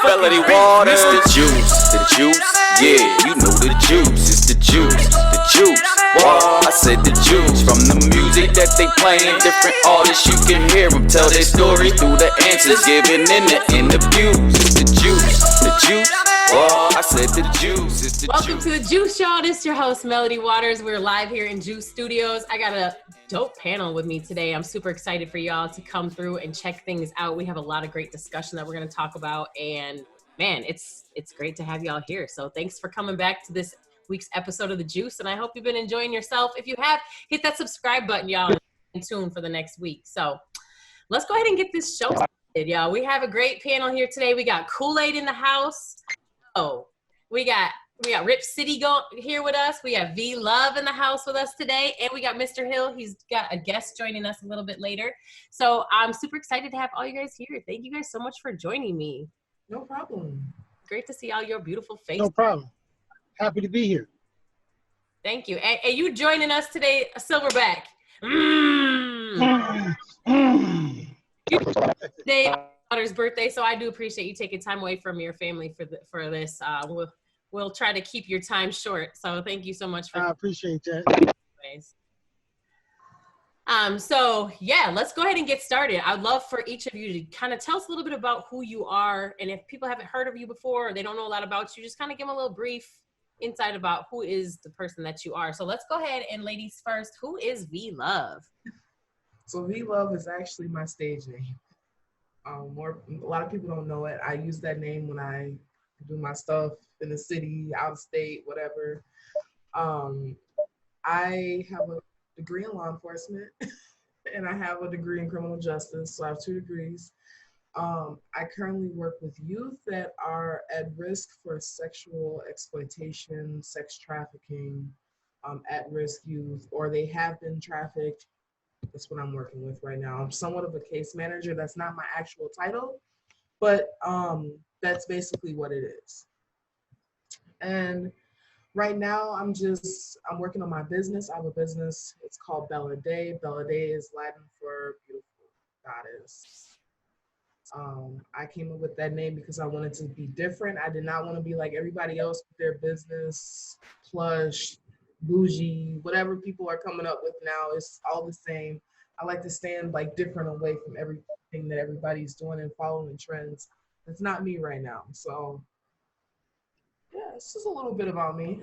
IAmMelodyWaters. The juice, yeah, you know the juice. It's the juice. Whoa, I said the juice. From the music that they playing, different artists you can hear them tell their story through the answers given in the interviews. It's the juice. Whoa, I said the juice. It's the Welcome juice. to the Juice, y'all. This is your host, MELODYWATers. We're live here in Juice Studios. I got a dope panel with me today. I'm super excited for y'all to come through and check things out. We have a lot of great discussion that we're going to talk about, and man, it's great to have y'all here. So thanks for coming back to this week's episode of The Juice, and I hope you've been enjoying yourself. If you have, hit that subscribe button, y'all, and tune for the next week. So let's go ahead and get this show started, y'all. We have a great panel here today. We got Kool-Aide in the house. Oh, we got RipCity here with us. We have VLove in the house with us today, and we got Mr. Hill. He's got a guest joining us a little bit later. So I'm super excited to have all you guys here. Thank you guys so much for joining me. No problem. Great to see all your beautiful faces. No problem. Happy to be here. Thank you. And you joining us today, Silverback. Today, daughter's birthday, so I do appreciate you taking time away from your family for this. We'll try to keep your time short. So thank you so much for. I appreciate that. Anyways. So yeah, let's go ahead and get started. I'd love for each of you to kind of tell us a little bit about who you are, and if people haven't heard of you before or they don't know a lot about you, just kind of give them a little brief insight about who is the person that you are. So let's go ahead and ladies first, who is VLove? So VLove is actually my stage name. A lot of people don't know it. I use that name when I do my stuff in the city, out of state, whatever. I have a degree in law enforcement and I have a degree in criminal justice, so I have 2 degrees. I currently work with youth that are at risk for sexual exploitation, sex trafficking, at-risk youth, or they have been trafficked. That's what I'm working with right now. I'm somewhat of a case manager. That's not my actual title, but that's basically what it is. And right now, I'm working on my business. I have a business. It's called Babyyy. Babyyy is Latin for beautiful goddess. I came up with that name because I wanted to be different. I did not want to be like everybody else with their business, plush, bougie, whatever people are coming up with now. It's all the same. I like to stand like different away from everything that everybody's doing and following trends. That's not me right now. So yeah, it's just a little bit about me.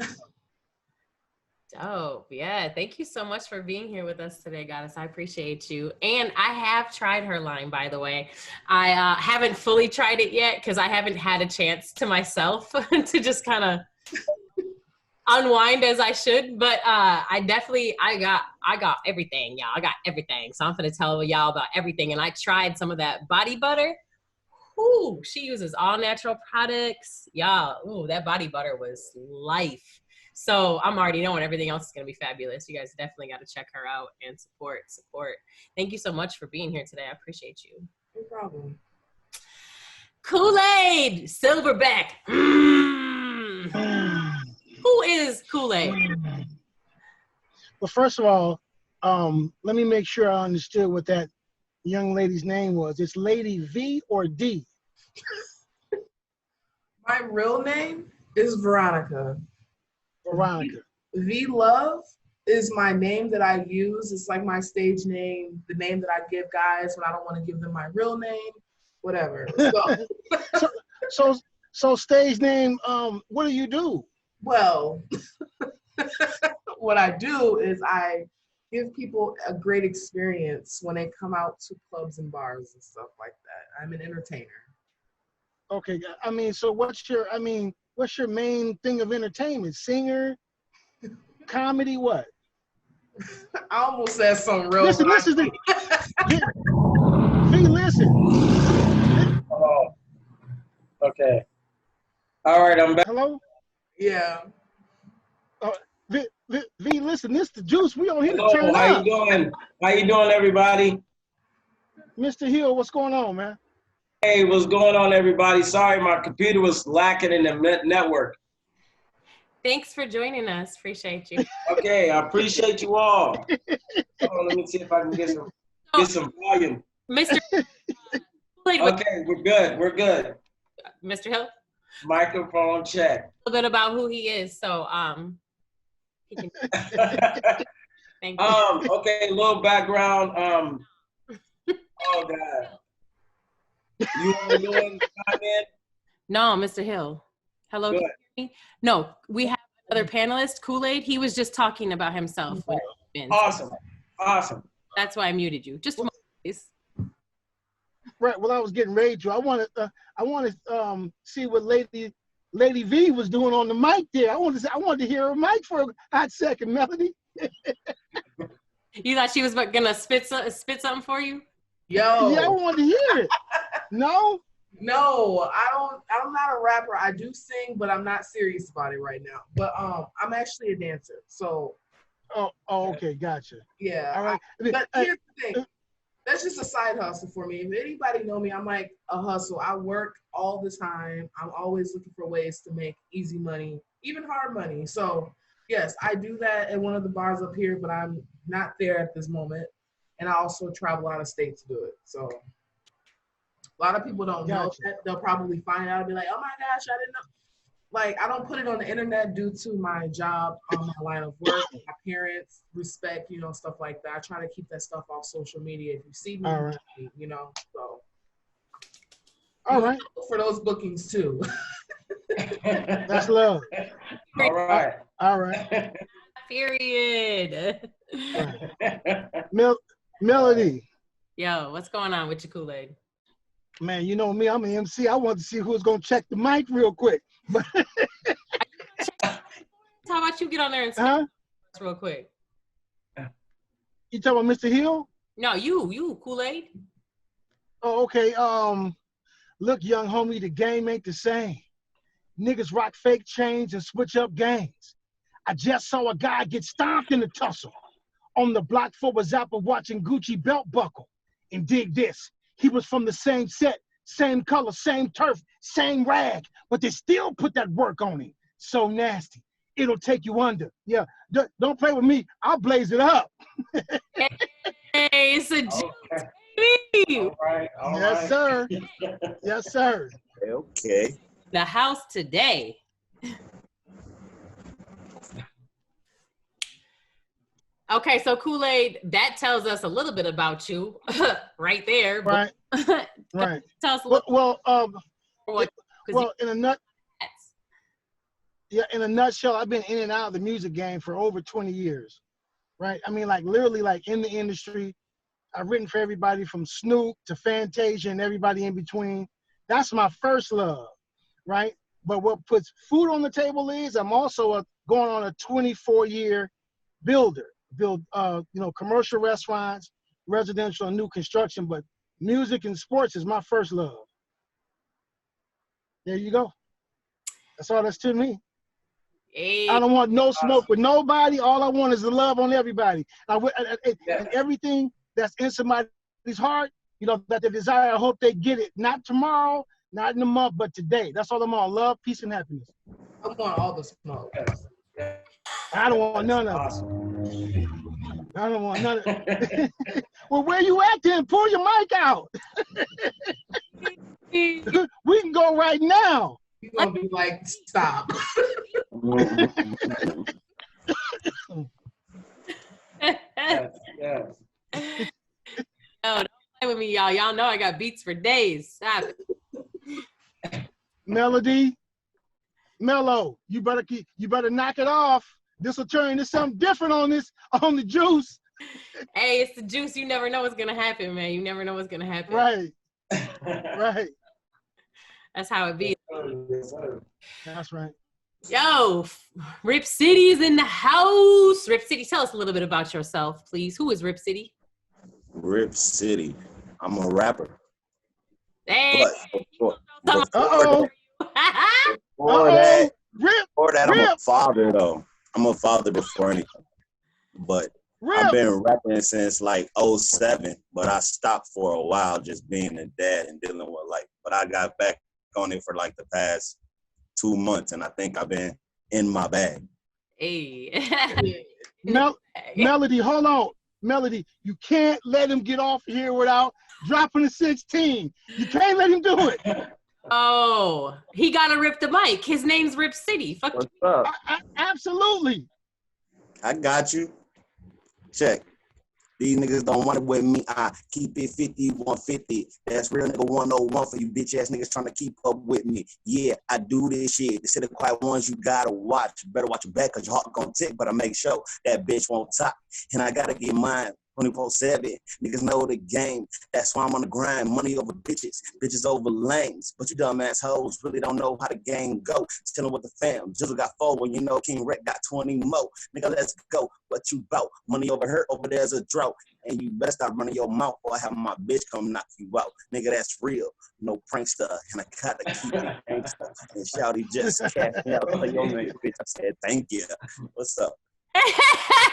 Dope. Yeah. Thank you so much for being here with us today, Goddess. I appreciate you. And I have tried her line, by the way. I haven't fully tried it yet because I haven't had a chance to myself to just kind of unwind as I should. But I got everything, y'all. I got everything. So I'm going to tell y'all about everything. And I tried some of that body butter. Ooh, she uses all natural products. Y'all, ooh, that body butter was life. So I'm already knowing everything else is going to be fabulous. You guys definitely got to check her out and support. Thank you so much for being here today. I appreciate you. No problem. Kool-Aide, Silverback. Who is Kool-Aide? Well, first of all, let me make sure I understood what that young lady's name was. It's Lady V or D? My real name is Veronica. Veronica. VLove is my name that I use. It's like my stage name, the name that I give guys when I don't want to give them my real name, whatever. So stage name, what do you do? Well, what I do is I give people a great experience when they come out to clubs and bars and stuff like that. I'm an entertainer. Okay, I mean, so what's your main thing of entertainment? Singer, comedy, what? I almost said something real. Listen. Oh, okay. All right, I'm back. Hello? Yeah. V, listen, this the Juice. We on here Hello, to turn how up. you doing? How you doing, everybody? Mr. Hill, what's going on, man? Hey, what's going on, everybody? Sorry, my computer was lacking in the network. Thanks for joining us. Appreciate you. Okay, I appreciate you all. Hold on, let me see if I can get some volume. Mr. Okay, we're good. Mr. Hill? Microphone check. A little bit about who he is. So, he can. Thank you. Okay, a little background. Oh God. You want to go in comment? No, Mr. Hill. Hello. Go Can you hear me? No, we have another panelist, Kool-Aide. He was just talking about himself. Awesome. Awesome. That's why I muted you. Just a moment, please. Right. Well, I was getting ready to. I wanted to see what Lady V was doing on the mic there. I wanted to hear her mic for a hot second, Melody. You thought she was gonna spit something for you? Yo. Yeah, I wanted to hear it. No. No, I'm not a rapper. I do sing, but I'm not serious about it right now. But I'm actually a dancer. So. Oh, okay, gotcha. Yeah. All right. But here's the thing. That's just a side hustle for me. If anybody know me, I'm like a hustle. I work all the time. I'm always looking for ways to make easy money, even hard money. So yes, I do that at one of the bars up here, but I'm not there at this moment. And I also travel out of state to do it. So a lot of people don't know that. They'll probably find out and be like, oh my gosh, I didn't know. Like, I don't put it on the internet due to my job, my line of work, my parents, respect, stuff like that. I try to keep that stuff off social media. If you see me, all right. So. All right. For those bookings too. That's love. All right. All right. Period. Melody. Yo, what's going on with your Kool-Aide? Man, you know me, I'm an MC. I wanted to see who was going to check the mic real quick. How about you get on there and say real quick? You talking about Mr. Hill? No, you, Kool-Aide. Oh, okay. Look, young homie, the game ain't the same. Niggas rock fake chains and switch up gangs. I just saw a guy get stomped in the tussle. On the block for a zapper watching Gucci belt buckle. And dig this, he was from the same set, same color, same turf, same rag, but they still put that work on him. So nasty, it'll take you under. Yeah, don't play with me, I'll blaze it up. Hey, it's a Juice. All right. Yes, sir. Yes, sir. Okay. The house today. Okay, so Kool-Aide, that tells us a little bit about you, right there. Right. Right. Tell us a little. Well, in a nutshell, I've been in and out of the music game for over 20 years. Right. I mean, like literally, like in the industry. I've written for everybody from Snoop to Fantasia and everybody in between. That's my first love, right? But what puts food on the table is I'm also going on a 24-year build commercial restaurants, residential, and new construction. But music and sports is my first love. There you go. That's all that's to me. Hey. I don't want no smoke with nobody. All I want is the love on everybody. And everything that's in somebody's heart, that they desire, I hope they get it. Not tomorrow, not in a month, but today. That's all I'm on. Love, peace, and happiness. I want all the smoke. I don't want none of it. I don't want none of it. Well, where you at then? Pull your mic out. We can go right now. You're going to be like, stop. Yes. No, don't play with me, y'all. Y'all know I got beats for days. Stop it. Mello, you better knock it off. This will turn into something different on the juice. Hey, it's the juice. You never know what's gonna happen, man. You never know what's gonna happen. Right. Right. That's how it be. That's right. Yo, RipCity's in the house. RipCity, tell us a little bit about yourself, please. Who is RipCity? RipCity. I'm a rapper. Hey. Before Uh-oh. that, I'm Rip. a father, though. I'm a father before anything. But I've been rapping since like 07, but I stopped for a while just being a dad and dealing with but I got back on it for like the past 2 months, and I think I've been in my bag. Hey. Melody, hold on. Melody, you can't let him get off here without dropping a 16. You can't let him do it. Oh, he gotta rip the mic. His name's RipCity. Fuck What's you. up? Absolutely. I got you. Check. These niggas don't want it with me. I keep it 50, 150. That's real nigga 101 for you bitch ass niggas trying to keep up with me. Yeah, I do this shit. The city quiet ones you gotta watch. Better watch your back cause your heart gonna tick, but I make sure that bitch won't top. And I gotta get mine 24/7. Niggas know the game. That's why I'm on the grind. Money over bitches, bitches over lanes. But you dumb assholes really don't know how the game go. Chillin' with the fam. Jizzle got 4 when you know King Rec got 20 more. Nigga, let's go. What you bout? Money over here, over there's a drought. And you better stop running your mouth or I have my bitch come knock you out. Nigga, that's real. No prankster. And I gotta keep it gangsta. And Shouty just cashed me out for your name, bitch. I said, thank you. What's up?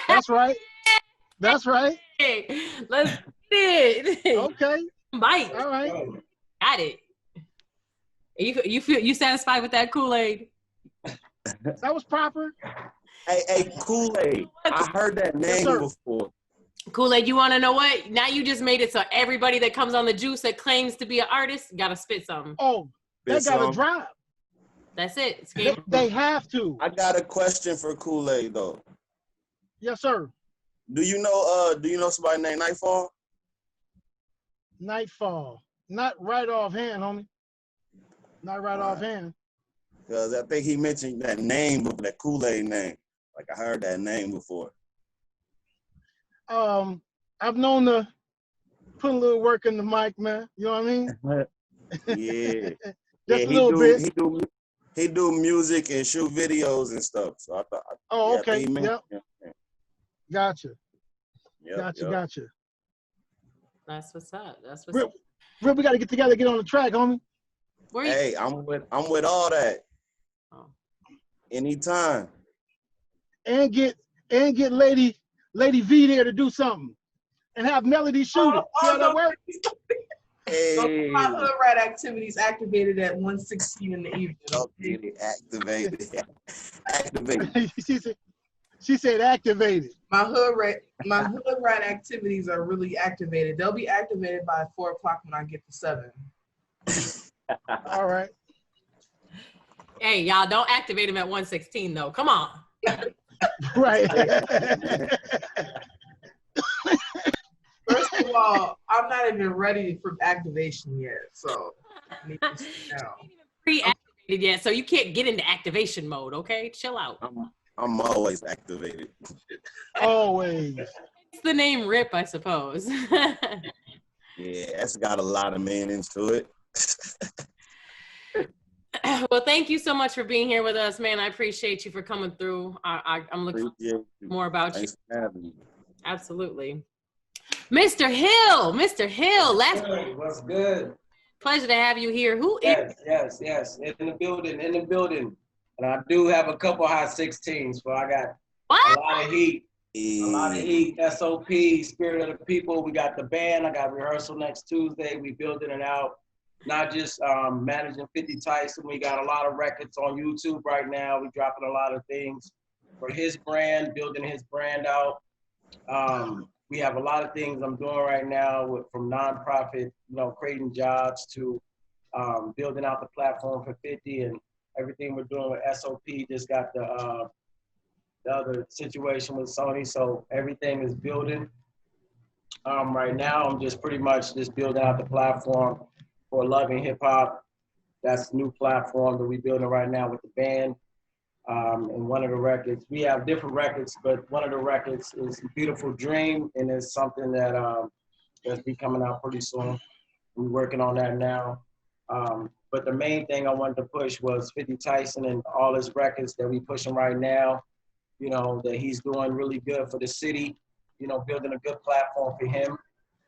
That's right. That's right. Hey, let's get it. Okay. Mike. All right. Got it. You satisfied with that Kool-Aide? That was proper. Hey, Kool-Aide. I heard that name before. Kool-Aide, you want to know what? Now you just made it so everybody that comes on the Juice that claims to be an artist got to spit something. Oh, they got to drop. That's it. They have to. I got a question for Kool-Aide though. Yes, sir. Do you know somebody named Nightfall? Nightfall. Not right offhand, homie. Not right offhand. Because I think he mentioned that name, that Kool-Aide name. Like I heard that name before. I've known to put a little work in the mic, man. You know what I mean? Yeah. Just a little bit. He do music and shoot videos and stuff. So I thought. Oh, okay. Yep. Gotcha. Yep. Gotcha. That's what's up. That's what's up. Rip, we got to get together, get on the track, homie. Hey, I'm with all that. Oh. Anytime. And get Lady V there to do something, and have Melody shoot it. See how that works? Hey. So my hood rat activities activated at 1:16 in the evening. Okay, activated. She said activated. My hood rat activities are really activated. They'll be activated by 4 o'clock when I get to 7. All right. Hey, y'all, don't activate him at 1:16 though. Come on. Right. First of all, I'm not even ready for activation yet, so I need to sit down. Pre-activated yet, so you can't get into activation mode. Okay, chill out. I'm always activated. Always. It's the name Rip, I suppose. Yeah, that's got a lot of meanings to it. Well, thank you so much for being here with us, man. I appreciate you for coming through. I'm looking more about Thanks for having me. Absolutely. Mr. Hill, What's good? Pleasure to have you here. Who is? Yes. In the building. And I do have a couple hot 16s, so I got What? a lot of heat. A lot of heat. SOP, Spirit of the People. We got the band. I got rehearsal next Tuesday. We building it out. Not just managing 50 Tyson. We got a lot of records on YouTube right now. We're dropping a lot of things for his brand, building his brand out. We have a lot of things I'm doing right now from nonprofit, creating jobs to building out the platform for 50 and everything we're doing with SOP. Just got the other situation with Sony, so everything is building. Right now, I'm just pretty much just building out the platform for Loving Hip Hop. That's the new platform that we're building right now with the band. And one of the records, we have different records, but one of the records is Beautiful Dream, and it's something that that's be coming out pretty soon. We're working on that now. But the main thing I wanted to push was 50 Tyson and all his records that we pushing right now, that he's doing really good for the city, building a good platform for him,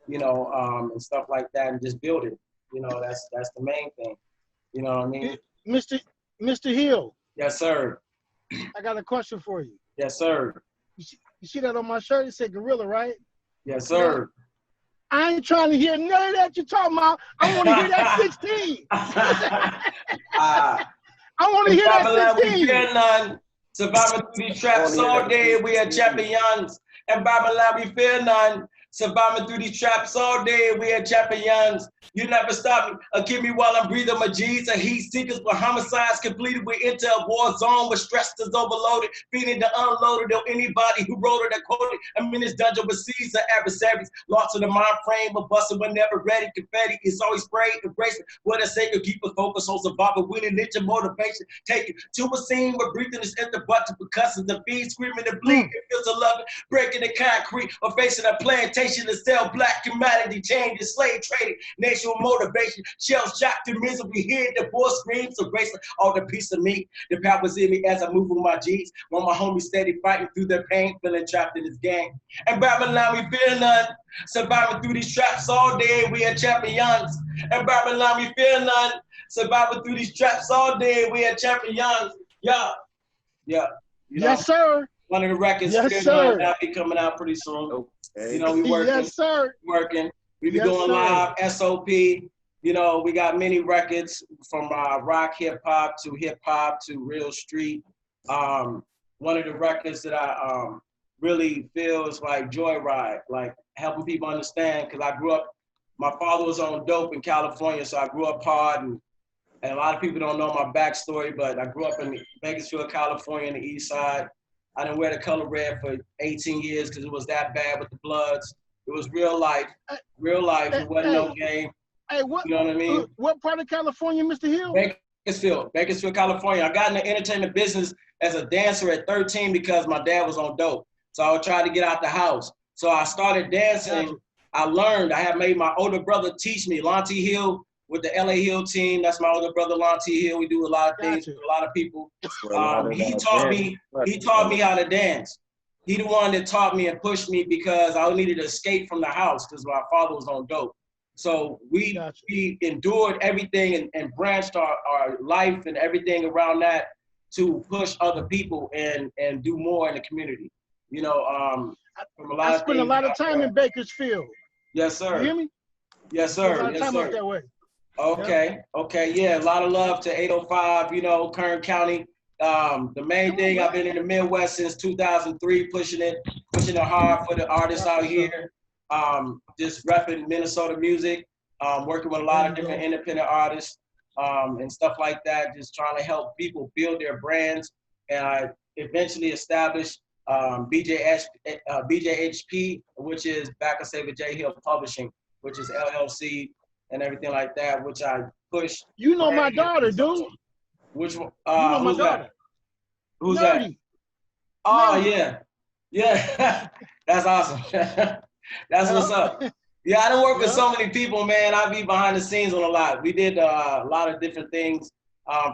and stuff like that, and just building. That's the main thing. You know what I mean? Mr. Hill. Yes, sir. I got a question for you. Yes, sir. You see that on my shirt? It said Gorilla, right? Yes, sir. I ain't trying to hear none of that you're talking about. I want to hear that 16. I want to hear that 16. Surviving through these traps all day, we are champions. And Babylon, we fear none. Surviving through these traps all day, we are champions. You never stop me or keep me while I'm breathing. My G's are heat seekers with homicides completed. We enter a war zone where stress is overloaded, feeding the unloaded on anybody who wrote it or quoted. I'm in this dungeon with seas of adversaries, lost in the mind frame, but busting whenever ready. Confetti is always sprayed, embracing what I say to keep us focused on survival, winning ninja motivation. Take it to a scene where breathing is in the button, percussing the beat, screaming and bleeding. It feels to love it, breaking the concrete, or facing a plantation to sell black humanity, change and slave trading, national motivation, shells shocked and misery, hear the voice screams, erasing all the piece of me. The power's in me as I move with my G's, while my homies steady fighting through their pain, feeling trapped in this game. And Babylon, we feel none, surviving through these traps all day, we are champions. And Babylon, we feel none, surviving through these traps all day, we are champions. Yeah, yeah. You know, Yes, sir. one of the records, Yes, sir. That'll be coming out pretty soon. Okay. You know, we working. Yes, sir. Working. We be Yes, doing sir. live SOP. You know, we got many records from rock hip hop to real street. One of the records that I really feel is like Joyride, like helping people understand. Because I grew up, my father was on dope in California, so I grew up hard, and a lot of people don't know my backstory, but I grew up in Bakersfield, California, on the east side. I didn't wear the color red for 18 years because it was that bad with the Bloods. It was real life. It wasn't no game. Hey, what? You know what I mean? What part of California, Mr. Hill? Bakersfield, California. I got in the entertainment business as a dancer at 13 because my dad was on dope. So I would try to get out the house. So I started dancing. I learned. I had made my older brother teach me. Lonty Hill with the LA Hill team. That's my older brother, Lonty Hill. We do a lot of things with a lot of people. He taught me how to dance. He the one that taught me and pushed me because I needed to escape from the house because my father was on dope. So we endured everything and branched our life and everything around that to push other people and do more in the community. You know, from a lot I of spent a lot of time in Bakersfield. Yes, sir. You hear me? Yes, sir. A lot of time up that way. Okay, yeah, a lot of love to 805, you know, Kern County. The main thing, I've been in the Midwest since 2003, pushing it hard for the artists out here. Just repping Minnesota music, working with a lot of different independent artists and stuff like that, just trying to help people build their brands. And I eventually established BJHP, which is Back and Save J Hill Publishing, which is LLC and everything like that, which I push. You know my daughter, dude. Which one? You know my Who's daughter. that? Who's Nerdy. that? Oh, Nerdy. yeah. That's awesome. That's what's up. Yeah, I done work with so many people, man. I be behind the scenes on a lot. We did a lot of different things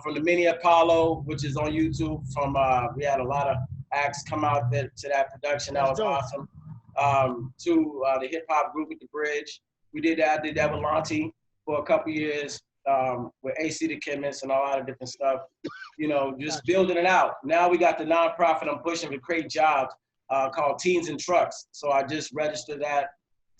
from the Mini Apollo, which is on YouTube. From we had a lot of acts come out to that production. That was awesome. To the hip hop group at the Bridge. We did that. I did that with Lonty for a couple years with AC the Chemist and a lot of different stuff. You know, just building it out. Now we got the nonprofit I'm pushing to create jobs called Teens and Trucks. So I just registered that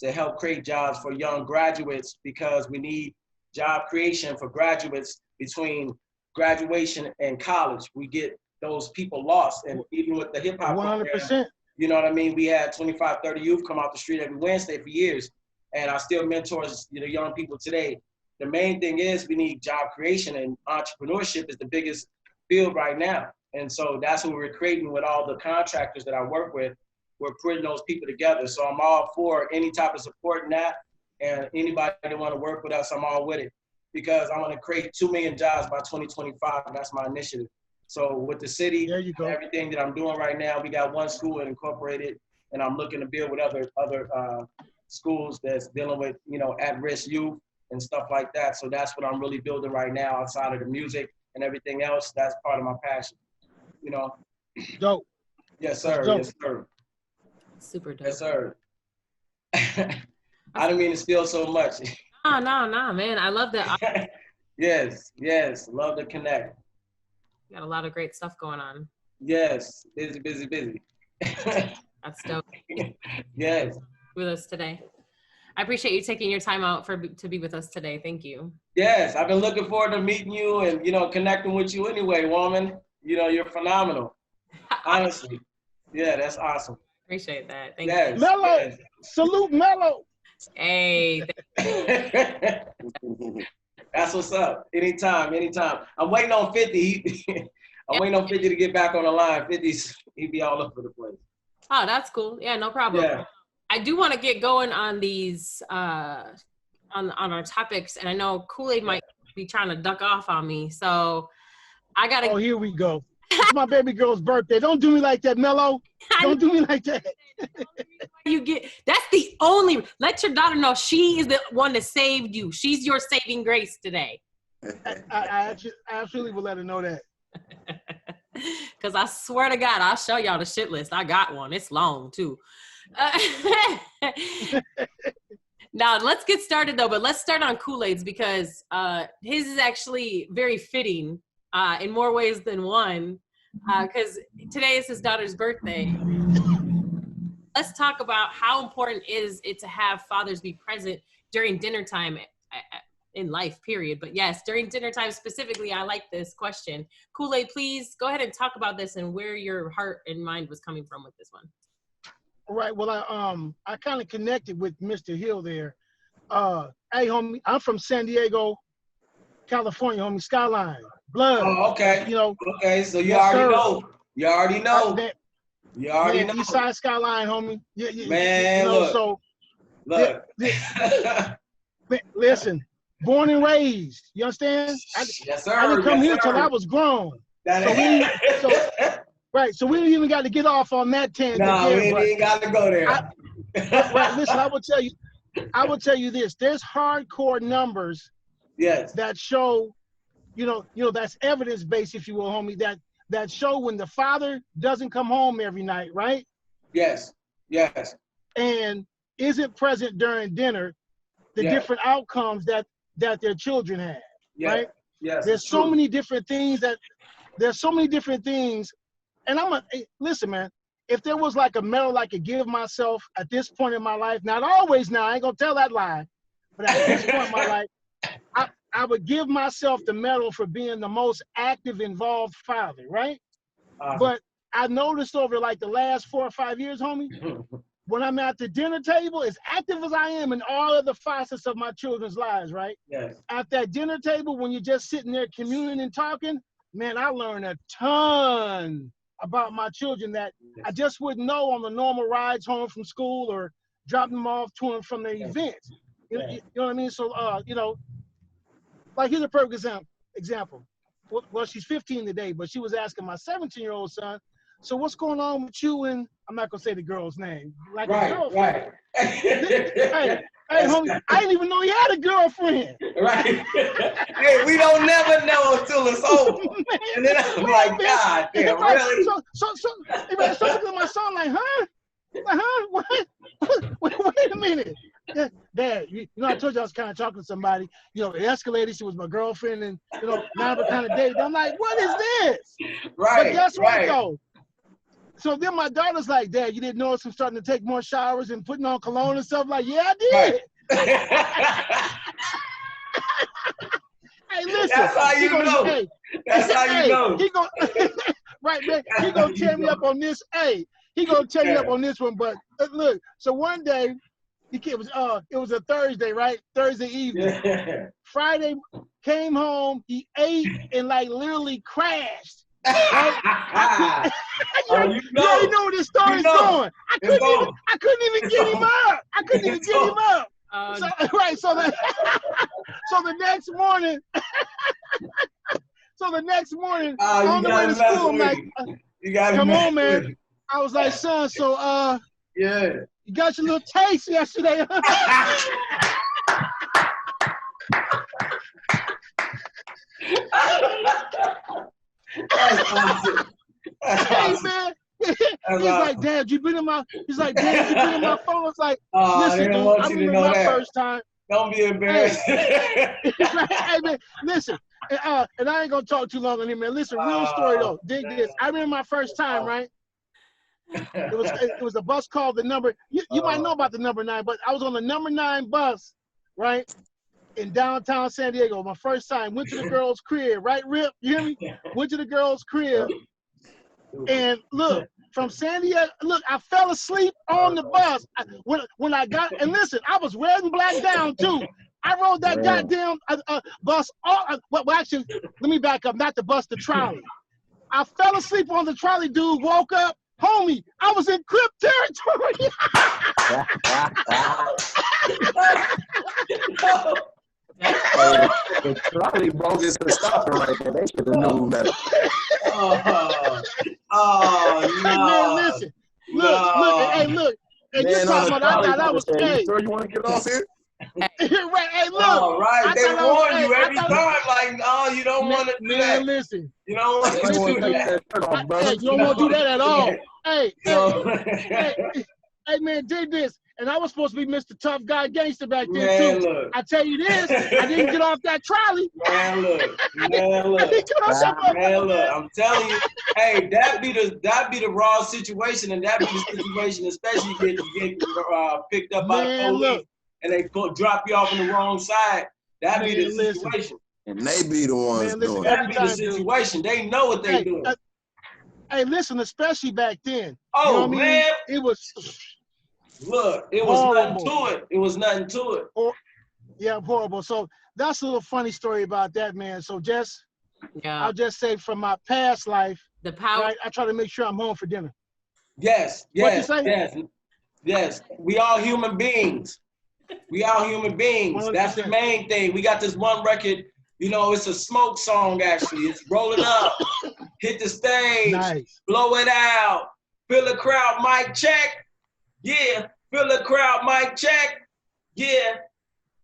to help create jobs for young graduates because we need job creation for graduates between graduation and college. We get those people lost. And even with the hip hop 100%. you know what I mean? We had 25, 30 youth come out the street every Wednesday for years. And I still mentor young people today. The main thing is we need job creation, and entrepreneurship is the biggest field right now. And so that's what we're creating with all the contractors that I work with. We're putting those people together. So I'm all for any type of support in that. And anybody that want to work with us, I'm all with it. Because I want to create 2 million jobs by 2025, and that's my initiative. So with the city, there you go. Everything that I'm doing right now, we got one school incorporated, and I'm looking to build with other schools that's dealing with, at-risk youth and stuff like that. So that's what I'm really building right now outside of the music and everything else. That's part of my passion, Dope. Yes, sir. Dope. Yes, sir. Super dope. Yes, sir. I didn't mean to steal so much. No, man. I love that. Yes. Love to connect. You got a lot of great stuff going on. Yes. Busy. That's dope. Yes. With us today. I appreciate you taking your time out to be with us today. Thank you. Yes, I've been looking forward to meeting you and, connecting with you anyway, woman. You're phenomenal. Honestly. Yeah, that's awesome. Appreciate that. Thank Yes. Mello, Yes. salute Mello. you. Hey, That's what's up. Anytime, anytime. I'm waiting on 50. I'm waiting on 50 to get back on the line. 50's, he be all over the place. oh, that's cool. Yeah, no problem. Yeah. I do want to get going on these on our topics, and I know Kool-Aide might be trying to duck off on me, so I gotta. Oh, here we go. It's my baby girl's birthday. Don't do me like that, Mello. Don't do me like that. You get that's the only. Let your daughter know she is the one that saved you. She's your saving grace today. I absolutely will let her know that. Because I swear to God, I'll show y'all the shit list. I got one. It's long too. Now let's get started though, but let's start on Kool-Aide's because his is actually very fitting in more ways than one because today is his daughter's birthday. Let's talk about how important is it to have fathers be present during dinner time in life, period. But yes, during dinner time specifically, I like this question. Kool-Aide, please go ahead and talk about this and where your heart and mind was coming from with this one. Right. Well, I kind of connected with Mr. Hill there. Hey, homie, I'm from San Diego, California, homie, Skyline, Blood. Oh, okay. You know. Okay, so you Yes, already sir. know. You already know. You already Man, know. East Side Skyline, homie. Man, you know, look. so Look. listen, born and raised. You understand? Yes, sir. I didn't come yes, here till sir. I was grown. That Right. So we didn't even got to get off on that tangent. no, we there, ain't got to go there. right. Listen, I will tell you this. There's hardcore numbers Yes. that show, you know, that's evidence-based, if you will, homie, that show when the father doesn't come home every night, right? Yes. Yes. And isn't present during dinner, the different outcomes that their children have, right? Yes. There's so many different things and listen, man, if there was like a medal I could give myself at this point in my life, not always now, I ain't gonna tell that lie, but at this point in my life, I would give myself the medal for being the most active, involved father, right? But I noticed over like the last 4 or 5 years, homie, when I'm at the dinner table, as active as I am in all of the facets of my children's lives, right? Yes. At that dinner table, when you're just sitting there communing and talking, man, I learned a ton about my children that I just wouldn't know on the normal rides home from school or dropping them off to and from their events. You know what I mean? So, you know, like here's a perfect example. Well, she's 15 today, but she was asking my 17-year-old son, so what's going on with you and, I'm not going to say the girl's name, like a girlfriend. Hey, homie, I didn't even know he had a girlfriend. Right. Hey, we don't never know until it's over. And then I'm like, God damn, right. really? So look at my son like, huh? Like, huh? What? Wait a minute. Dad, you know, I told you I was kind of talking to somebody. You know, it escalated. She was my girlfriend, and you know, now we're kind of dating. I'm like, what is this? Right. But guess what, though? So then my daughter's like, Dad, you didn't notice I'm starting to take more showers and putting on cologne and stuff? Like, yeah, I did. Right. Hey, listen. That's how you know. Hey, That's how you know. He right, man. He gonna tear me up on this. Hey, he gonna tear me up on this one. But look, so one day, it was a Thursday, right? Thursday evening. Yeah. Friday, came home. He ate and like literally crashed. Right? You already know where this story's going. I couldn't even get him up. I couldn't even get him up. So the next morning, on the way to school, I'm like, come on, man. I was like, son, so you got your little taste yesterday, huh? That's awesome. Hey, man. He's like, Dad, you been in my phone. It's like, listen, dude, I remember my first time. Don't be embarrassed. Hey, man, listen, and I ain't gonna talk too long on here, man. Listen, real story though. Dig this. I remember my first time, right? It was a bus called the number. You might know about the number 9, but I was on the number 9 bus, right? In downtown San Diego. My first time. Went to the girl's crib, right, Rip? You hear me? Went to the girl's crib. And look, from San Diego, look, I fell asleep on the bus. When I got, and listen, I was red and black down too. I rode that goddamn bus. Well, actually, let me back up. Not the bus, the trolley. I fell asleep on the trolley, dude. Woke up, homie. I was in Crip territory. The trolley broke is the stopper right there. They should have known better. No. Man, listen. Look. And you talking about, I thought I was, hey. Sure you want to get off here? Right, hey, look. Oh, right. They warn you every time, like, oh, you don't want to do that. Man, listen. You don't want to do that. Hey, you don't want to do that at all. Hey, man, dig this. And I was supposed to be Mr. Tough Guy Gangster back then, too. Look. I tell you this, I didn't get off that trolley. Man, look. I'm telling you, hey, that be the raw situation, and that be the situation, especially if you get picked up by the police and they drop you off on the wrong side. That be the situation. And they be the ones doing it. That be the situation. They know what they doing. Hey, listen, especially back then. Oh, you know what man. I mean? It was... Look, it was nothing to it. It was nothing to it. Yeah, horrible. So that's a little funny story about that, man. So I'll just say from my past life, the power. Right, I try to make sure I'm home for dinner. Yes. We all human beings. That's the main thing. We got this one record, you know, it's a smoke song actually. It's Roll It Up, Hit the Stage, Blow It Out, Fill the Crowd, Mic Check. Yeah, fill the crowd, mic check. Yeah,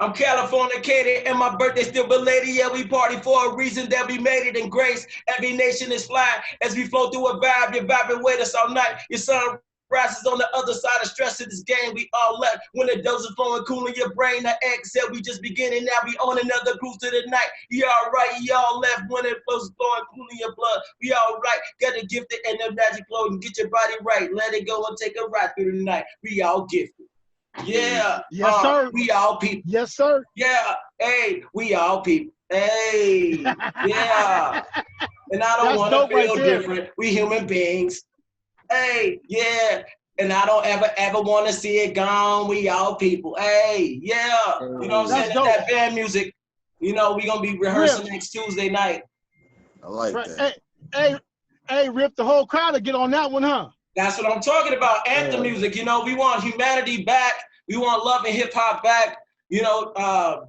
I'm Californicated and my birthday still belated. Yeah, we party for a reason that we made it in grace. Every nation is fly as we flow through a vibe. You're vibing with us all night. Your sun rises on the other side of stress of this game. We all left when the dose is flowing, cooling your brain. The exhale, we just beginning. Now we on another cruise to the night. You all right, y'all left when it flows flowing, cooling your blood. We all right, got a gifted and the magic flow and get your body right. Let it go and take a ride through the night. We all gifted. Yeah. Yes, sir. We all people. Yes, sir. Yeah. Hey, we all people. Hey. Yeah. And I don't want to feel different. We human beings. Hey, yeah, and I don't ever want to see it gone. We all people. Hey, yeah, you know what I'm saying? That band music, you know, we gonna be rehearsing next Tuesday night. I like that. Hey, Rip, the whole crowd to get on that one, huh? That's what I'm talking about. Anthem music. You know, we want humanity back. We want love and hip hop back. You know,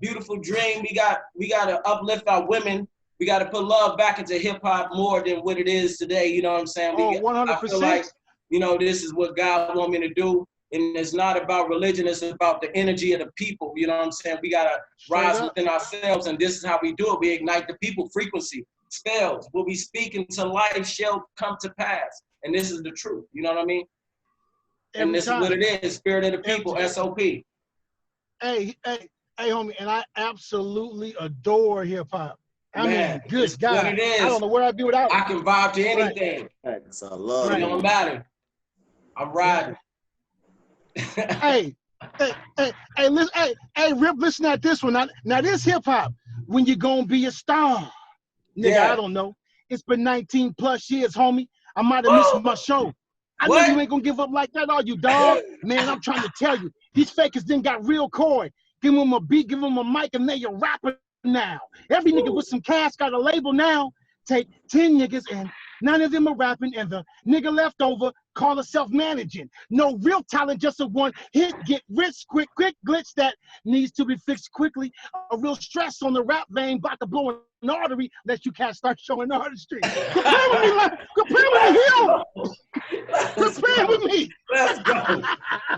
beautiful dream. We got to uplift our women. We got to put love back into hip hop more than what it is today. You know what I'm saying? 100%. I feel like, you know, this is what God want me to do. And it's not about religion. It's about the energy of the people. You know what I'm saying? We got to rise within ourselves. And this is how we do it. We ignite the people frequency. Spells. What we speak into life shall come to pass. And this is the truth. You know what I mean? And this is what it is. Spirit of the people, SOP. Hey, homie. And I absolutely adore hip hop. I mean, good God. What it is. I don't know where I'd be without it. I can vibe to anything. Right. I love it. Don't matter. I'm riding. Hey, listen, hey, Rip, listen at this one. Now this hip hop, when you gonna be a star? Nigga, I don't know. It's been 19 plus years, homie. I might have missed my show. I know you ain't gonna give up like that, are you, dog? Man, I'm trying to tell you, these fakers then got real coy. Give them a beat, give them a mic, and they a rapper now. Every nigga with some cash got a label now. Take 10 niggas and none of them are rapping, and the nigga left over call herself managing. No real talent, just a one hit, get rich quick glitch that needs to be fixed quickly. A real stress on the rap vein, about to blow an artery that you can't start showing artistry. Compare with me, compare with me. Let's go.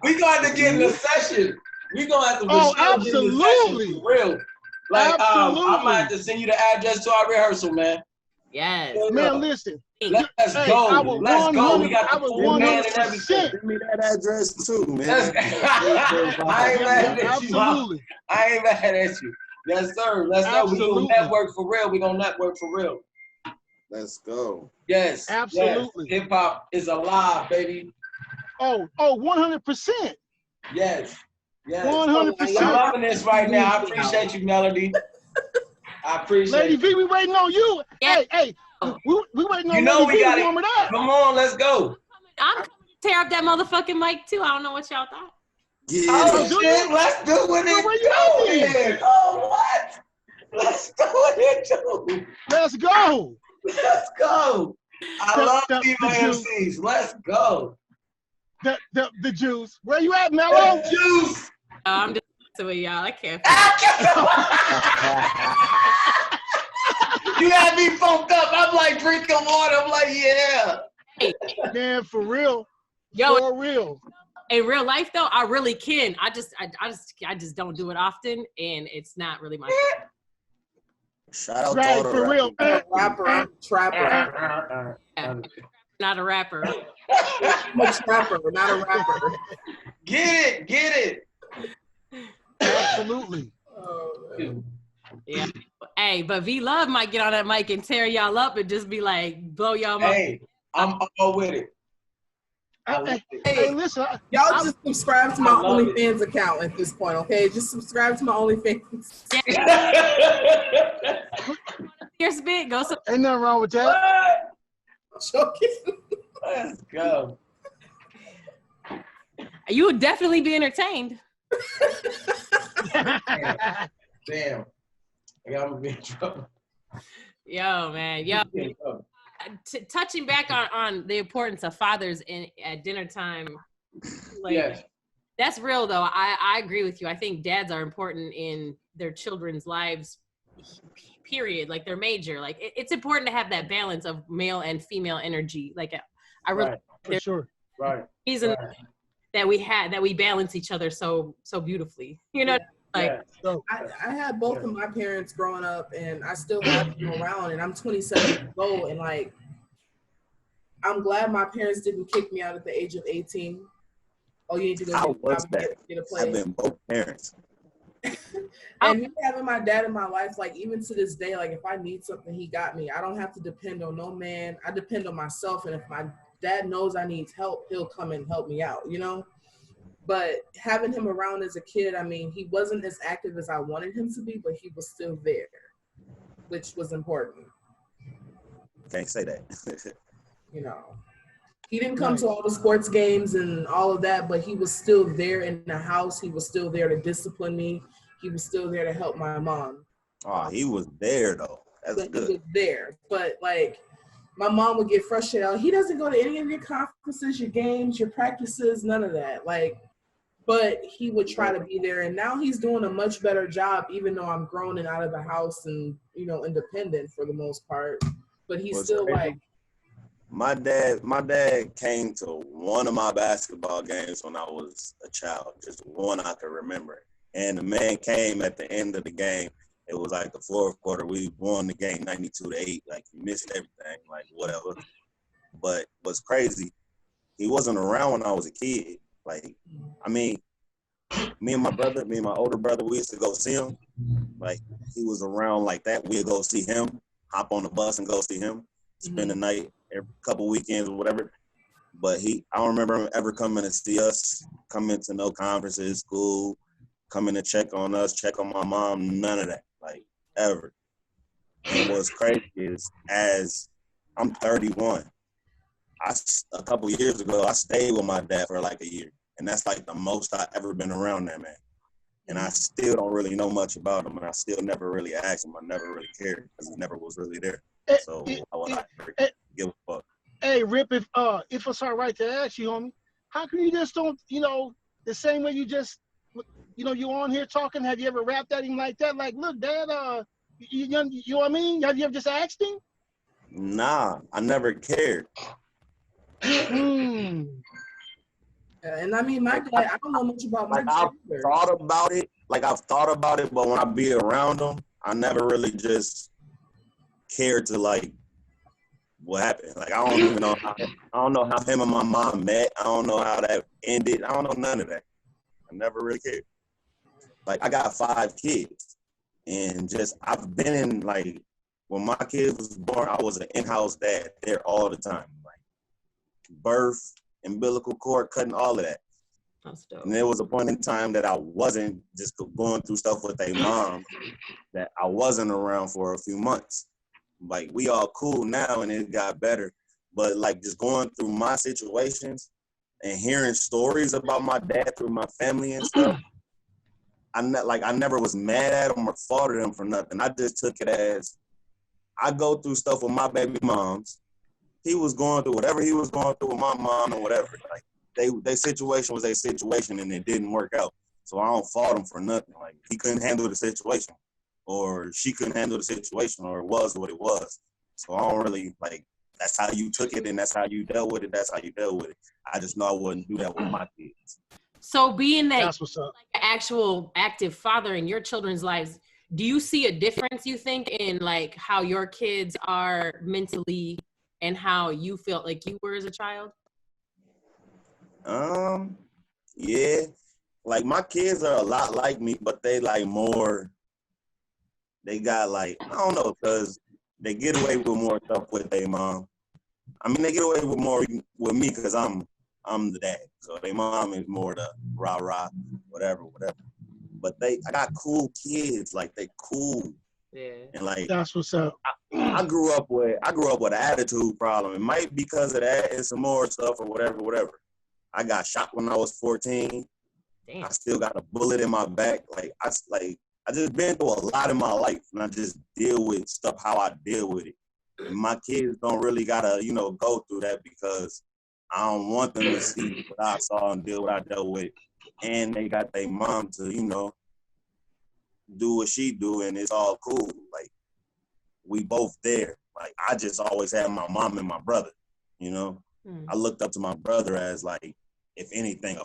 We gonna have to get in the session. We gonna have to absolutely for real. Like I might have to send you the address to our rehearsal, man. Yes. Man, listen. Let's go. Let's go. We got the full man and everything. Give me that address too, man. I ain't mad at you. Absolutely. I ain't mad at you. Yes, sir. Let's go. We gonna network for real. We gonna network for real. Let's go. Yes. Absolutely. Yes. Hip hop is alive, baby. Oh, 100%. Yes. Yes. 100%. I'm loving this right now. I appreciate you, Melody. I appreciate Lady V, we waiting on you. Yeah. Hey, We waiting on You know Lady we B got to it. warm it up. Come on, let's go. I'm coming to tear up that motherfucking mic too. I don't know what y'all thought. Get Oh it. shit, let's do it. Where you at then? Oh what? Let's do it too. Let's go. Let's go. I love The female juice. MCs. Let's go. The juice. Where you at, Mello? Juice. I'm just messing with y'all. I can't. You had me funked up. I'm like drinking water. I'm like, yeah. Man, for real. Yo, For real. in real life though, I really can. I just don't do it often, and it's not really my. Shout out Right, to all for the real. Rapper, trapper. Not a rapper. I'm a trapper, not a rapper. Get it. Absolutely. Yeah. Hey, but VLove might get on that mic and tear y'all up and just be like, blow y'all up. Hey, I'm all with it. Hey, listen. Y'all just subscribe to my I love it. OnlyFans account at this point, okay? Just subscribe to my OnlyFans. Here's spit. Go. Ain't nothing wrong with that. Joking. Let's go. You would definitely be entertained. Damn. I gotta be in trouble. Yo, man. Yo. Touching back on the importance of fathers at dinner time, like Yes. that's real though. I agree with you. I think dads are important in their children's lives, period. Like they're major. Like it's important to have that balance of male and female energy. Like I really For sure. Right. reason that we balance each other so beautifully. You know, like I had both of my parents growing up, and I still have them around, and I'm 27 years old, and like, I'm glad my parents didn't kick me out at the age of 18. Oh, you need to go How was that? get a place. I've been both parents. And me having my dad in my life, like even to this day, like if I need something, he got me. I don't have to depend on no man. I depend on myself, and if my dad knows I need help, he'll come and help me out, you know? But having him around as a kid, I mean, he wasn't as active as I wanted him to be, but he was still there, which was important. Can't say that. You know, he didn't come to all the sports games and all of that, but he was still there in the house. He was still there to discipline me. He was still there to help my mom. Oh, he was there though. That's good. He was there, but like my mom would get frustrated. He doesn't go to any of your conferences, your games, your practices, none of that. Like, but he would try to be there, and now he's doing a much better job, even though I'm grown and out of the house and, you know, independent for the most part. But he's still like. My dad came to one of my basketball games when I was a child, just one I could remember. And the man came at the end of the game. It was like the fourth quarter. We won the game 92-8. Like, he missed everything, like whatever. But what's crazy, he wasn't around when I was a kid. Like, I mean, me and my older brother, we used to go see him. Like, he was around like that. We'd go see him, hop on the bus and go see him, spend the night every couple weekends or whatever. But I don't remember him ever coming to see us, coming to no conferences, school, coming to check on us, check on my mom, none of that, like, ever. And what's crazy is, as I'm 31, a couple years ago, I stayed with my dad for like a year. And that's like the most I've ever been around that man. And I still don't really know much about him, and I still never really asked him. I never really cared because he never was really there. So I would not give a fuck. Hey, Rip, if it's all right to ask you, homie, how come you just don't, you know, the same way you just, you know, you on here talking, have you ever rapped at him like that? Like, look, Dad, you know what I mean? Have you ever just asked him? Nah, I never cared. And I mean, my dad, I don't know much about my Like, dad. I've thought about it, but when I be around him, I never really just cared to, like, what happened. Like, I don't even know I don't know how him and my mom met. I don't know how that ended. I don't know none of that. I never really cared. Like, I got 5 kids, and just, I've been in, like, when my kid was born, I was an in-house dad there all the time. Like, birth, umbilical cord, cutting, all of that. That's dope. And there was a point in time that I wasn't just going through stuff with a mom, that I wasn't around for a few months. like we all cool now and it got better. But like just going through my situations and hearing stories about my dad through my family and stuff, I never was mad at him or fought at him for nothing. I just took it as I go through stuff with my baby moms. He was going through whatever he was going through with my mom or whatever. Like they situation was their situation and it didn't work out. So I don't fault him for nothing. Like he couldn't handle the situation, or she couldn't handle the situation, or it was what it was. So I don't really like. That's how you took it, and that's how you dealt with it. That's how you dealt with it. I just know I wouldn't do that with my kids. So being that That's what's up. like an actual active father in your children's lives, do you see a difference, you think, in like how your kids are mentally and how you felt like you were as a child? Yeah. Like my kids are a lot like me, but they like more, they got like, I don't know, because they get away with more stuff with their mom. I mean, they get away with more with me because I'm the dad. So their mom is more the rah-rah, whatever. But I got cool kids, like they cool. Yeah. And like That's what's up. I grew up with an attitude problem. It might be because of that and some more stuff or whatever. I got shot when I was 14. Damn. I still got a bullet in my back. I just been through a lot in my life, and I just deal with stuff how I deal with it. And my kids don't really gotta, go through that because I don't want them to see what I saw and deal what I dealt with. And they got their mom to, do what she do, and it's all cool. Like we both there. Like I just always had my mom and my brother. I looked up to my brother as like, if anything,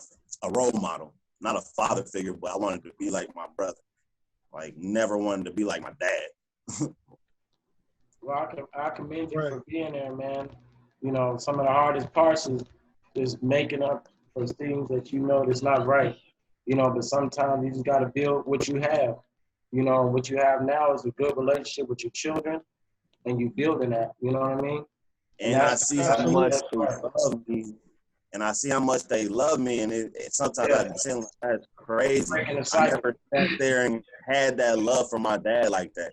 a role model. Not a father figure, but I wanted to be like my brother. Like, never wanted to be like my dad. Well, I commend you for being there, man. Some of the hardest parts is making up for things that that's not right. But sometimes you just got to build what you have. What you have now is a good relationship with your children, and you building that. You know what I mean? And I see how much they love me. And I see how much they love me, and it sometimes I just feel like that's crazy. I never sat there and had that love for my dad like that.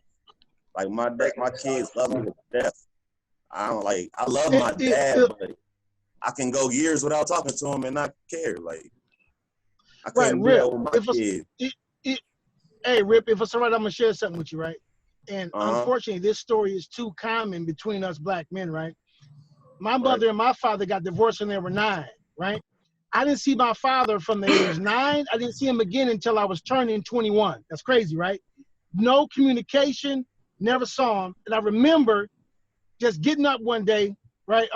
Like my kids love me to death. I love my dad, but I can go years without talking to him and not care. Like I couldn't do that with my kids. Hey, Rip, if it's all right, I'm gonna share something with you, right? And unfortunately, this story is too common between us black men, right? My mother and my father got divorced when they were 9, right? I didn't see my father from the age 9. I didn't see him again until I was turning 21. That's crazy, right? No communication, never saw him. And I remember just getting up one day, right?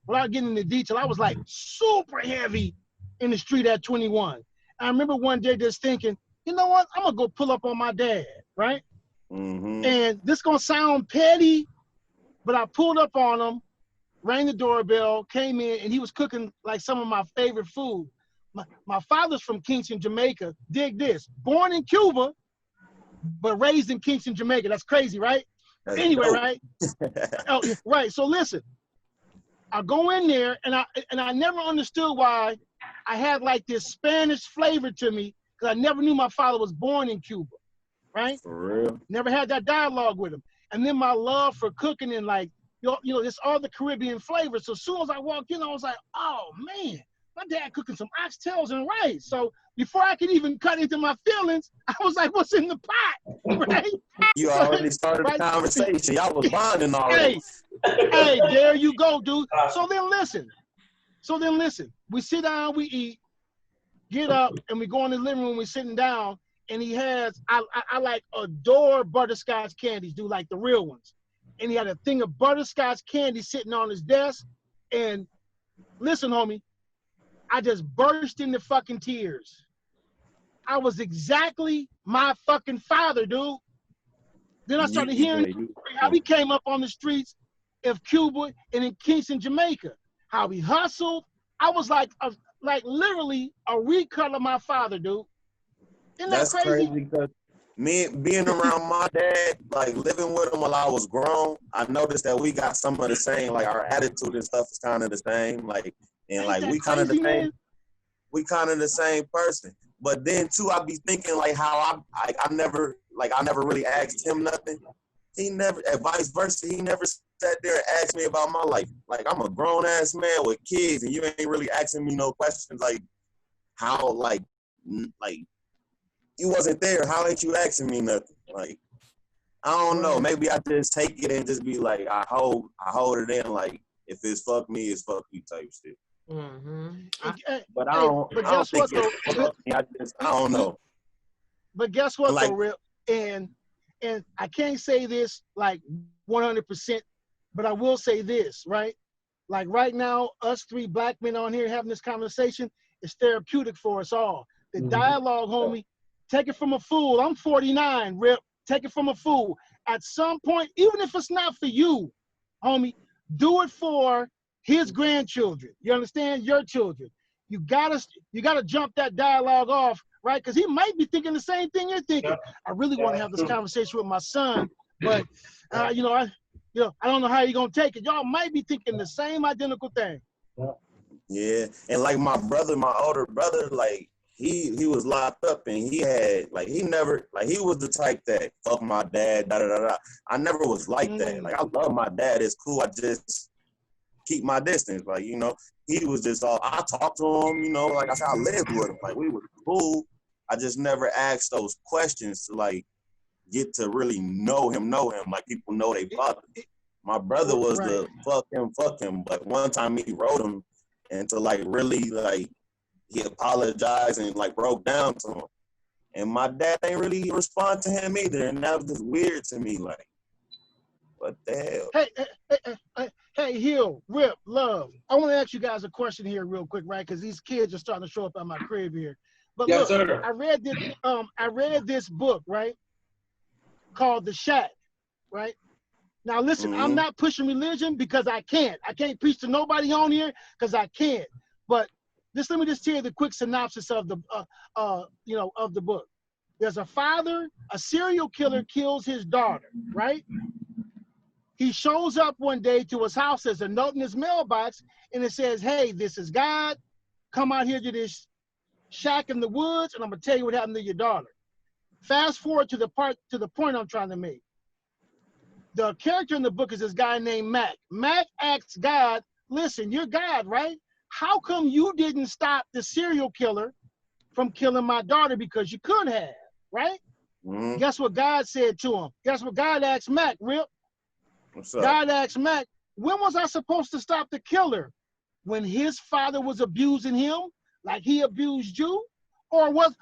Without getting into detail, I was like super heavy in the street at 21. I remember one day just thinking, you know what? I'm gonna go pull up on my dad, right? Mm-hmm. And this gonna sound petty, but I pulled up on him, rang the doorbell, came in, and he was cooking like some of my favorite food. My father's from Kingston, Jamaica. Dig this. Born in Cuba, but raised in Kingston, Jamaica. That's crazy, right? That's anyway, dope. right? Oh, right. So listen, I go in there, and I never understood why I had like this Spanish flavor to me, because I never knew my father was born in Cuba, right? For real. Never had that dialogue with him. And then my love for cooking and like, it's all the Caribbean flavors. So as soon as I walked in, I was like, oh man, my dad cooking some oxtails and rice. So before I could even cut into my feelings, I was like, what's in the pot, right? You already started the conversation. Y'all was bonding already. Hey, there you go, dude. So then listen. We sit down, we eat, get up, and we go in the living room, we're sitting down, and he has, I like adore butterscotch candies, dude, like the real ones. And he had a thing of butterscotch candy sitting on his desk. And listen, homie, I just burst into fucking tears. I was exactly my fucking father, dude. Then I started hearing how he came up on the streets of Cuba and in Kingston, Jamaica. How he hustled. I was like literally a recut of my father, dude. Isn't that crazy? Because me being around my dad, like living with him while I was grown, I noticed that we got some of the same, like our attitude and stuff is kind of the same, like, and like we kind of the same, we kind of the same person. But then too, I be thinking like how I never really asked him nothing, he never, and vice versa, he never sat there and asked me about my life. Like, I'm a grown ass man with kids, and you ain't really asking me no questions like how, like you wasn't there. How ain't you asking me nothing? Like, I don't know. Maybe I just take it and just be like, I hold it in. Like, if it's fuck me, it's fuck you type shit. But I don't think it's fuck me. I don't know. But guess what, like, though, Rip? And I can't say this like 100%, but I will say this, right? Like right now, us three black men on here having this conversation is therapeutic for us all. The dialogue, homie, take it from a fool. I'm 49, Rip. Take it from a fool. At some point, even if it's not for you, homie, do it for his grandchildren. You understand? Your children. You gotta jump that dialogue off, right? Because he might be thinking the same thing you're thinking. I really want to have this conversation with my son, but I don't know how you're gonna take it. Y'all might be thinking the same identical thing. Yeah, and like my older brother, like he was locked up and he had like he was the type that fuck my dad, da da da da. I never was like that. Like I love my dad, it's cool. I just keep my distance. Like, you know, he was just all I talked to him, you know, like I said, I lived with him. Like we were cool. I just never asked those questions to like get to really know him like people know they father. My brother was the fuck him, but one time he wrote him and to like really like he apologized and like broke down to him. And my dad ain't really respond to him either. And that was just weird to me. Like, what the hell? Hey, Hill, Rip, Love. I want to ask you guys a question here real quick, right? Because these kids are starting to show up at my crib here. But yes, look, sir. I read this book, right? Called The Shack, right? Now listen, I'm not pushing religion because I can't. I can't preach to nobody on here because I can't. But let me just tell you the quick synopsis of the of the book. There's a father, a serial killer kills his daughter, right? He shows up one day to his house. There's a note in his mailbox, and it says, "Hey, this is God. Come out here to this shack in the woods, and I'm gonna tell you what happened to your daughter." Fast forward to the point I'm trying to make. The character in the book is this guy named Mac. Mac asks God, "Listen, you're God, right? How come you didn't stop the serial killer from killing my daughter because you could have, right?" Guess what God said to him? Guess what God asked Mac, Rip? What's up? God asked Mac, when was I supposed to stop the killer? When his father was abusing him like he abused you? Or was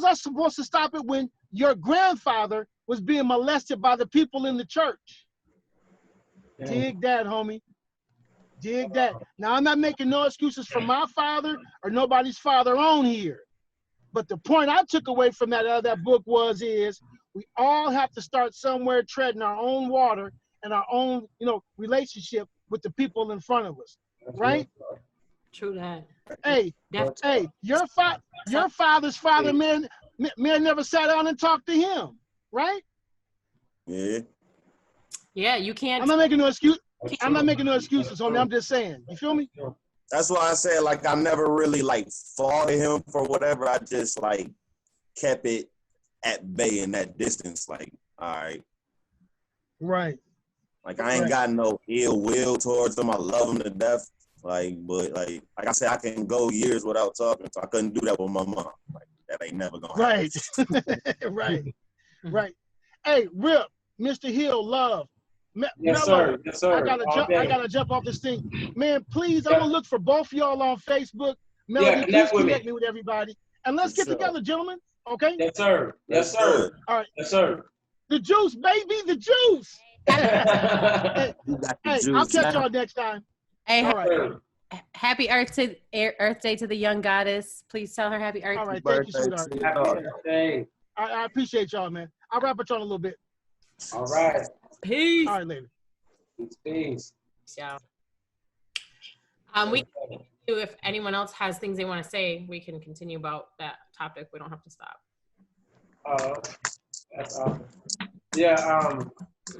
I supposed to stop it when your grandfather was being molested by the people in the church? Dig that, homie. Dig that. Now, I'm not making no excuses for my father or nobody's father on here. But the point I took away from that book is we all have to start somewhere treading our own water and our own, relationship with the people in front of us, right? True that. Hey, your father's father may never sat down and talked to him, right? Yeah. Yeah, you can't. I'm not making no excuse. I'm not making no excuses, homie. I'm just saying. You feel me? That's why I said, like, I never really, like, fought at him for whatever. I just, like, kept it at bay in that distance. Like, all right. Right. Like, I ain't got no ill will towards him. I love him to death. Like, but, like I said, I can go years without talking. So I couldn't do that with my mom. Like, that ain't never going to happen. Right. Hey, Rip, Mr. Hill, Love. Yes, sir. Yes, sir. I gotta jump off this thing. Man, please, I'm gonna look for both of y'all on Facebook. Melody, please connect me with everybody. And let's get together, gentlemen. Okay? Yes, sir. Yes, sir. All right. Yes, sir. The juice, baby, the juice. Hey, I'll catch y'all next time. Hey, all right. Happy Earth Day to the young goddess. Please tell her happy Earth Day. All right, thank you, sweetheart. Happy birthday. I appreciate y'all, man. I'll wrap it on a little bit. All right. Peace. All right, later. Peace. Yeah. We can continue if anyone else has things they want to say. We can continue about that topic. We don't have to stop. That's awesome. Yeah.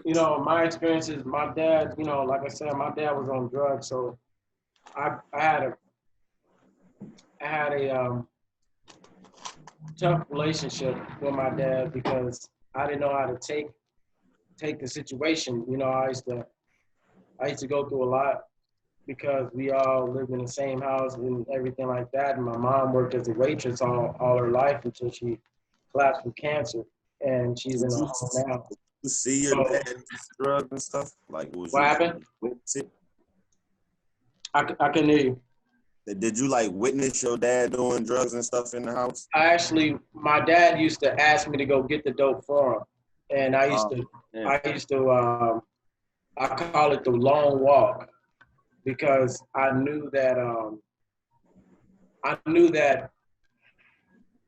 My experiences. My dad. Like I said, my dad was on drugs, so I had a tough relationship with my dad because I didn't know how to take take the situation. You know, I used to go through a lot because we all lived in the same house and everything like that. And my mom worked as a waitress all her life until she collapsed with cancer, and she's in a home now. You see your dad do drugs and stuff? Like, was What you happened? witness it? I couldn't hear you. Did you like witness your dad doing drugs and stuff in the house? My dad used to ask me to go get the dope for him, and I call it the long walk, because I knew that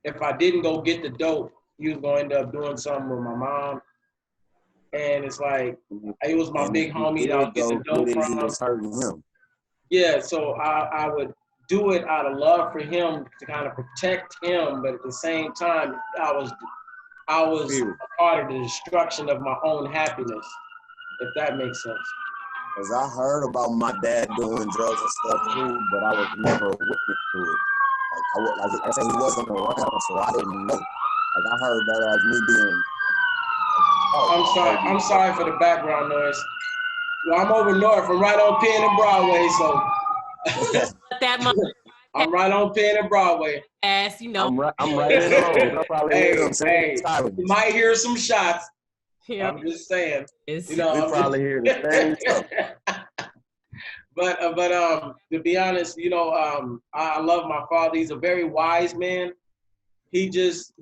if I didn't go get the dope, he was gonna end up doing something with my mom. And it's like, it was my big homie that I was getting the dope from. He was hurting him. Yeah, so I would do it out of love for him, to kind of protect him, but at the same time, I was part of the destruction of my own happiness, if that makes sense. Cause I heard about my dad doing drugs and stuff too, but I was never a witness to it. Like I said, he wasn't around, so I didn't know. Like I heard that as me being. I'm sorry for the background noise. Well, I'm over north. I'm right on Penn and Broadway, so. That I'm right on Penn and Broadway. ass, you know. I'm right in the road. Hey, you might hear some shots. Yeah. I'm just saying. You know, we probably hear the same stuff. But to be honest, you know, I love my father. He's a very wise man. He just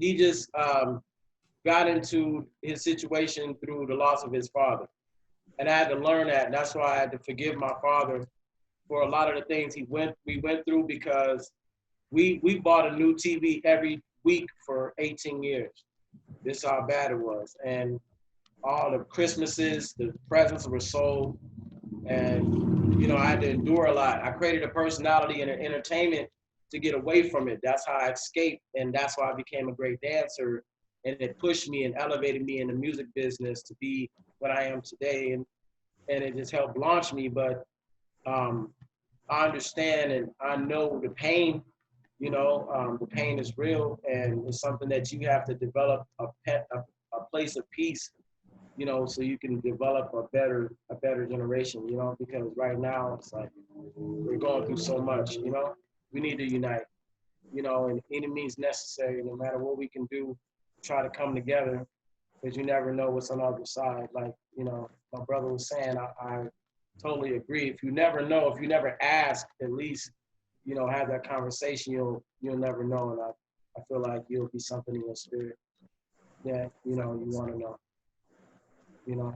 got into his situation through the loss of his father, and I had to learn that. And that's why I had to forgive my father for a lot of the things we went through, because we bought a new TV every week for 18 years. This is how bad it was. And all the Christmases, the presents were sold. And, you know, I had to endure a lot. I created a personality and an entertainment to get away from it. That's how I escaped. And that's why I became a great dancer. And it pushed me and elevated me in the music business to be what I am today. And it just helped launch me. But I understand and I know the pain, you know, the pain is real, and it's something that you have to develop a place of peace, you know, so you can develop a better generation, you know, because right now it's like we're going through so much, you know. We need to unite, you know, and any means necessary, no matter what we can do, try to come together, because you never know what's on the other side. Like, you know, my brother was saying, I totally agree. If you never know, if you never ask, at least, you know, have that conversation, you'll never know. And I feel like you'll be something in your spirit that, you know, you want to know, you know.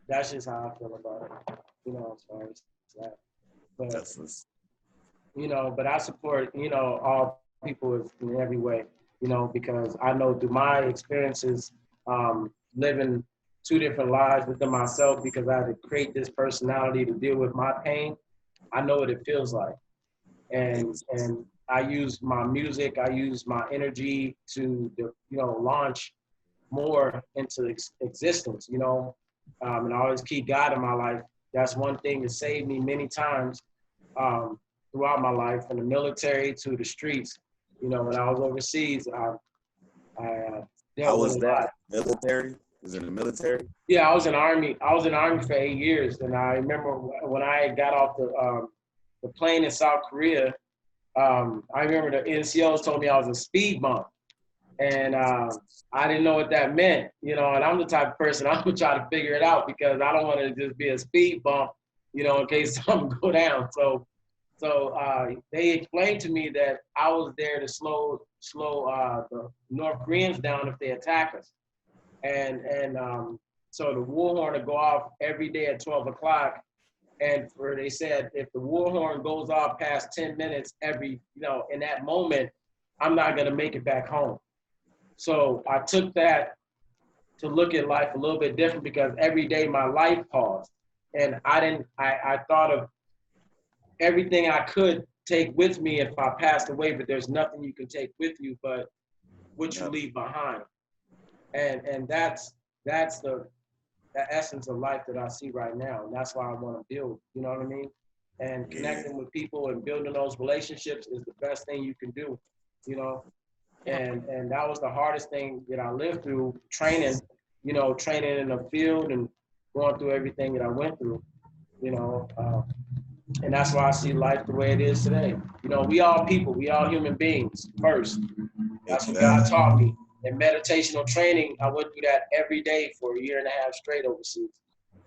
That's just how I feel about it, you know, as far as that. But, you know, but I support, you know, all people in every way, you know, because I know through my experiences, living 2 different lives within myself, because I had to create this personality to deal with my pain. I know what it feels like. And I use my music, I use my energy to, you know, launch more into existence, you know, and I always keep God in my life. That's one thing that saved me many times throughout my life, from the military to the streets. You know, when I was overseas, I dealt with a lot. Military? Was in the military? Yeah, I was in Army. I was in Army for 8 years, and I remember when I got off the plane in South Korea. I remember the NCOs told me I was a speed bump, and I didn't know what that meant. You know, and I'm the type of person, I'm gonna try to figure it out, because I don't want to just be a speed bump, you know, in case something go down. So they explained to me that I was there to slow the North Koreans down if they attack us. And so the war horn would go off every day at 12 o'clock. And they said, if the war horn goes off past 10 minutes you know, in that moment, I'm not gonna make it back home. So I took that to look at life a little bit different, because every day my life paused. And I thought of everything I could take with me if I passed away, but there's nothing you can take with you but what you leave behind. And that's the essence of life that I see right now. And that's why I want to build, you know what I mean? And connecting with people and building those relationships is the best thing you can do, you know? And that was the hardest thing that I lived through, training you know, training in the field and going through everything that I went through, you know. And that's why I see life the way it is today. You know, we all people, we all human beings first. That's what God taught me. In meditational training, I went through that every day for a year and a half straight overseas.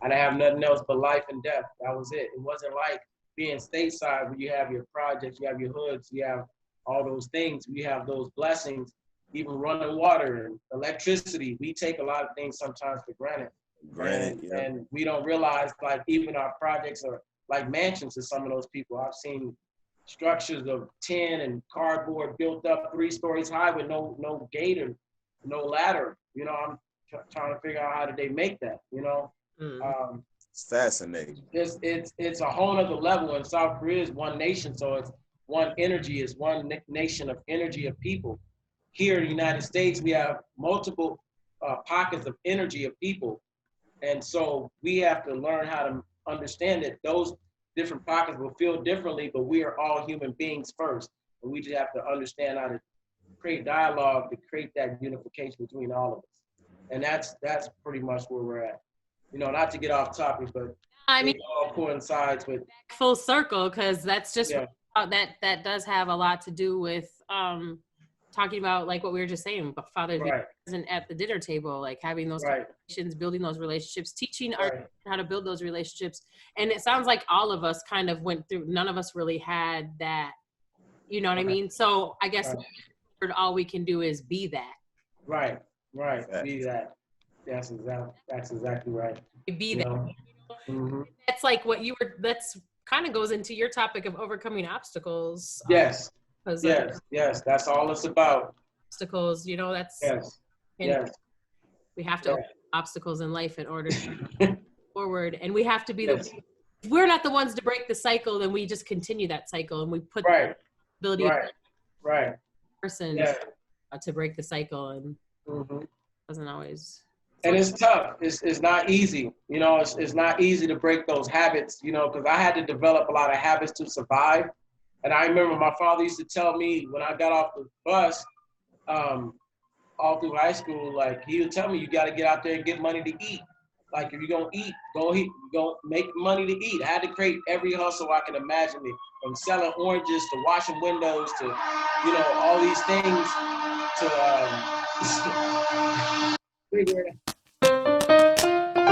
I didn't have nothing else but life and death. That was it. It wasn't like being stateside where you have your projects, you have your hoods, you have all those things, you have those blessings, even running water and electricity. We take a lot of things sometimes for granted. And we don't realize, like, even our projects are like mansions to some of those people. I've seen structures of tin and cardboard built up 3 stories high with no gate or no ladder. You know, I'm trying to figure out how did they make that, you know? It's fascinating. It's a whole other level, and South Korea is one nation, so it's one energy, it's one nation of energy of people. Here in the United States, we have multiple pockets of energy of people, and so we have to learn how to understand that those different pockets will feel differently, but we are all human beings first, and we just have to understand how to create dialogue to create that unification between all of us, and that's pretty much where we're at. You know, not to get off topic, but I mean, it all coincides with full circle, because that's just that does have a lot to do with talking about, like what we were just saying, but fathers being present at the dinner table, like having those conversations, building those relationships, teaching our how to build those relationships. And it sounds like all of us kind of went through, none of us really had that, you know what I mean? So I guess all we can do is be that. Right. Be that. That's exactly right. Be that. That's like what you were, that's kind of goes into your topic of overcoming obstacles. Yes. That's all it's about. Obstacles, you know, that's we have to overcome obstacles in life in order to move forward, and we have to be the, if we're not the ones to break the cycle, then we just continue that cycle, and we put the ability person to break the cycle, and doesn't always. And it's tough. It's not easy. You know, it's not easy to break those habits, you know, because I had to develop a lot of habits to survive. And I remember my father used to tell me when I got off the bus, all through high school, like he would tell me, you got to get out there and get money to eat. Like if you're going to eat, go make money to eat. I had to create every hustle I can imagine it, from selling oranges to washing windows to, you know, all these things to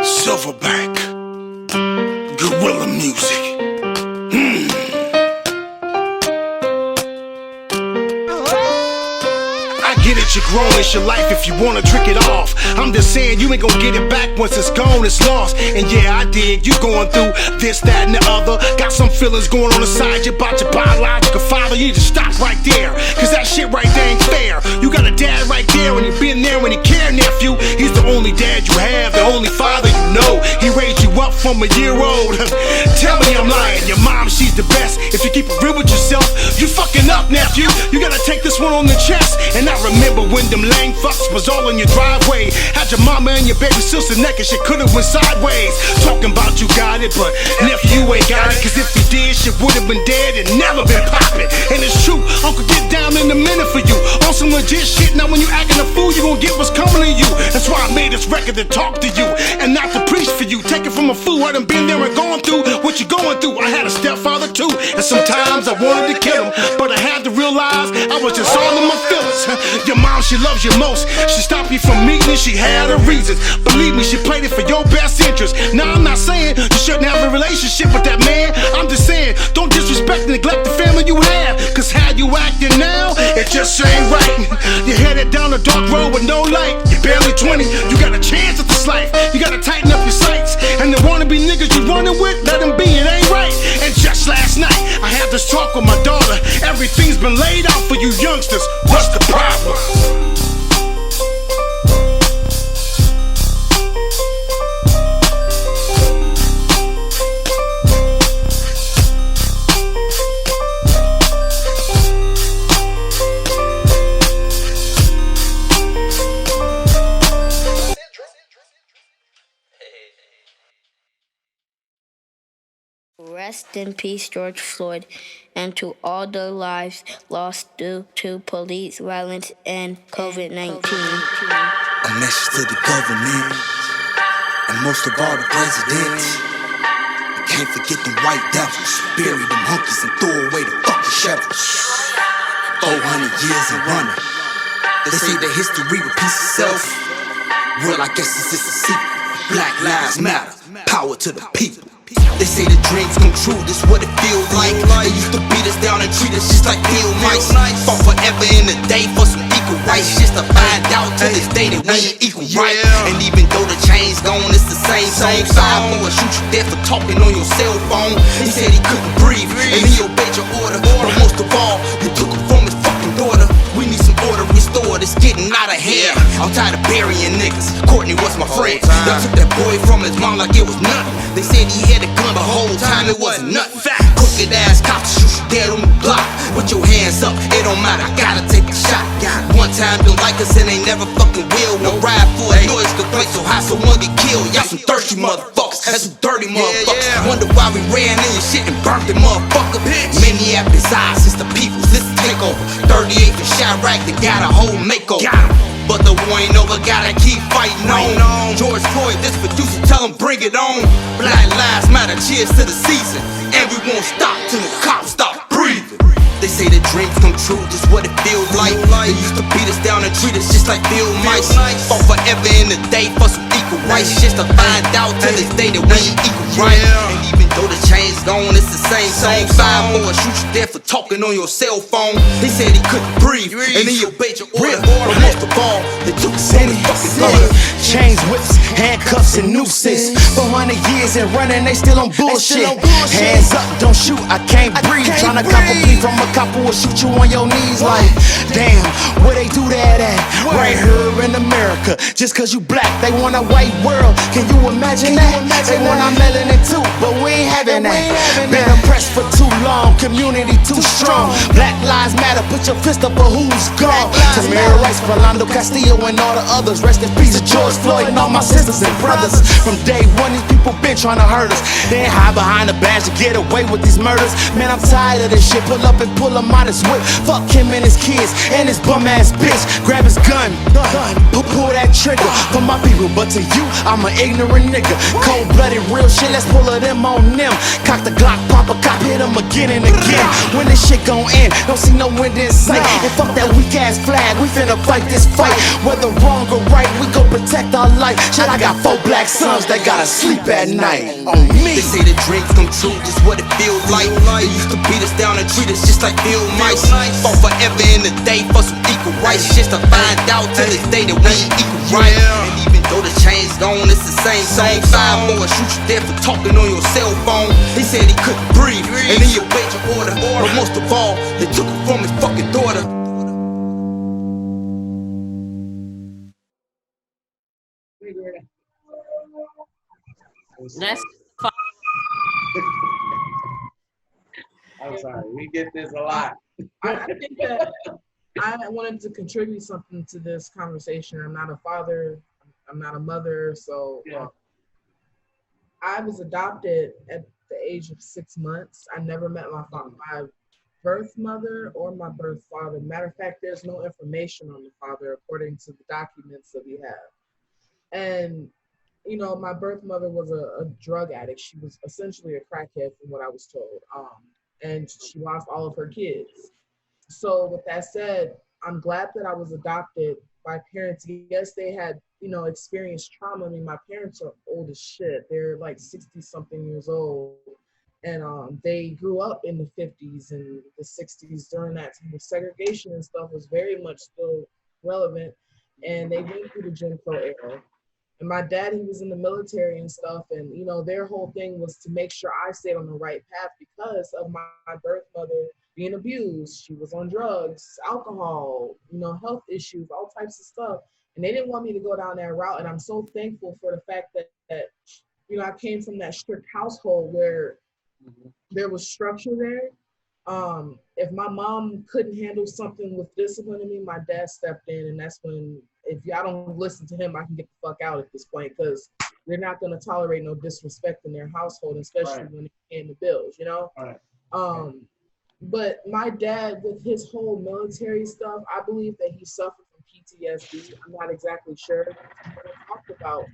Silverback, guerrilla music. Get it, you're grown, it's your life if you wanna trick it off. I'm just saying you ain't gonna get it back once it's gone, it's lost. And yeah, I dig, you going through this, that, and the other. Got some feelings going on the side, you about your biological father. You need to stop right there, cause that shit right there ain't fair. You got a dad right there, and he been there when he care, nephew. He's the only dad you have, the only father you know. He raised you up from a year old. Tell me I'm lying, your mom, she's the best. If you keep it real with yourself, you fucking up, nephew. You gotta take this one on the chest. And I remember when them lame fucks was all in your driveway. Had your mama and your baby sister naked, shit could've went sideways. Talking about you got it, but nephew, you ain't got it. Cause if you did, shit would've been dead and never been poppin'. And it's true, Uncle get down in a minute for you. On some legit shit, now when you actin' a fool, you gon' get what's coming to you. That's why I made this record to talk to you, and not to preach for you. Take it from a fool, I done been there and gone through what you going through. I had a stepfather too, and sometimes I wanted to kill him, but I had to realize I was just all in my feelings. Your mom, she loves you most. She stopped you from meeting, she had her reasons. Believe me, she played it for your best interest. Now I'm not saying you shouldn't have a relationship with that man. I'm just saying, don't disrespect and neglect the family you have. Cause how you acting now, it just ain't right. You're headed down a dark road with no light. You're barely 20, you got a chance at this life. You gotta tighten up your sights. And the wannabe niggas you running with, let them be, it ain't right. And just last night, I had this talk with my daughter. Everything's been laid out for you youngsters. What's the problem? Rest in peace, George Floyd, and to all the lives lost due to police violence and COVID-19. A message to the government, and most of all the presidents. You can't forget them white devils. Bury them hunkies and throw away the fucking shovels. 400 years and running. They say that history repeats itself. Well, I guess this is a secret. Black lives matter. Power to the people. They say the dreams come true, this what it feels like. They used to beat us down and treat us just like field mice. Fought forever in the day for some equal rights, just to find out to this day that we ain't equal, right? And even though the chain's gone, it's the same song. 5 more shoot you dead for talking on your cell phone. He said he couldn't breathe, and he obeyed your order. But most of all, you took it from his fucking daughter. We need some order restored, it's getting out of hand. I'm tired of burying niggas. Courtney was my friend. Y'all took that boy from his mom like it was nothing. They said he had a gun the whole time, it wasn't nothing. Crooked ass cops shoot you dead on the block. Put your hands up, it don't matter, I gotta take a shot. One time don't like us and they never fucking will. No ride for a noise, the place so high someone get killed. Y'all some thirsty motherfuckers, that's some dirty motherfuckers. Wonder why we ran in your shit and burnt them motherfucker. Minneapolis, it's the people's, this is takeover. 38th and Chirac, they got a whole makeover. But the war ain't over, gotta keep fighting on. George Floyd, this producer, tell him bring it on. Black lives matter, cheers to the season. And we won't stop till the cops stop breathing. They say the dreams come true, just what it feels like. They used to beat us down and treat us just like field mice. Fought forever in the day for some equal rights, just to find out to this day that we ain't equal, right? And even though the chain's gone, it's the same song. 5 more shoot you dead for talking on your cell phone. He said he couldn't breathe, and he obeyed your order. But most of all, they took his fucking daughter. Chains, whips, handcuffs, and nooses. 400 years and running, they still on bullshit. Hands up, don't shoot, I can't breathe. Tryna cop a beat from a cop who will shoot you on your knees like, damn, where they do that at? Right here in America. Just cause you black, they want a white world. Can you imagine that? They want our melanin too, but we ain't having that. Been oppressed for too long, community too strong. Black lives matter, put your fist up for who's gone. Tamir Rice, Philando Castillo, and all the others. Rest in peace to George Floyd and all my sisters and brothers. From day one, these people been trying to hurt us. They ain't hide behind the badge to get away with these murders. Man, I'm tired of this shit. Pull up and pull him out his whip. Fuck him and his kids and his bum ass bitch. Grab his gun, pull that trigger for my people. But to you, I'm an ignorant nigga. Cold blooded, real shit. Let's pull of them on them. Cock the Glock, pop a cop, hit him again and again. When this shit gon' end, don't see no wind in sight. And fuck that weak ass flag. We finna fight this fight. Whether wrong or right, we gon' protect our life. Shit, I got 4 black sons that gotta sleep at night on me. They say the dreams come true, just what it feels like. They used to beat us down and treat us just like field mice. Fought forever in the day for some equal rights, just to find out to this day that we ain't equal, right? And even though the chain's gone, it's the same song. 5 more shoot you dead for talking on your cell phone. He said he couldn't breathe, and he obeyed your order. But most of all, they took it from his fucking daughter. That's I'm sorry, we get this a lot. I think that I wanted to contribute something to this conversation. I'm not a father, I'm not a mother, so I was adopted at the age of 6 months. I never met my birth mother or my birth father. Matter of fact, there's no information on the father according to the documents that we have. And you know, my birth mother was a drug addict. She was essentially a crackhead from what I was told. And she lost all of her kids. So with that said, I'm glad that I was adopted by parents. Yes, they had, you know, experienced trauma. I mean, my parents are old as shit. They're like 60 something years old. And they grew up in the 50s and the 60s during that time. Segregation and stuff was very much still relevant. And they went through the Jim Crow era. And my dad, he was in the military and stuff. And, you know, their whole thing was to make sure I stayed on the right path because of my birth mother being abused. She was on drugs, alcohol, you know, health issues, all types of stuff. And they didn't want me to go down that route. And I'm so thankful for the fact that you know, I came from that strict household where there was structure there. If my mom couldn't handle something with disciplining me, my dad stepped in, and that's when, if y'all don't listen to him, I can get the fuck out at this point, because they're not going to tolerate no disrespect in their household, especially when it came to bills, you know? But my dad, with his whole military stuff, I believe that he suffered from PTSD. I'm not exactly sure. He never talked about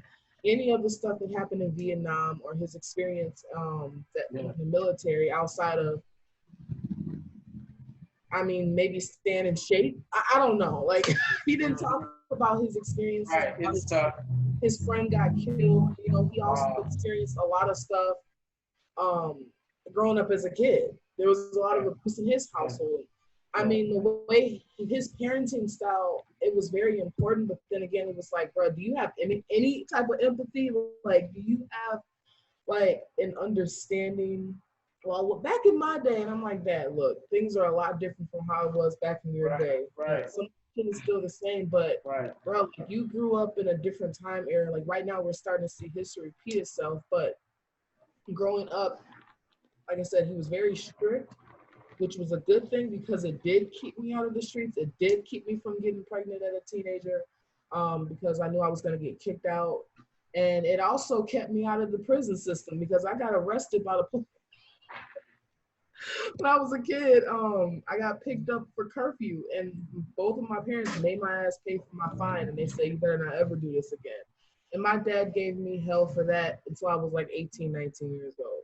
any of the stuff that happened in Vietnam or his experience in the military outside of, I mean, maybe stand in shape. I don't know. Like, he didn't talk about his experiences. Right, it's tough. His friend got killed. You know, he also experienced a lot of stuff growing up as a kid. There was a lot of abuse in his household. I mean, the way his parenting style, it was very important. But then again, it was like, bro, do you have any type of empathy? Like, do you have like an understanding? Well, back in my day, and I'm like, Dad, look, things are a lot different from how it was back in your day. Right. Some shit is still the same, but bro, like, you grew up in a different time era. Like right now, we're starting to see history repeat itself. But growing up, like I said, he was very strict, which was a good thing because it did keep me out of the streets. It did keep me from getting pregnant as a teenager because I knew I was going to get kicked out. And it also kept me out of the prison system because I got arrested by the police. When I was a kid, I got picked up for curfew, and both of my parents made my ass pay for my fine, and they say, you better not ever do this again. And my dad gave me hell for that until I was like 18, 19 years old.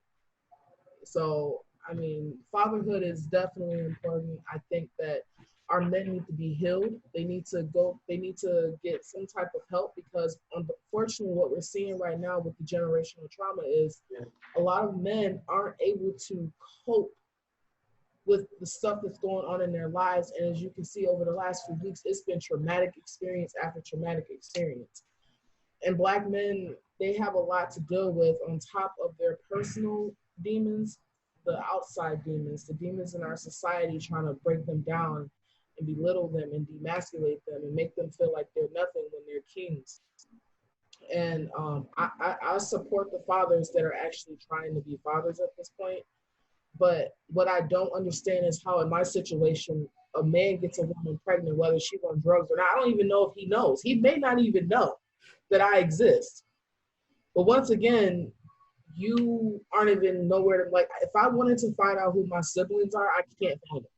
So, I mean, fatherhood is definitely important. I think that our men need to be healed. They need to get some type of help because unfortunately what we're seeing right now with the generational trauma is a lot of men aren't able to cope with the stuff that's going on in their lives. And as you can see over the last few weeks, it's been traumatic experience after traumatic experience. And Black men, they have a lot to deal with on top of their personal demons, the outside demons, the demons in our society trying to break them down and belittle them and demasculate them and make them feel like they're nothing when they're kings. And I support the fathers that are actually trying to be fathers at this point. But what I don't understand is how in my situation, a man gets a woman pregnant, whether she's on drugs or not. I don't even know if he knows. He may not even know that I exist. But once again, you aren't even nowhere to, like, if I wanted to find out who my siblings are, I can't find them.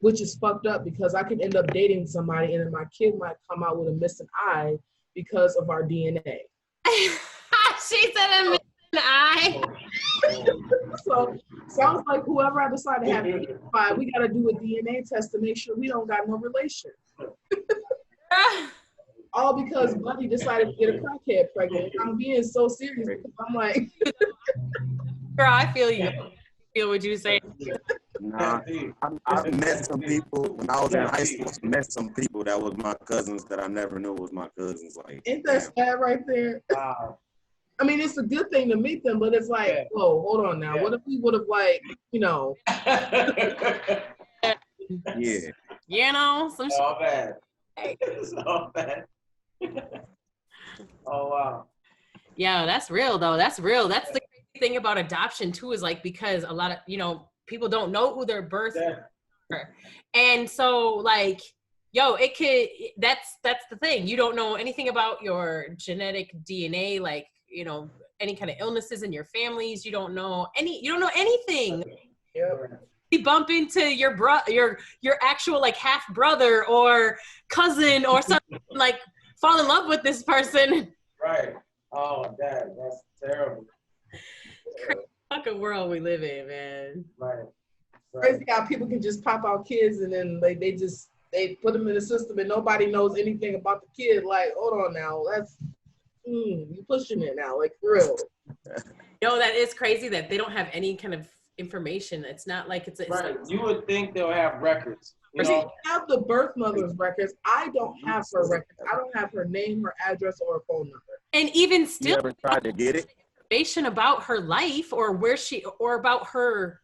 Which is fucked up because I could end up dating somebody and then my kid might come out with a missing eye because of our DNA. She said a missing eye. So sounds like whoever I decide to have we got to do a DNA test to make sure we don't got no relation. All because Buddy decided to get a crackhead pregnant. I'm being so serious because I'm like, girl, I feel you. I feel what you say. Nah, I met some people when I was in high school. Met some people that was my cousins that I never knew was my cousins. Like, ain't that sad right there? I mean, it's a good thing to meet them, but it's like, whoa, hold on now. What if we would have, like, you know? Yeah. You know, some shit. All bad. It's all bad. Oh, wow. Yeah, that's real, though. That's real. That's the crazy thing about adoption, too, is, like, because a lot of, you know, people don't know who their birth are. And so, like, yo, it could, that's the thing. You don't know anything about your genetic DNA, like, you know, any kind of illnesses in your families. You don't know anything. You bump into your actual, like, half brother or cousin or something, like, fall in love with this person. Right. Oh, Dad, that's terrible. Crazy fucking world we live in, man. Right. Crazy how people can just pop out kids and then they put them in the system and nobody knows anything about the kid. Like, hold on now, that's you pushing it now, like, for real. Yo, that is crazy that they don't have any kind of information. It's not like it's right. You would think they'll have records. You know? They have the birth mother's records. I don't have her records. I don't have her name, her address, or her phone number. And even still, you ever tried to get it? Information about her life or where she or about her,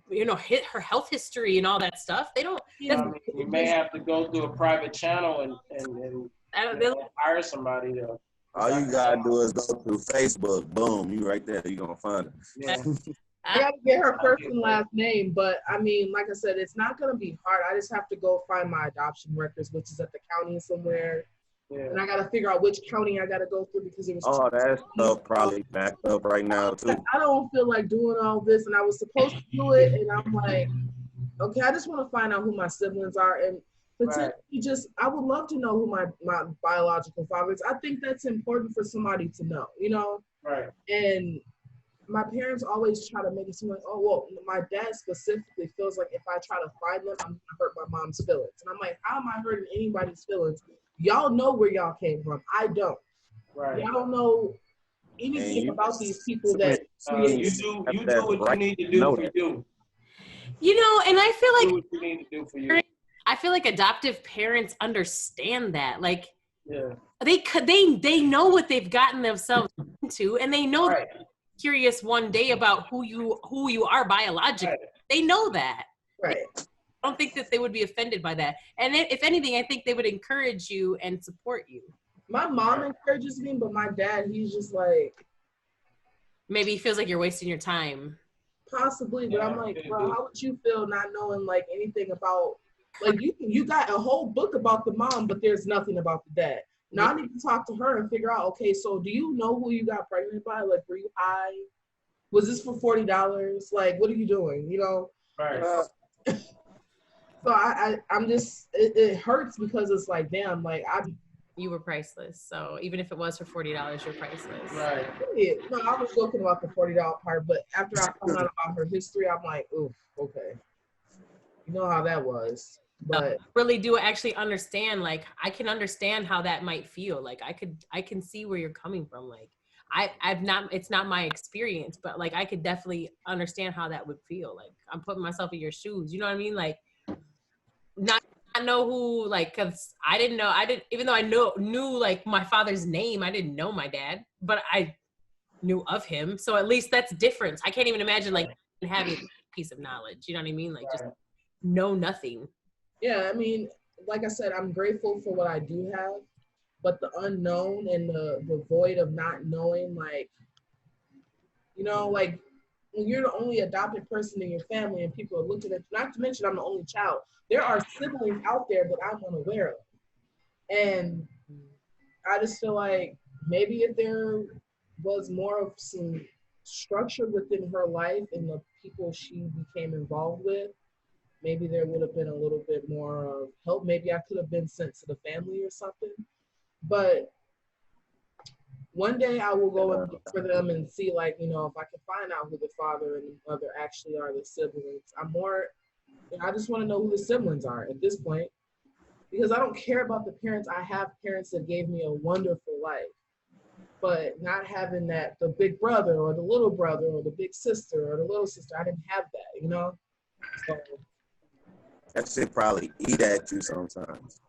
you know, her health history and all that stuff. They don't. I mean, you may have to go through a private channel and hire somebody to. All you gotta do is go through Facebook. Boom, you right there. You gonna find it. Yeah. I gotta get her first and last name, but I mean, like I said, it's not gonna be hard. I just have to go find my adoption records, which is at the county somewhere. Yeah. And I gotta figure out which county I gotta go through because it was. Oh, that stuff probably backed up right now too. I don't feel like doing all this, and I was supposed to do it, and I'm like, okay, I just want to find out who my siblings are, and potentially just, I would love to know who my biological father is. I think that's important for somebody to know, you know? Right. And my parents always try to make it seem like, oh, well, my dad specifically feels like if I try to find them, I'm going to hurt my mom's feelings. And I'm like, how am I hurting anybody's feelings? Y'all know where y'all came from. I don't. Right. Y'all don't know anything about these people that you do what you need to do for you. You know, and I feel like do what you need to do for you. I feel like adoptive parents understand that. Like, yeah, they know what they've gotten themselves into, and they know right. they're curious one day about who you are biologically. Right. They know that. Right. I don't think that they would be offended by that. And if anything, I think they would encourage you and support you. My mom encourages me, but my dad, he's just like, maybe he feels like you're wasting your time. Possibly, but I'm like, bro, how would you feel not knowing like anything about, like you got a whole book about the mom, but there's nothing about the dad. Now I need to talk to her and figure out, okay, so do you know who you got pregnant by? Like, were you high? Was this for $40? Like, what are you doing? You know? Right. So I'm just, it hurts because it's like, damn, like you were priceless. So even if it was for $40, you're priceless. Right. Yeah, no, I was joking about the $40 part, but after I found out about her history, I'm like, oof, okay. You know how that was. But really do actually understand, like, I can understand how that might feel. Like I can see where you're coming from. Like it's not my experience, but like I could definitely understand how that would feel. Like I'm putting myself in your shoes. You know what I mean? Like not know who, like, cause I didn't even though I knew like my father's name, I didn't know my dad, but I knew of him. So at least that's different. I can't even imagine like having a piece of knowledge. You know what I mean? Like just know nothing. Yeah, I mean, like I said, I'm grateful for what I do have, but the unknown and the void of not knowing, like, you know, like when you're the only adopted person in your family and people are looking at you, not to mention I'm the only child, there are siblings out there that I'm unaware of. And I just feel like maybe if there was more of some structure within her life and the people she became involved with, maybe there would have been a little bit more of help. Maybe I could have been sent to the family or something. But one day I will go and look for them and see, like, you know, if I can find out who the father and the mother actually are, the siblings. I just want to know who the siblings are at this point, because I don't care about the parents. I have parents that gave me a wonderful life, but not having that, the big brother or the little brother or the big sister or the little sister, I didn't have that, you know? So, that shit probably eat at you sometimes.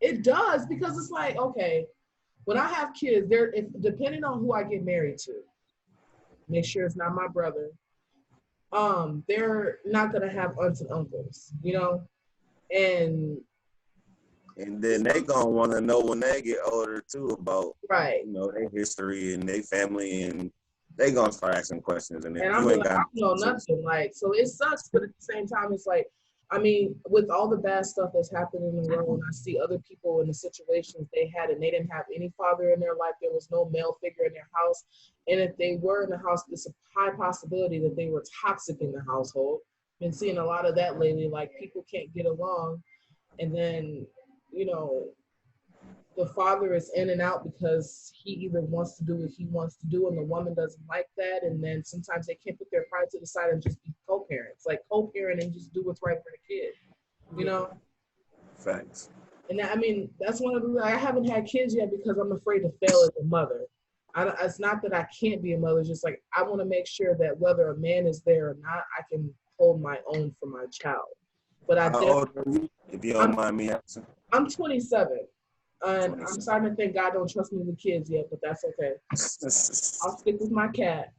It does, because it's like, okay, when I have kids, depending on who I get married to, make sure it's not my brother, they're not gonna have aunts and uncles, you know? And then they gonna wanna know when they get older too about, right, you know, their history and their family, and they gonna start asking questions, and I'm like, I don't know nothing. Like, so it sucks, but at the same time, it's like, I mean, with all the bad stuff that's happening in the world, and I see other people in the situations they had, and they didn't have any father in their life, there was no male figure in their house, and if they were in the house, there's a high possibility that they were toxic in the household. Been seeing a lot of that lately, like people can't get along, and then, you know, the father is in and out because he either wants to do what he wants to do and the woman doesn't like that, and then sometimes they can't put their pride to the side and just be co-parents, like co-parent and just do what's right for the kid, you know? Facts. And I mean, that's one of the, I haven't had kids yet because I'm afraid to fail as a mother. It's not that I can't be a mother, it's just like I want to make sure that whether a man is there or not, I can hold my own for my child. But How old are you, if you don't mind me asking? I'm 27. And I'm starting to think God don't trust me with kids yet, but that's okay. I'll stick with my cat.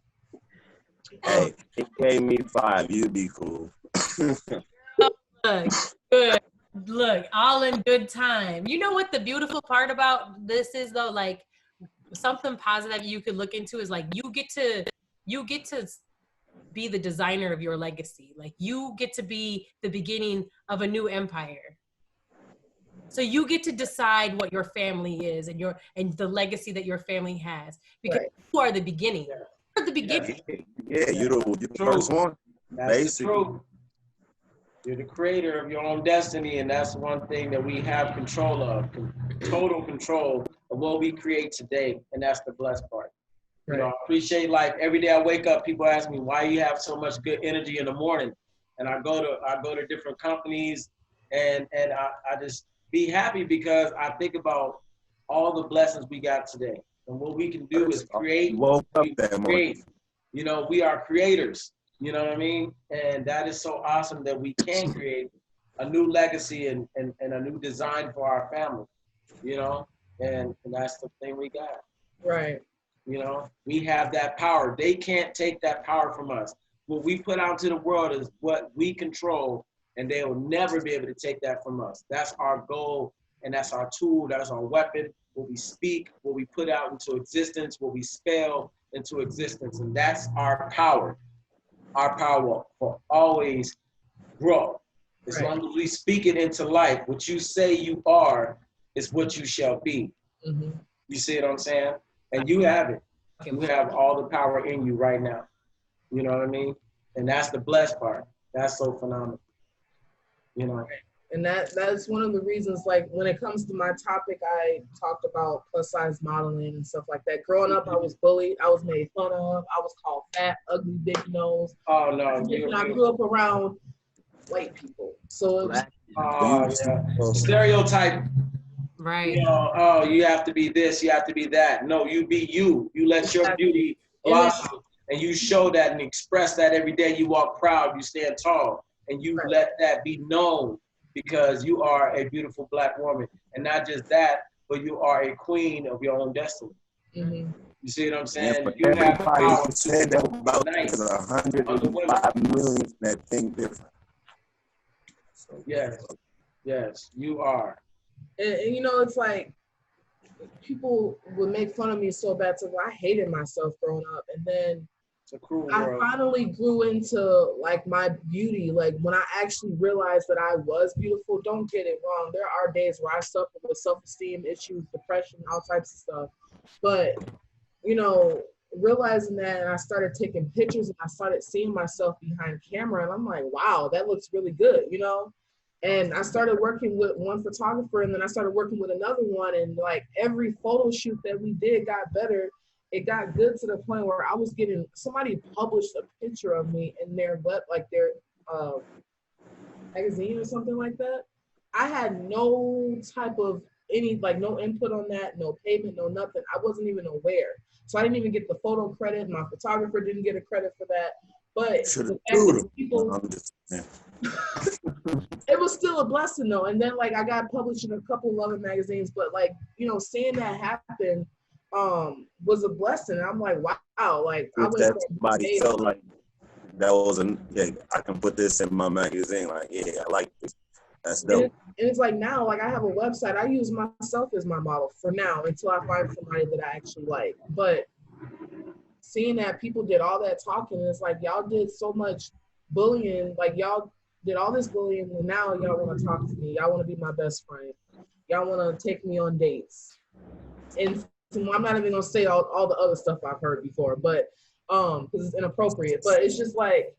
Hey, he gave me 5. You'd be cool. Look, all in good time. You know what the beautiful part about this is, though? Like, something positive you could look into is like you get to be the designer of your legacy. Like, you get to be the beginning of a new empire. So you get to decide what your family is and the legacy that your family has, because you are the beginning. You're the beginning. Yeah, you're the first one. That's basically. true. You're the creator of your own destiny, and that's one thing that we have control of, total control of what we create today, and that's the blessed part. Right. You know, I appreciate, like, every day I wake up, people ask me, why you have so much good energy in the morning? And I go to different companies, and I just be happy because I think about all the blessings we got today. And what we can do is create. Woke up that morning. You know, we are creators. You know what I mean? And that is so awesome that we can create a new legacy and a new design for our family, you know? And that's the thing we got. Right. You know, we have that power. They can't take that power from us. What we put out to the world is what we control, and they will never be able to take that from us. That's our goal, and that's our tool, that's our weapon. What we speak, what we put out into existence, what we spell into existence, and that's our power. Our power will always grow. As long as we speak it into life, what you say you are is what you shall be. Mm-hmm. You see what I'm saying? And you have it. You have all the power in you right now. You know what I mean? And that's the blessed part. That's so phenomenal. You know? And that's one of the reasons, like, when it comes to my topic, I talked about plus size modeling and stuff like that. Growing up, I was bullied. I was made fun of. I was called fat, ugly, big nose. Oh, no. I grew up around white people. So it was, stereotype. Right. You know, oh, you have to be this, you have to be that. No, you be you. You let your beauty blossom, and you show that and express that every day. You walk proud, you stand tall, and you let that be known, because you are a beautiful Black woman. And not just that, but you are a queen of your own destiny. Mm-hmm. You see what I'm saying? And you have the power to said that about nice. 105 million that think different. Yes, yes, you are. And you know, it's like, people would make fun of me so bad. So I hated myself growing up. And then I finally grew into, like, my beauty. Like, when I actually realized that I was beautiful. Don't get it wrong. There are days where I suffer with self-esteem issues, depression, all types of stuff. But, you know, realizing that, and I started taking pictures, and I started seeing myself behind camera, and I'm like, wow, that looks really good, you know? And I started working with one photographer, and then I started working with another one, and, like, every photo shoot that we did got better. It got good to the point where I was getting, somebody published a picture of me in their magazine or something like that. I had no type of no input on that, no payment, no nothing. I wasn't even aware. So I didn't even get the photo credit. My photographer didn't get a credit for that. But the fact that people, it was still a blessing though. And then, like, I got published in a couple of other magazines, but, like, you know, seeing that happen was a blessing. And I'm like, wow, like, I went that somebody felt like that was I can put this in my magazine. Like, yeah, I like this. That's dope. And it's like, now, like, I have a website. I use myself as my model for now until I find somebody that I actually like. But seeing that people did all that talking, and it's like, y'all did so much bullying, like, y'all did all this bullying, and now y'all want to talk to me. Y'all want to be my best friend. Y'all want to take me on dates. And I'm not even gonna say all the other stuff I've heard before, but because it's inappropriate. But it's just like,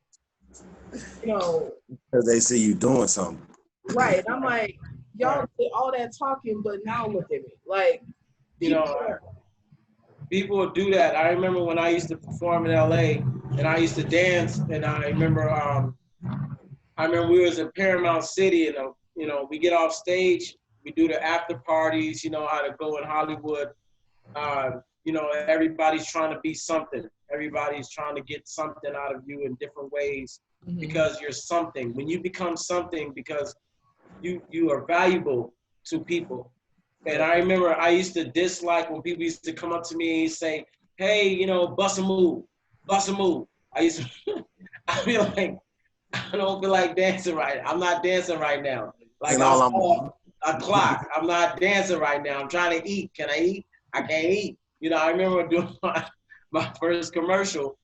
you know, because they see you doing something. Right. I'm like, y'all did all that talking, but now look at me. Like, you know, people do that. I remember when I used to perform in LA and I used to dance, and I remember we was in Paramount City, and you know, we get off stage, we do the after parties, you know how to go in Hollywood. You know, everybody's trying to be something. Everybody's trying to get something out of you in different ways, because you're something. When you become something, because you are valuable to people. And I remember I used to dislike when people used to come up to me and say, hey, you know, bust a move, bust a move. I used to, I'd be like, I don't feel like dancing right. I'm not dancing right now. Like, I saw a clock. I'm not dancing right now. I'm trying to eat. Can I eat? I can't eat. You know, I remember doing my first commercial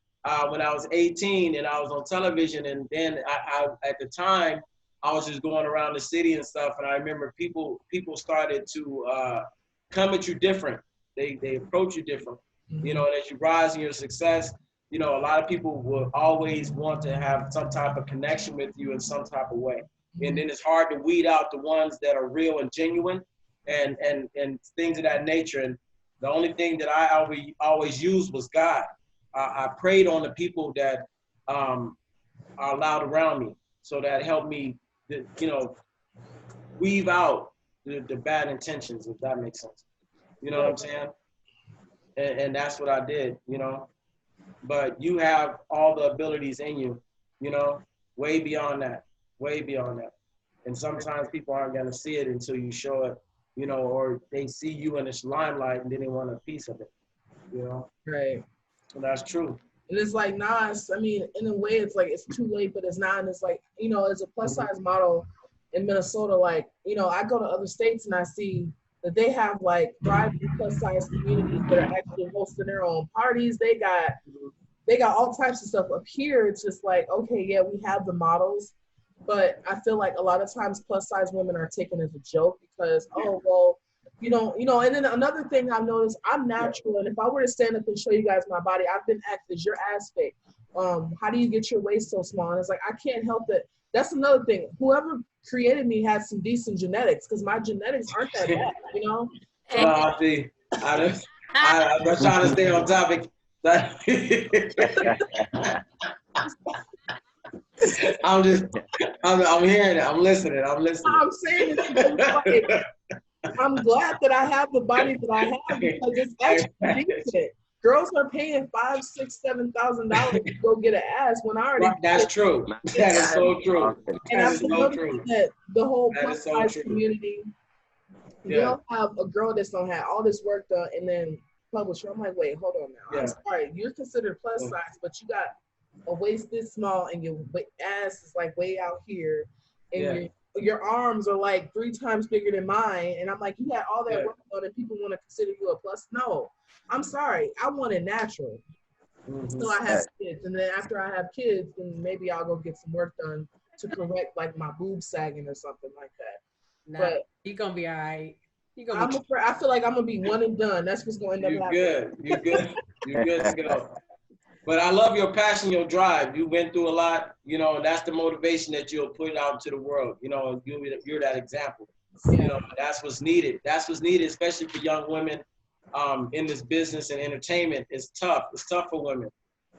when I was 18, and I was on television. And then I at the time, I was just going around the city and stuff. And I remember people started to come at you different. They approach you different. You know, and as you rise in your success, you know, a lot of people will always want to have some type of connection with you in some type of way. And then it's hard to weed out the ones that are real and genuine and things of that nature. And the only thing that I always used was God. I prayed on the people that are allowed around me, so that helped me, you know, weave out the bad intentions, if that makes sense. You know what I'm saying? And that's what I did, you know. But you have all the abilities in you, you know, way beyond that, way beyond that. And sometimes people aren't gonna see it until you show it, you know, or they see you in this limelight and then they want a piece of it, you know? Right. And that's true. And it's like, nah, I mean, in a way, it's like, it's too late, but it's not. And it's like, you know, as a plus size model in Minnesota, like, you know, I go to other states and I see that they have like thriving plus size communities that are actually hosting their own parties. They got all types of stuff. Up here, it's just like, okay, yeah, we have the models, but I feel like a lot of times plus size women are taken as a joke because, oh, well, you know, and then another thing I've noticed, I'm natural, and if I were to stand up and show you guys my body, I've been asked, is your ass fake? How do you get your waist so small? And it's like, I can't help it. That's another thing. Whoever created me has some decent genetics, because my genetics aren't that bad, you know? I see. I'm trying to stay on topic. I'm hearing it. I'm listening. I'm saying it's like, I'm glad that I have the body that I have, because it's actually decent. Girls are paying $5,000, $6,000, $7,000 to go get an ass when I already. That's true. That is so true. And I've noticed that the whole plus size community, you don't have a girl that's gonna have all this work done and then publish her. I'm like, wait, hold on now. I'm sorry, you're considered plus size, but you got a waist this small and your ass is like way out here, and your arms are like 3 times bigger than mine. And I'm like, you had all that work done and people want to consider you a plus? No, I'm sorry. I want it natural. So I have kids. And then after I have kids, then maybe I'll go get some work done to correct like my boob sagging or something like that. Nah, but you're going to be all right. I feel like I'm going to be one and done. That's what's going to end up happening. You're good. You're good to go. But I love your passion, your drive. You went through a lot, you know, and that's the motivation that you'll put out to the world. You know, you're that example. You know, that's what's needed. That's what's needed, especially for young women in this business and entertainment. It's tough. It's tough for women.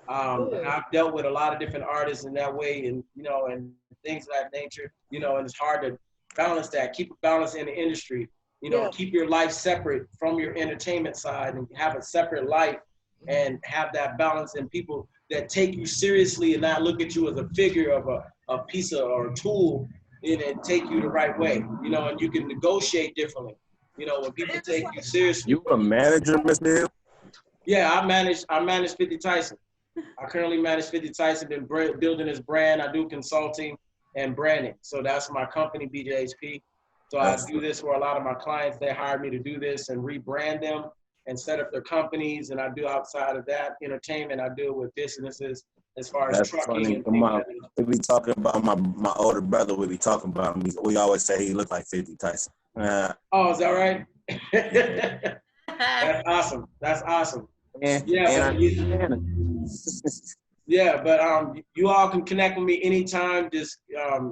And I've dealt with a lot of different artists in that way, and, you know, and things of that nature, you know, and it's hard to balance that. Keep a balance in the industry. You know, keep your life separate from your entertainment side and have a separate life. And have that balance, and people that take you seriously and not look at you as a figure of a piece of or a tool, and take you the right way, you know, and you can negotiate differently. You know, when people take you seriously. You a manager, Mr. Hill? Yeah, I manage 50 Tyson. I currently manage 50 Tyson, been building his brand. I do consulting and branding. So that's my company, BJHP. So I do this for a lot of my clients. They hire me to do this and rebrand them and set up their companies, and I do outside of that entertainment. I deal with businesses as far as trucking. Come on, we be talking about my older brother. We be talking about me. We always say he looked like 50 Tyson. Oh, is that right? That's awesome. That's awesome. But you all can connect with me anytime. Just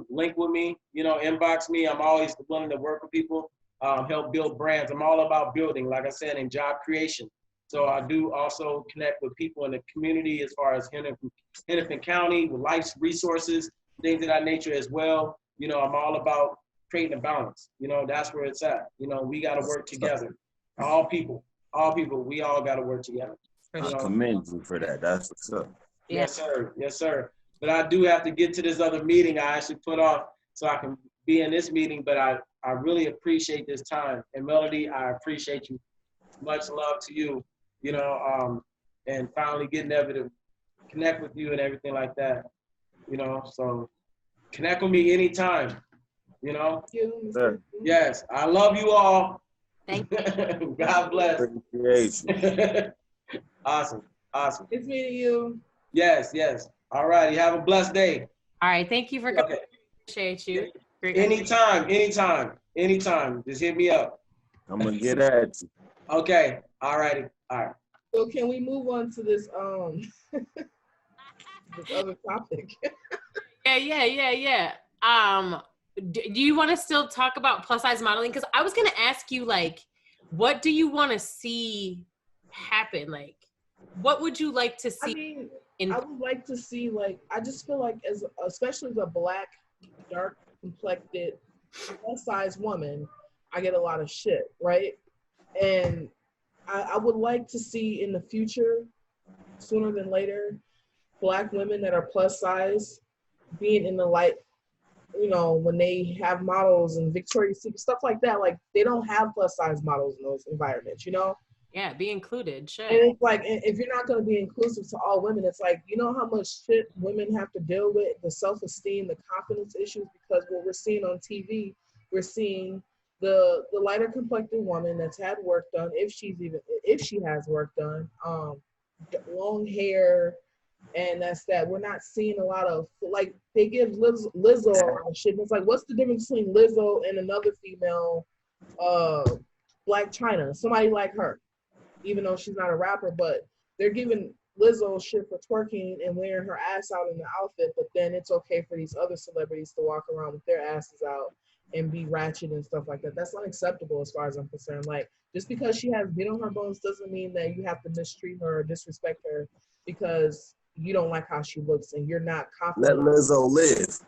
link with me. You know, inbox me. I'm always willing to work with people. Help build brands. I'm all about building, like I said, in job creation. So I do also connect with people in the community as far as Hennepin County with life's resources, things of that nature as well. You know, I'm all about creating a balance. You know, that's where it's at. You know, we got to work together. All people, we all got to work together. I commend you for that. That's what's up. Yes, sir. Yes, sir. But I do have to get to this other meeting I actually put off so I can be in this meeting, but I really appreciate this time. And Melody, I appreciate you. Much love to you, you know, and finally getting able to connect with you and everything like that, you know. So connect with me anytime, you know. Sure. Yes, I love you all. Thank you. God bless. Appreciate you. Awesome. It's meeting you. Yes. All righty. Have a blessed day. All right. Thank you for coming. Appreciate you. Great. Anytime. Just hit me up. I'm gonna get at you. Okay. All righty. All right. So can we move on to this this other topic? Yeah. Do you want to still talk about plus size modeling? Because I was gonna ask you, like, what do you want to see happen? Like, what would you like to see? I mean, I would like to see, like, I just feel like, as especially as a Black, dark complected, plus size woman, I get a lot of shit, right? And I would like to see in the future, sooner than later, Black women that are plus size being in the light, you know, when they have models and Victoria's Secret, stuff like that. Like, they don't have plus size models in those environments, you know? Yeah, be included, sure. And it's like, if you're not going to be inclusive to all women, it's like, you know how much shit women have to deal with, the self-esteem, the confidence issues, because what we're seeing on TV, we're seeing the lighter complected woman that's had work done, if she has work done, long hair, and that's that. We're not seeing a lot of, like, they give Lizzo a lot of shit. And it's like, what's the difference between Lizzo and another female, Black China, somebody like her? Even though she's not a rapper, but they're giving Lizzo shit for twerking and wearing her ass out in the outfit, but then it's okay for these other celebrities to walk around with their asses out and be ratchet and stuff like that. That's unacceptable as far as I'm concerned. Like, just because she has meat on her bones doesn't mean that you have to mistreat her or disrespect her because you don't like how she looks and you're not confident. Let Lizzo live.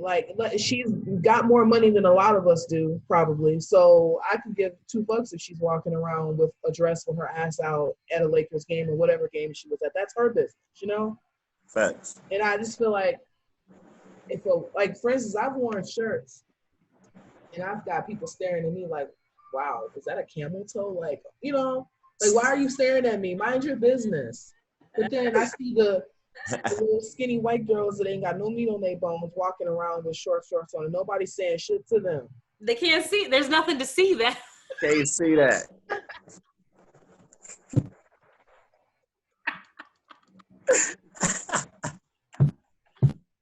Like, she's got more money than a lot of us do, probably. So I could give $2 if she's walking around with a dress with her ass out at a Lakers game or whatever game she was at. That's her business, you know? Facts. And I just feel like, like, for instance, I've worn shirts and I've got people staring at me like, wow, is that a camel toe? Like, you know, like, why are you staring at me? Mind your business. But then I see the little skinny white girls that ain't got no meat on their bones walking around with short shorts on and nobody's saying shit to them. They can't see. There's nothing to see that. Can't see that.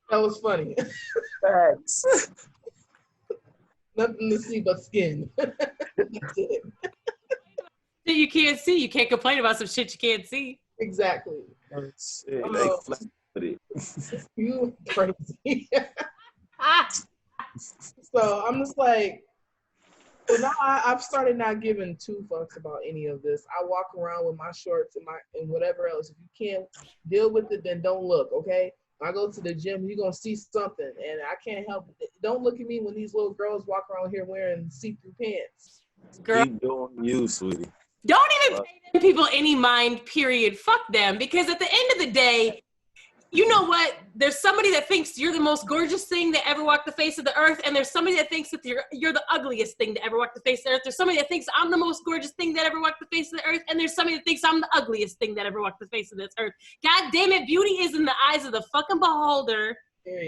That was funny. Facts. Nothing to see but skin. That's it. You can't see. You can't complain about some shit you can't see. Exactly. You crazy. So I'm just like, so now I've started not giving two fucks about any of this. I walk around with my shorts and whatever else. If you can't deal with it, then don't look, okay? When I go to the gym, you're gonna see something, and I can't help it. Don't look at me when these little girls walk around here wearing see-through pants. Girl, keep doing you, sweetie. Don't even pay them people any mind, period. Fuck them. Because at the end of the day, you know what? There's somebody that thinks you're the most gorgeous thing that ever walked the face of the earth, and there's somebody that thinks that you're the ugliest thing that ever walked the face of the earth. There's somebody that thinks I'm the most gorgeous thing that ever walked the face of the earth, and there's somebody that thinks I'm the ugliest thing that ever walked the face of this earth. God damn it, beauty is in the eyes of the fucking beholder.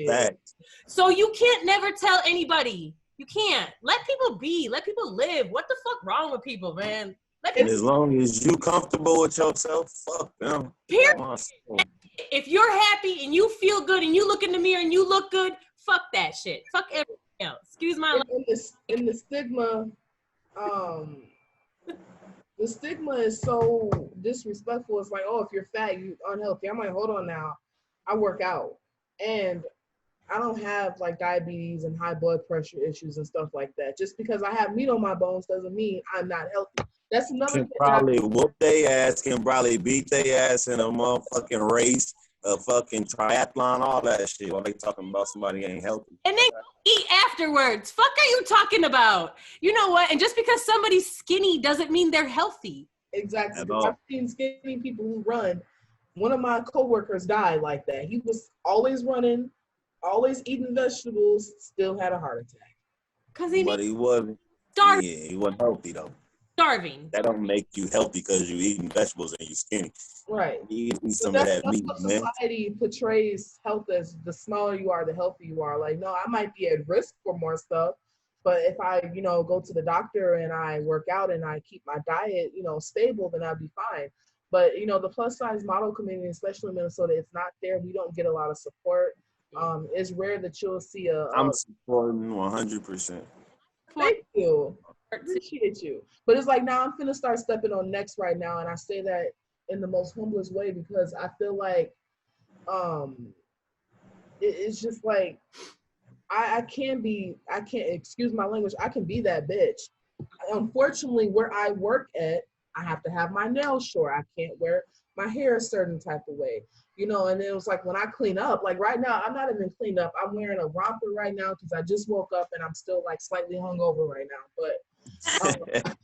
Facts. So you can't never tell anybody. You can't. Let people be. Let people live. What the fuck wrong with people, man? And as long as you comfortable with yourself, fuck them. Period. If you're happy and you feel good and you look in the mirror and you look good, fuck that shit. Fuck everything else. Excuse my language. And the stigma, the stigma is so disrespectful. It's like, oh, if you're fat, you're unhealthy. I'm like, hold on now. I work out. And I don't have like diabetes and high blood pressure issues and stuff like that. Just because I have meat on my bones doesn't mean I'm not healthy. That's another can thing. Probably whoop their ass, can probably beat their ass in a motherfucking race, a fucking triathlon, all that shit while they talking about somebody ain't healthy. And then eat afterwards. Fuck are you talking about? You know what? And just because somebody's skinny doesn't mean they're healthy. Exactly. I've seen skinny people who run. One of my coworkers died like that. He was always running, always eating vegetables, still had a heart attack. But he wasn't. Starving. Yeah, he wasn't healthy though. Starving. That don't make you healthy because you eating vegetables and you skinny. Right. You eat some of that meat, man. Society portrays health as the smaller you are, the healthier you are. Like, no, I might be at risk for more stuff, but if I, go to the doctor and I work out and I keep my diet, stable, then I'll be fine. But, the plus size model community, especially in Minnesota, it's not there. We don't get a lot of support. It's rare that you'll see I'm supporting 100%. Thank you. appreciate you. But it's like now I'm finna start stepping on necks right now, and I say that in the most humblest way because I feel like it's just like I can't, excuse my language, I can be that bitch. Unfortunately, where I work at, I have to have my nails short. I can't wear my hair a certain type of way, you know. And it was like when I clean up, like right now, I'm not even cleaned up. I'm wearing a romper right now because I just woke up and I'm still like slightly hungover right now. But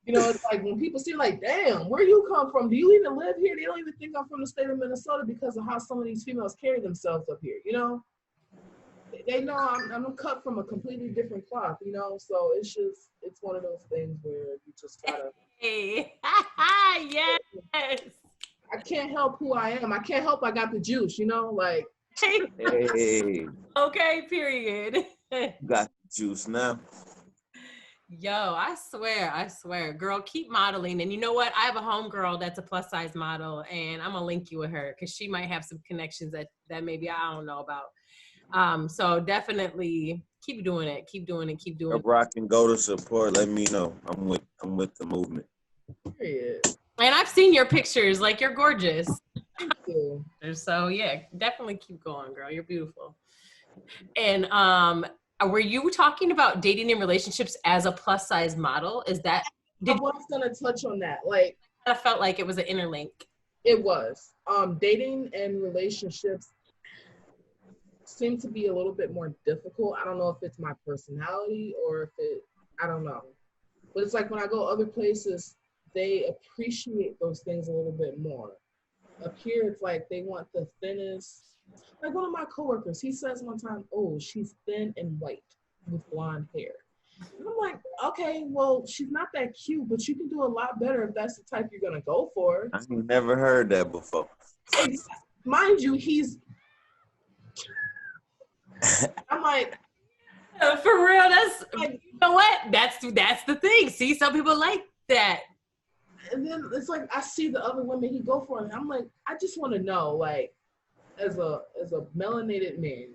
you know, it's like when people see like, damn, where you come from? Do you even live here? They don't even think I'm from the state of Minnesota because of how some of these females carry themselves up here, you know? They know I'm cut from a completely different cloth, you know? So it's one of those things where you just gotta. Hey. Yes. I can't help who I am. I can't help I got the juice, you know? Like. Hey. Okay, period. You got the juice now. Yo, I swear, girl, keep modeling. And you know what? I have a homegirl that's a plus size model, and I'm gonna link you with her because she might have some connections that maybe I don't know about. So definitely keep doing it. If I can go to support, let me know. I'm with the movement. Period. And I've seen your pictures, like you're gorgeous. Thank you. So yeah, definitely keep going, girl. You're beautiful. And were you talking about dating and relationships as a plus size model? Is that? I was gonna touch on that. Like, I felt like it was an interlink. It was. Dating and relationships seem to be a little bit more difficult. I don't know if it's my personality or if I don't know. But it's like when I go other places, they appreciate those things a little bit more. Up here, it's like they want the thinnest. Like one of my coworkers, he says one time, oh, she's thin and white with blonde hair. And I'm like, okay, well, she's not that cute, but you can do a lot better if that's the type you're going to go for. I've never heard that before. Mind you, I'm like, for real, that's, you know what? That's the thing. See, some people like that. And then it's like, I see the other women he go for, and I'm like, I just want to know, like, as a melanated man,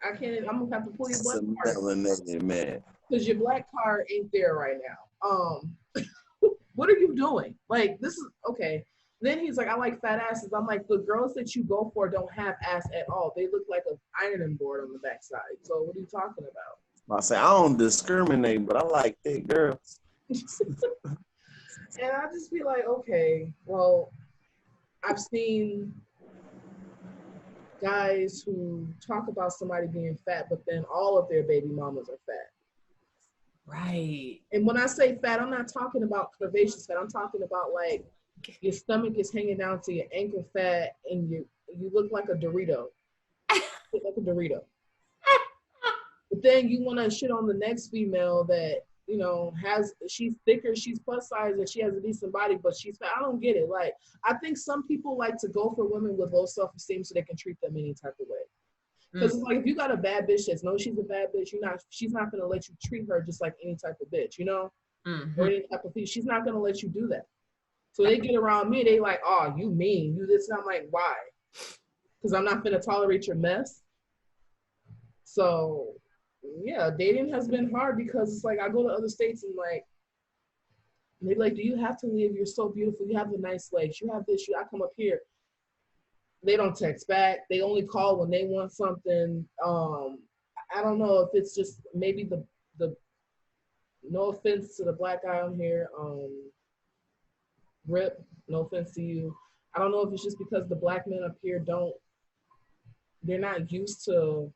I'm gonna have to pull your black card. Melanated man. Because your black card ain't there right now. What are you doing? Like, this is okay. Then he's like, I like fat asses. I'm like, the girls that you go for don't have ass at all. They look like an ironing board on the backside. So what are you talking about? I say I don't discriminate, but I like thick girls. And I just be like, okay, well, I've seen guys who talk about somebody being fat, but then all of their baby mamas are fat. Right. And when I say fat, I'm not talking about curvaceous fat. I'm talking about like your stomach is hanging down to your ankle fat and you look like a Dorito. You look like a Dorito. But then you want to shit on the next female that, you know, she's thicker, she's plus size, and she has a decent body, but she's fat. I don't get it. Like, I think some people like to go for women with low self-esteem so they can treat them any type of way. Because it's like, if you got a bad bitch that knows she's a bad bitch, she's not going to let you treat her just like any type of bitch, you know? Or any type of she's not going to let you do that. So they get around me, they like, oh, you mean, you this, and I'm like, why? Because I'm not going to tolerate your mess. So, yeah, dating has been hard because it's like, I go to other states and like, they're like, do you have to leave? You're so beautiful. You have the nice legs. You have this. I come up here. They don't text back. They only call when they want something. I don't know if it's just maybe the no offense to the black guy on here. Rip, no offense to you. I don't know if it's just because the black men up here they're not used to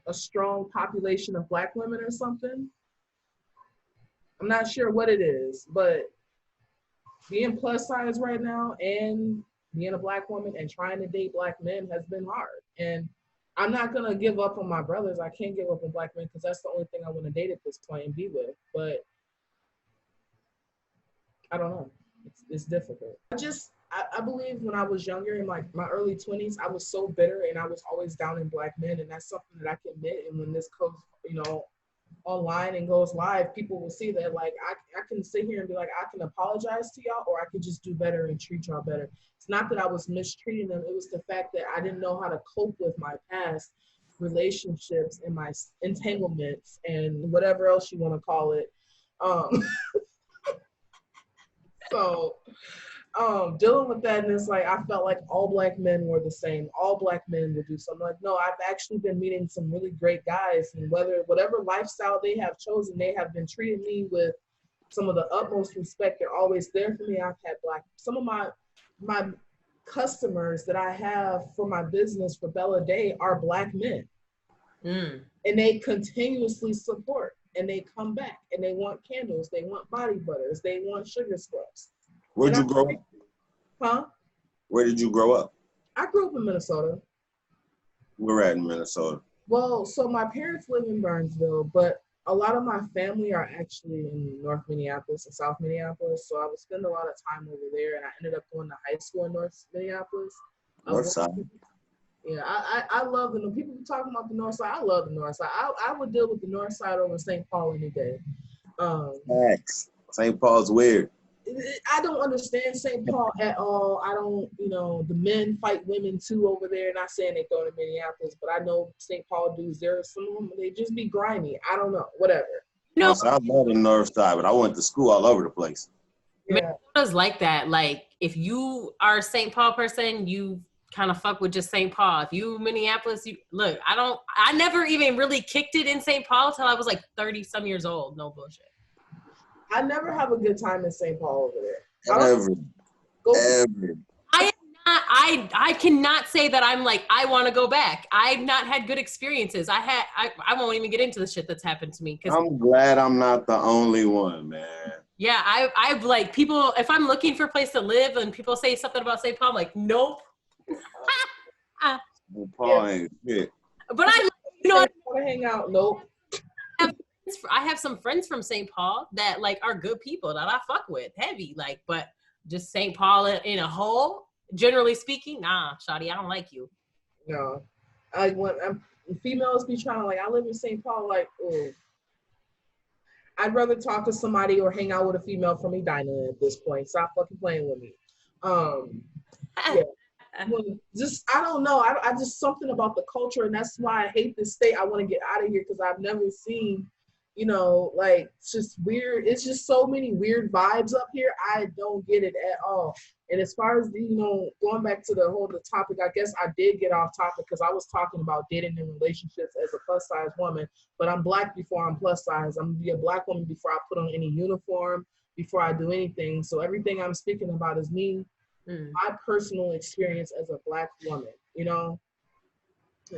a strong population of black women or something. I'm not sure what it is, but being plus size right now and being a black woman and trying to date black men has been hard. And I'm not going to give up on my brothers. I can't give up on black men because that's the only thing I want to date at this point and be with. But I don't know. It's difficult. I believe when I was younger, in like my early 20s, I was so bitter and I was always down in black men. And that's something that I can admit. And when this goes, you know, online and goes live, people will see that like I can sit here and be like, I can apologize to y'all, or I can just do better and treat y'all better. It's not that I was mistreating them. It was the fact that I didn't know how to cope with my past relationships and my entanglements and whatever else you want to call it. Um, so dealing with that, and it's like I felt like all black men were the same. All black men would do something. Like, no, I've actually been meeting some really great guys, and whatever lifestyle they have chosen, they have been treating me with some of the utmost respect. They're always there for me. I've had some of my customers that I have for my business for Bella Day are black men, and they continuously support, and they come back, and they want candles, they want body butters, they want sugar scrubs. Where'd you grow up? Huh? Where did you grow up? I grew up in Minnesota. We're at in Minnesota. Well, so my parents live in Burnsville, but a lot of my family are actually in North Minneapolis and South Minneapolis. So I would spend a lot of time over there, and I ended up going to high school in North Minneapolis. North side. Yeah, I love the people talking about the North Side. I love the North Side. I would deal with the North Side over St. Paul any day. Facts. St. Paul's weird. I don't understand St. Paul at all. I don't, the men fight women too over there. Not saying they go to Minneapolis, but I know St. Paul dudes, there are some of them, they just be grimy. I don't know, whatever. No, So I love the North Side, but I went to school all over the place. Yeah. Minnesota's like that. Like, if you are a St. Paul person, you kind of fuck with just St. Paul. If you Minneapolis, I never even really kicked it in St. Paul till I was like 30 some years old. No bullshit. I never have a good time in St. Paul over there. Ever. I cannot say that I'm like, I want to go back. I've not had good experiences. I won't even get into the shit that's happened to me. I'm glad I'm not the only one, man. Yeah, I've like people, if I'm looking for a place to live and people say something about St. Paul, I'm like, nope. Paul ain't shit. But I want to hang out. Nope. I have some friends from St. Paul that like are good people that I fuck with heavy, like, but just St. Paul in a whole, generally speaking, nah, shawty, I don't like you. No, females be trying to like, I live in St. Paul, like, oh, I'd rather talk to somebody or hang out with a female from Edina at this point. Stop fucking playing with me. Yeah. Well, just I don't know. I just something about the culture, and that's why I hate this state. I want to get out of here because I've never seen, like it's just weird. It's just so many weird vibes up here. I don't get it at all. And as far as going back to the topic, I guess I did get off topic because I was talking about dating and relationships as a plus size woman. But I'm black before I'm plus size. I'm gonna be a black woman before I put on any uniform, before I do anything. So everything I'm speaking about is me. My personal experience as a black woman, and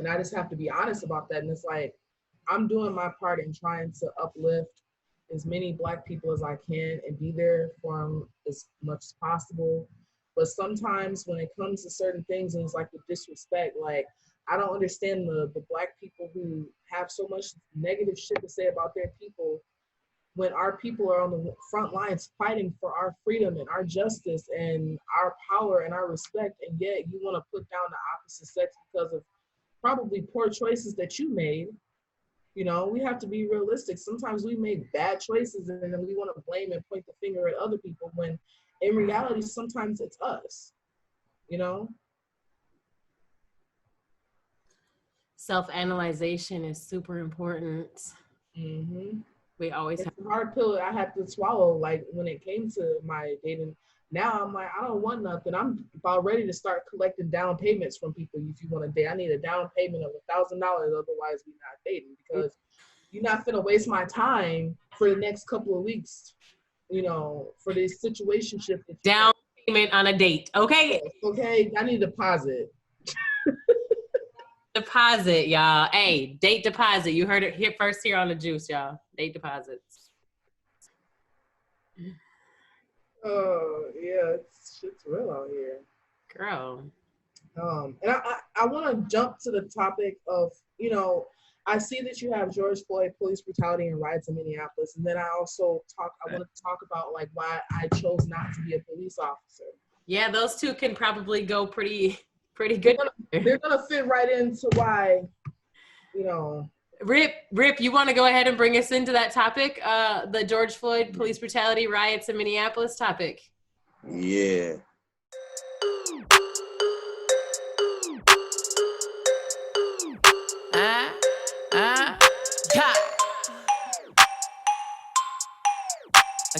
I just have to be honest about that. And it's like, I'm doing my part in trying to uplift as many black people as I can and be there for them as much as possible. But sometimes when it comes to certain things, and it's like the disrespect, like I don't understand the black people who have so much negative shit to say about their people when our people are on the front lines fighting for our freedom and our justice and our power and our respect, and yet you want to put down the opposite sex because of probably poor choices that you made. We have to be realistic. Sometimes we make bad choices and then we want to blame and point the finger at other people when in reality, sometimes it's us, Self-analyzation is super important. Mm-hmm. We always it's a hard pill I had to swallow. Like when it came to my dating, now I'm like, I don't want nothing. I'm about ready to start collecting down payments from people. If you want to date, I need a down payment of $1,000. Otherwise, we're not dating because you're not gonna waste my time for the next couple of weeks. For this situationship. Down payment on a date, okay? Okay, I need a deposit. Deposit, y'all. Hey, date deposit. You heard it here first here on the Juice, y'all. Date deposits. Oh yeah, shit's real out here, girl. And I want to jump to the topic of I see that you have George Floyd police brutality and riots in Minneapolis, and then I want to talk about like why I chose not to be a police officer. Yeah, those two can probably go pretty good. They're gonna fit right into why, Rip, you want to go ahead and bring us into that topic, the George Floyd police brutality riots in Minneapolis topic? Yeah.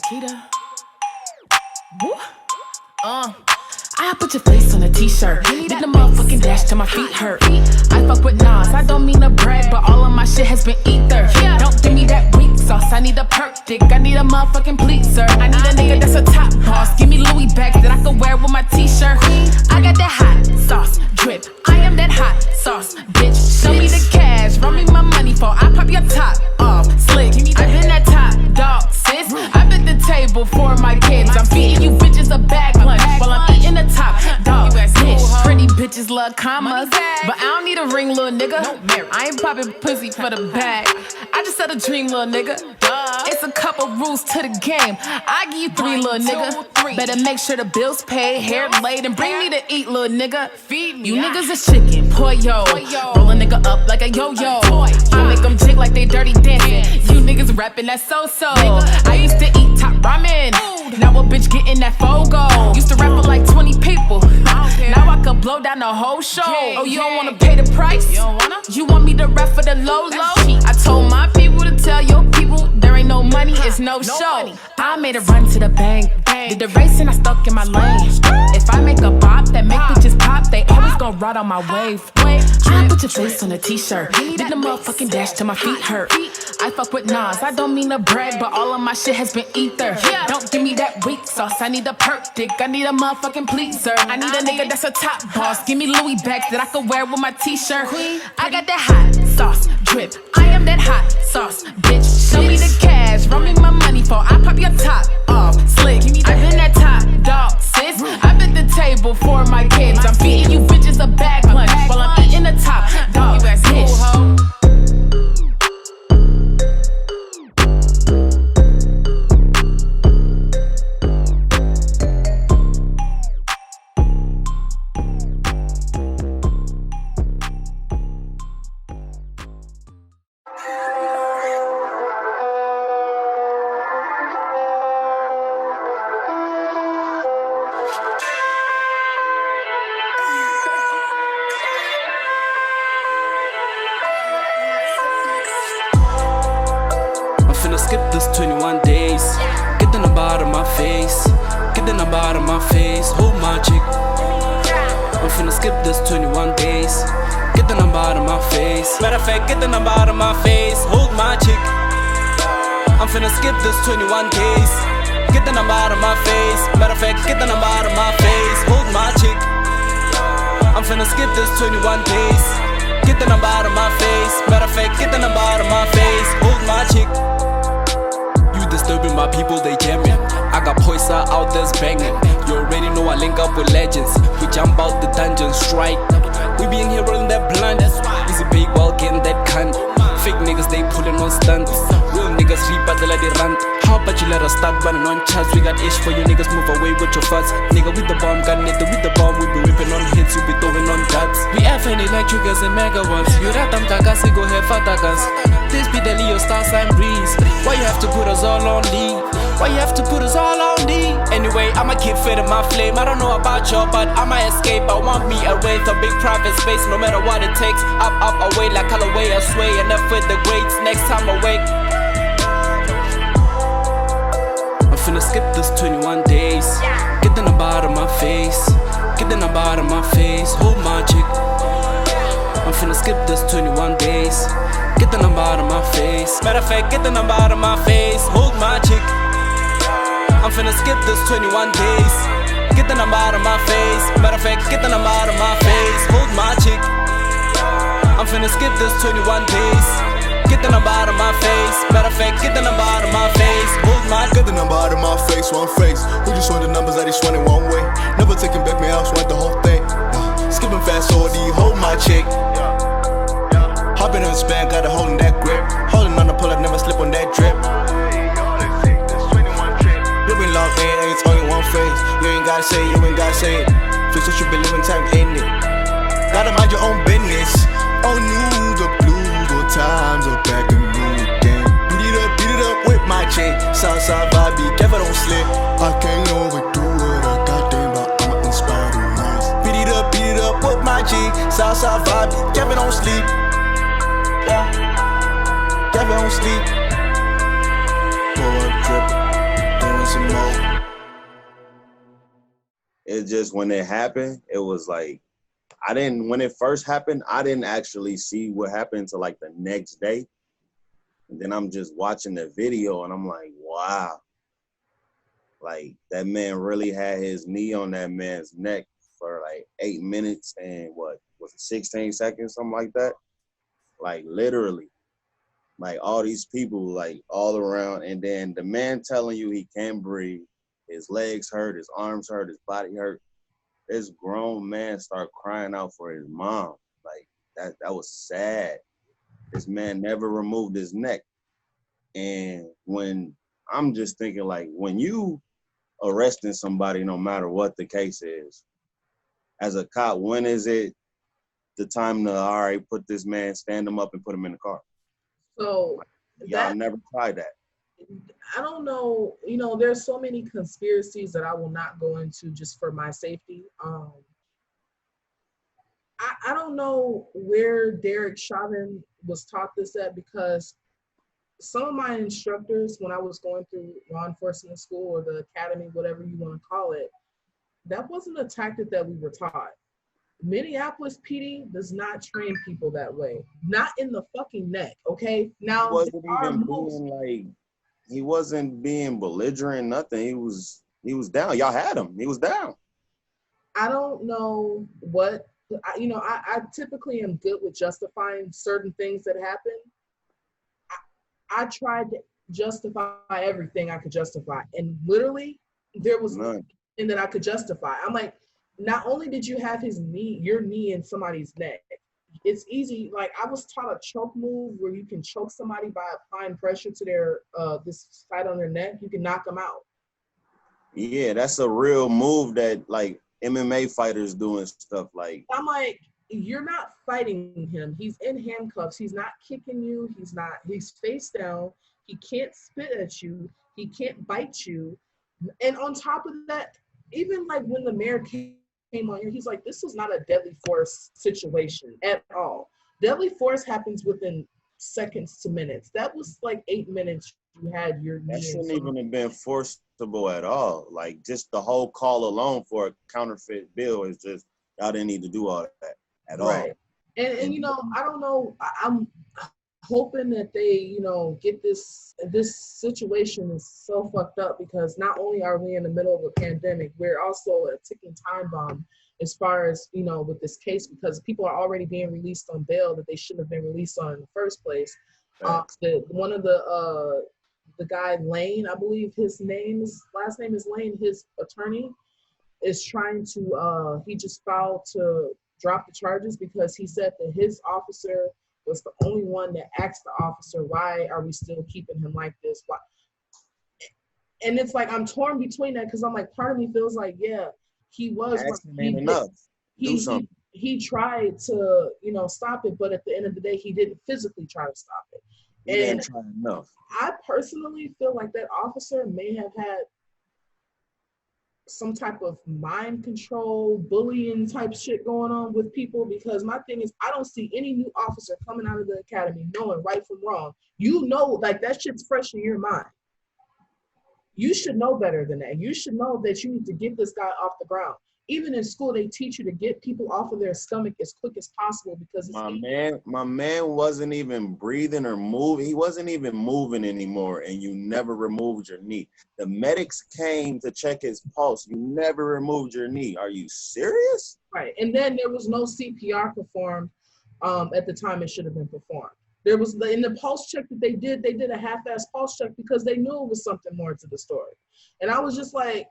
Cheetah. Woo. I put your face on a t-shirt. Did the motherfucking dash till my feet hurt. I fuck with Nas, I don't mean to brag, but all of my shit has been ether. Don't give me that weak sauce, I need a perk dick, I need a motherfucking pleaser. I need a nigga that's a top boss. Give me Louis bags that I can wear with my t-shirt. I got that hot sauce drip, I am that hot sauce bitch. Show me the cash, run me my money for I pop your top off. Slick, I been that top dog, sis. I been the table for my kids. I'm feeding you bitches a bag lunch while I'm eating the top dog bitch. Pretty bitches love commas, but I don't need a ring, little nigga. I ain't popping pussy for the bag. I just had a dream, little nigga. It's a couple rules to the game. I give you 3, little nigga. Better make sure the bills paid, hair laid, and bring me to eat, little nigga. Feed me. You niggas is chicken, pollo. Roll a nigga up like a yo-yo. I make them jig like they dirty dancing. You niggas rapping that so-so. I used to eat top ramen. Now a bitch getting that fogo. Used to rap for like 20 people. Now I could blow down the whole show. Oh, you don't wanna pay the price? You want me to rap for the low? I told my people to tell your people there ain't no money, it's no show. I made a run to the bank. Did the race and I stuck in my lane. If I make a bop that make bitches pop, they always gon' ride on my wave. I put your face on a t-shirt. Did the motherfucking dash till my feet hurt. I fuck with Nas, I don't mean to brag, but all of my shit has been ether. Don't give me that weak sauce, I need a perk dick, I need a motherfucking pleaser. I need a nigga that's a top boss. Give me Louis bags that I can wear with my t-shirt. I got that hot sauce drip, I am that hot sauce bitch. Show me the cash, run me my money for I pop your top off. Slick, I been that top dog, sis. I been the table for my kids. I'm feeding you bitches a bag lunch while I'm eating the top dog bitch. Skip this 21 days. Get the number out of my face. Get the number out of my face. Hold my chick. I'm finna skip this 21 days. Get the number out of my face. Matter of fact, get the number out of my face. Hold my chick. I'm finna skip this 21 days. Get the number out of my face. Matter of fact, get the number out of my face. Hold my chick. I'm finna skip this 21 days. Get the number out of my face. Matter of fact, get the number out of my face. Hold my chick. Disturbing my people, they jamming. I got Poisa out there's banging. You already know I link up with legends. We jump out the dungeon strike. We be in here rolling that blunt. Easy big while getting that cunt. Fake niggas, they pulling on stunts. Real niggas sleep but they let it run. How about you let us start running on chats? We got ish for you niggas, move away with your fuss. Nigga with the bomb, got nigga with the bomb. We be ripping on hits, we be throwing on duds. We FN like triggers and mega ones. You ratam kakasi, go have fatagas. This be the Leo star sign breeze. Why you have to put us all on leave? Why you have to put us all on leave? Anyway, I'ma keep feeding my flame. I don't know about y'all, but I'ma escape. I want me a wraith, a big private space, no matter what it takes. Up, away, like Holloway, I sway, and up with the greats. Next time awake, I'm finna skip this 21 days. Get the number out of my face. Get the number out of my face. Hold my chick. I'm finna skip this 21 days. Get the number out of my face. Matter of fact, get the number out of my face. Hold my chick. I'm finna skip this 21 days. Get the number out of my face. Matter of fact, get the number out of my face. Hold my chick. I'm finna skip this 21 days. Get the number out of my face. Matter of fact, get the number out of my face. Hold my chick. Get the number out of my face, one face. We just want the numbers, I just want it one way. Never taking back my house, want the whole thing. Skipping fast, so hold my chick. Hopping on the span, got a hold in that grip. Holding on the pull up, never slip on that drip. Living long, ain't only one phase. You ain't gotta say it, you ain't gotta say it. Fix what you believe in, time in it. Gotta mind your own business. Oh, new, the blue, the times are back in new again. Beat it up with my chain. Southside vibe, be careful, don't slip. I can't overdo it, I got them, but I'ma inspire the rise. Beat it up with my G. Southside vibe, be careful, don't sleep. Yeah, Kevin don't sleep. Boy, I'm drippin', doing want some more. It's just when it happened, it was like, when it first happened, I didn't actually see what happened until like the next day. And then I'm just watching the video and I'm like, wow. Like that man really had his knee on that man's neck for like 8 minutes and what was it, 16 seconds, something like that? Like literally. Like all these people like all around, and then the man telling you he can't breathe, his legs hurt, his arms hurt, his body hurt. This grown man start crying out for his mom. Like that was sad. This man never removed his neck. And when I'm just thinking like, when you arresting somebody, no matter what the case is, as a cop, when is it the time to, all right, put this man, stand him up and put him in the car? So y'all never tried that. I don't know, you know, there's so many conspiracies that I will not go into just for my safety. I don't know where Derek Chauvin was taught this at, because some of my instructors, when I was going through law enforcement school or the academy, whatever you want to call it, that wasn't a tactic that we were taught. Minneapolis PD does not train people that way. Not in the fucking neck, okay? Now, he wasn't being belligerent, nothing. He was down. Y'all had him. He was down. I don't know what, you know, I typically am good with justifying certain things that happen. I tried to justify everything I could justify. And literally, there was nothing that I could justify. I'm like, not only did you have your knee in somebody's neck, it's easy. Like I was taught a choke move where you can choke somebody by applying pressure to their, this side on their neck. You can knock them out. Yeah, that's a real move that like MMA fighters do and stuff like. I'm like, you're not fighting him. He's in handcuffs. He's not kicking you. He's face down. He can't spit at you. He can't bite you. And on top of that, even like when the mayor came on here, he's like, this is not a deadly force situation at all. Deadly force happens within seconds to minutes. That was like 8 minutes you had your knee. That shouldn't even have been forcible at all. Like just the whole call alone for a counterfeit bill is just, y'all didn't need to do all that at all. And you know, I don't know, I'm hoping that they, you know, get this situation is so fucked up, because not only are we in the middle of a pandemic, we're also a ticking time bomb as far as, you know, with this case, because people are already being released on bail that they shouldn't have been released on in the first place. One of the guy Lane, I believe his last name is Lane, his attorney is trying to, he just filed to drop the charges because he said that his officer was the only one that asked the officer, why are we still keeping him like this? Why? And it's like, I'm torn between that, because I'm like, part of me feels like, yeah, he was. He tried to, you know, stop it, but at the end of the day, he didn't physically try to stop it. He didn't try enough. I personally feel like that officer may have had some type of mind control, bullying type shit going on with people, because my thing is, I don't see any new officer coming out of the academy knowing right from wrong. You know, like that shit's fresh in your mind. You should know better than that. You should know that you need to get this guy off the ground. Even in school, they teach you to get people off of their stomach as quick as possible, because my man wasn't even breathing or moving. He wasn't even moving anymore, and you never removed your knee. The medics came to check his pulse. You never removed your knee. Are you serious? Right. And then there was no CPR performed at the time it should have been performed. There was, in the pulse check that they did a half-ass pulse check because they knew it was something more to the story. And I was just like,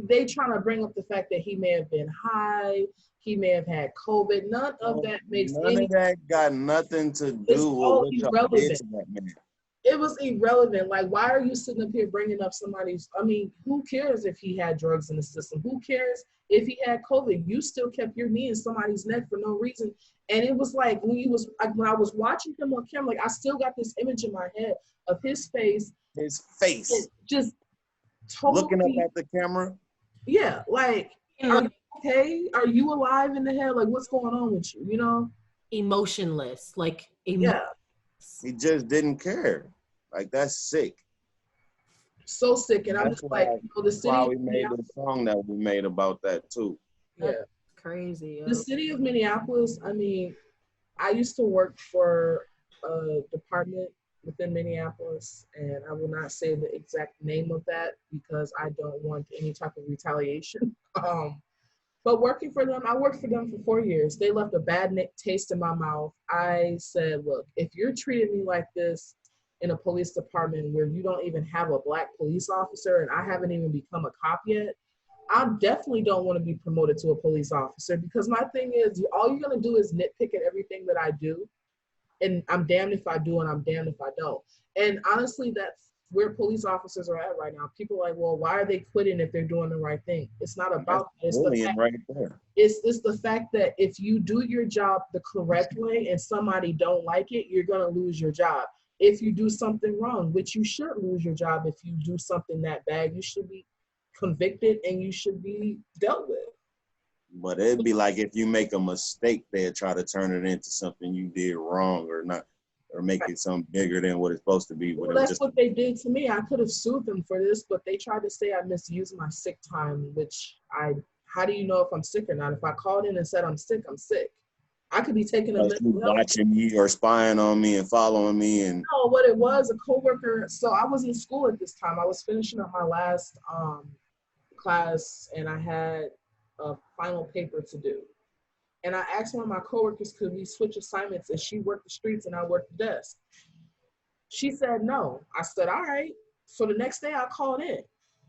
they trying to bring up the fact that he may have been high, he may have had COVID. None of that makes None of that got nothing to do with what y'all did to that man. It was irrelevant. Like, why are you sitting up here bringing up somebody's, I mean, who cares if he had drugs in the system? Who cares if he had COVID? You still kept your knee in somebody's neck for no reason. And it was like, when I was watching him on camera, like, I still got this image in my head of his face. Just totally looking up at the camera. Yeah, like, are you okay? Are you alive in the head? Like, what's going on with you, you know? Emotionless, like, yeah. He just didn't care. Like, that's sick. So sick, and I'm That's just like, why, you know, the that's why city. we made the song that we made about that too. Yeah, crazy. the city of Minneapolis. I mean, I used to work for a department within Minneapolis, and I will not say the exact name of that because I don't want any type of retaliation. But working for them, I worked for them for 4 years. They left a bad taste in my mouth. I said, look, if you're treating me like this in a police department where you don't even have a black police officer and I haven't even become a cop yet, I definitely don't want to be promoted to a police officer, because my thing is, all you're going to do is nitpick at everything that I do. And I'm damned if I do and I'm damned if I don't. And honestly, that's where police officers are at right now. People are like, well, why are they quitting if they're doing the right thing? It's not about that. It's the fact, right there. it's the fact that if you do your job the correct way and somebody don't like it, you're going to lose your job. If you do something wrong, which you should lose your job if you do something that bad, you should be convicted and you should be dealt with. But it'd be like if you make a mistake, they'd try to turn it into something you did wrong or not, or make it something bigger than what it's supposed to be. Well, that's what they did to me. I could have sued them for this, but they tried to say I misused my sick time, which how do you know if I'm sick or not? If I called in and said I'm sick, I'm sick. I could be taking a mental health. Watching me or spying on me and following me. And no, what it was, a coworker. So I was in school at this time. I was finishing up my last class and I had a final paper to do. And I asked one of my coworkers, could we switch assignments? And she worked the streets and I worked the desk. She said no. I said, all right. So the next day I called in.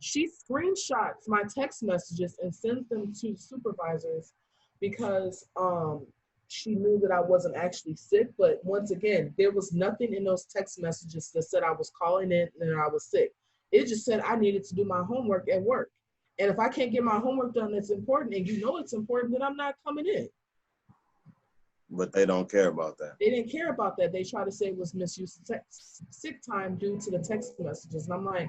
She screenshots my text messages and sends them to supervisors because she knew that I wasn't actually sick. But once again, there was nothing in those text messages that said I was calling in and I was sick. It just said I needed to do my homework at work. And if I can't get my homework done, that's important, and you know it's important, then I'm not coming in. But they don't care about that. They didn't care about that. They tried to say it was misuse of sick time due to the text messages. And I'm like,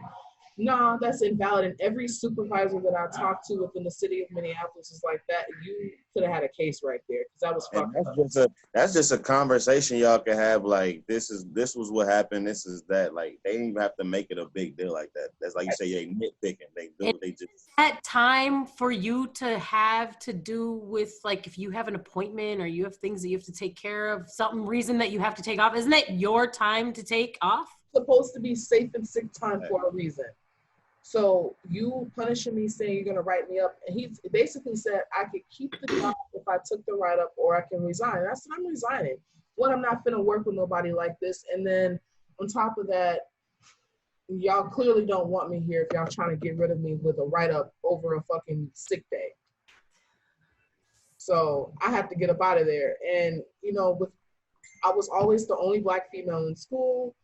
no, that's invalid. And every supervisor that I talked to within the city of Minneapolis is like that. You could have had a case right there because that was fucked up. That's just a conversation y'all can have. Like, this was what happened. This is that. Like, they didn't even have to make it a big deal like that. That's like you say, they nitpicking. They just that time for you to have to do with, like, if you have an appointment or you have things that you have to take care of, some reason that you have to take off. Isn't that your time to take off? Supposed to be safe and sick time for a reason. So you punishing me saying you're going to write me up. And he basically said I could keep the job if I took the write-up or I can resign. And I said, I'm resigning. One, I'm not going to work with nobody like this. And then on top of that, y'all clearly don't want me here if y'all trying to get rid of me with a write-up over a fucking sick day. So I have to get up out of there. And, you know, I was always the only Black female in school.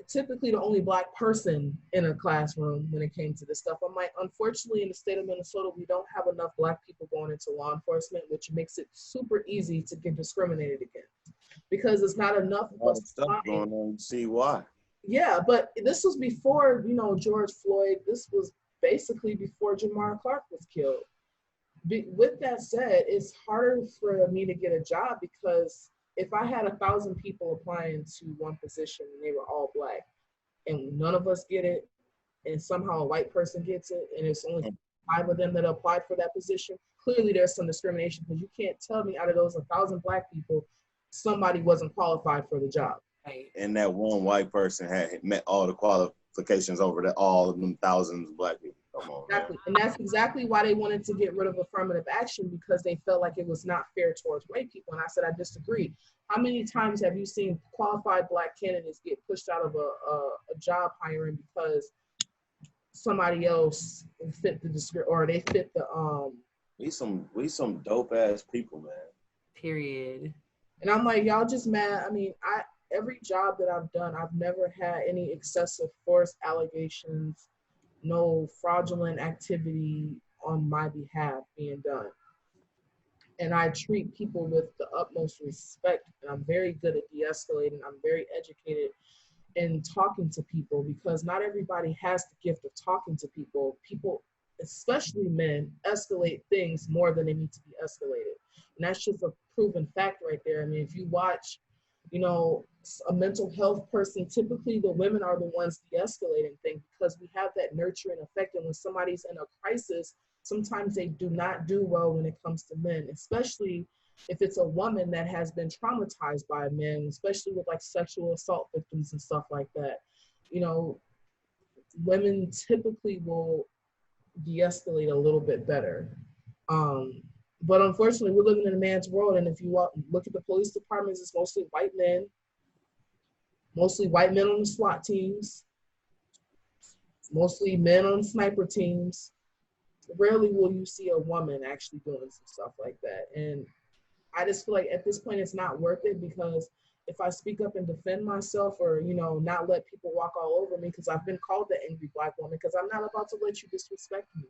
Typically the only Black person in a classroom when it came to this stuff. I'm like, unfortunately in the state of Minnesota, we don't have enough Black people going into law enforcement, which makes it super easy to get discriminated against because it's not enough of us stuff going on. See why? Yeah, but this was before, you know, George Floyd. This was basically before Jamar Clark was killed. With that said, it's harder for me to get a job because if I had 1,000 people applying to one position and they were all Black and none of us get it and somehow a white person gets it and it's only 5 of them that applied for that position, clearly there's some discrimination because you can't tell me out of those 1,000 Black people, somebody wasn't qualified for the job. Right. And that one white person had met all the qualifications over all of them thousands of Black people. Come on, exactly. And that's exactly why they wanted to get rid of affirmative action because they felt like it was not fair towards white people. And I said, I disagree. How many times have you seen qualified Black candidates get pushed out of a job hiring because somebody else fit the description or they fit the We some dope ass people, man. Period. And I'm like, y'all just mad. I mean, every job that I've done, I've never had any excessive force allegations, no fraudulent activity on my behalf being done. And I treat people with the utmost respect. And I'm very good at de-escalating. I'm very educated in talking to people because not everybody has the gift of talking to people. People, especially men, escalate things more than they need to be escalated. And that's just a proven fact right there. I mean, if you watch, you know, a mental health person, typically the women are the ones de-escalating things because we have that nurturing effect. And when somebody's in a crisis, sometimes they do not do well when it comes to men, especially if it's a woman that has been traumatized by men, especially with like sexual assault victims and stuff like that. You know, women typically will de-escalate a little bit better. But unfortunately, we're living in a man's world, and if you look at the police departments, it's mostly white men on the SWAT teams, mostly men on sniper teams. Rarely will you see a woman actually doing some stuff like that. And I just feel like at this point, it's not worth it, because if I speak up and defend myself, or, you know, not let people walk all over me, because I've been called the angry black woman, because I'm not about to let you disrespect me.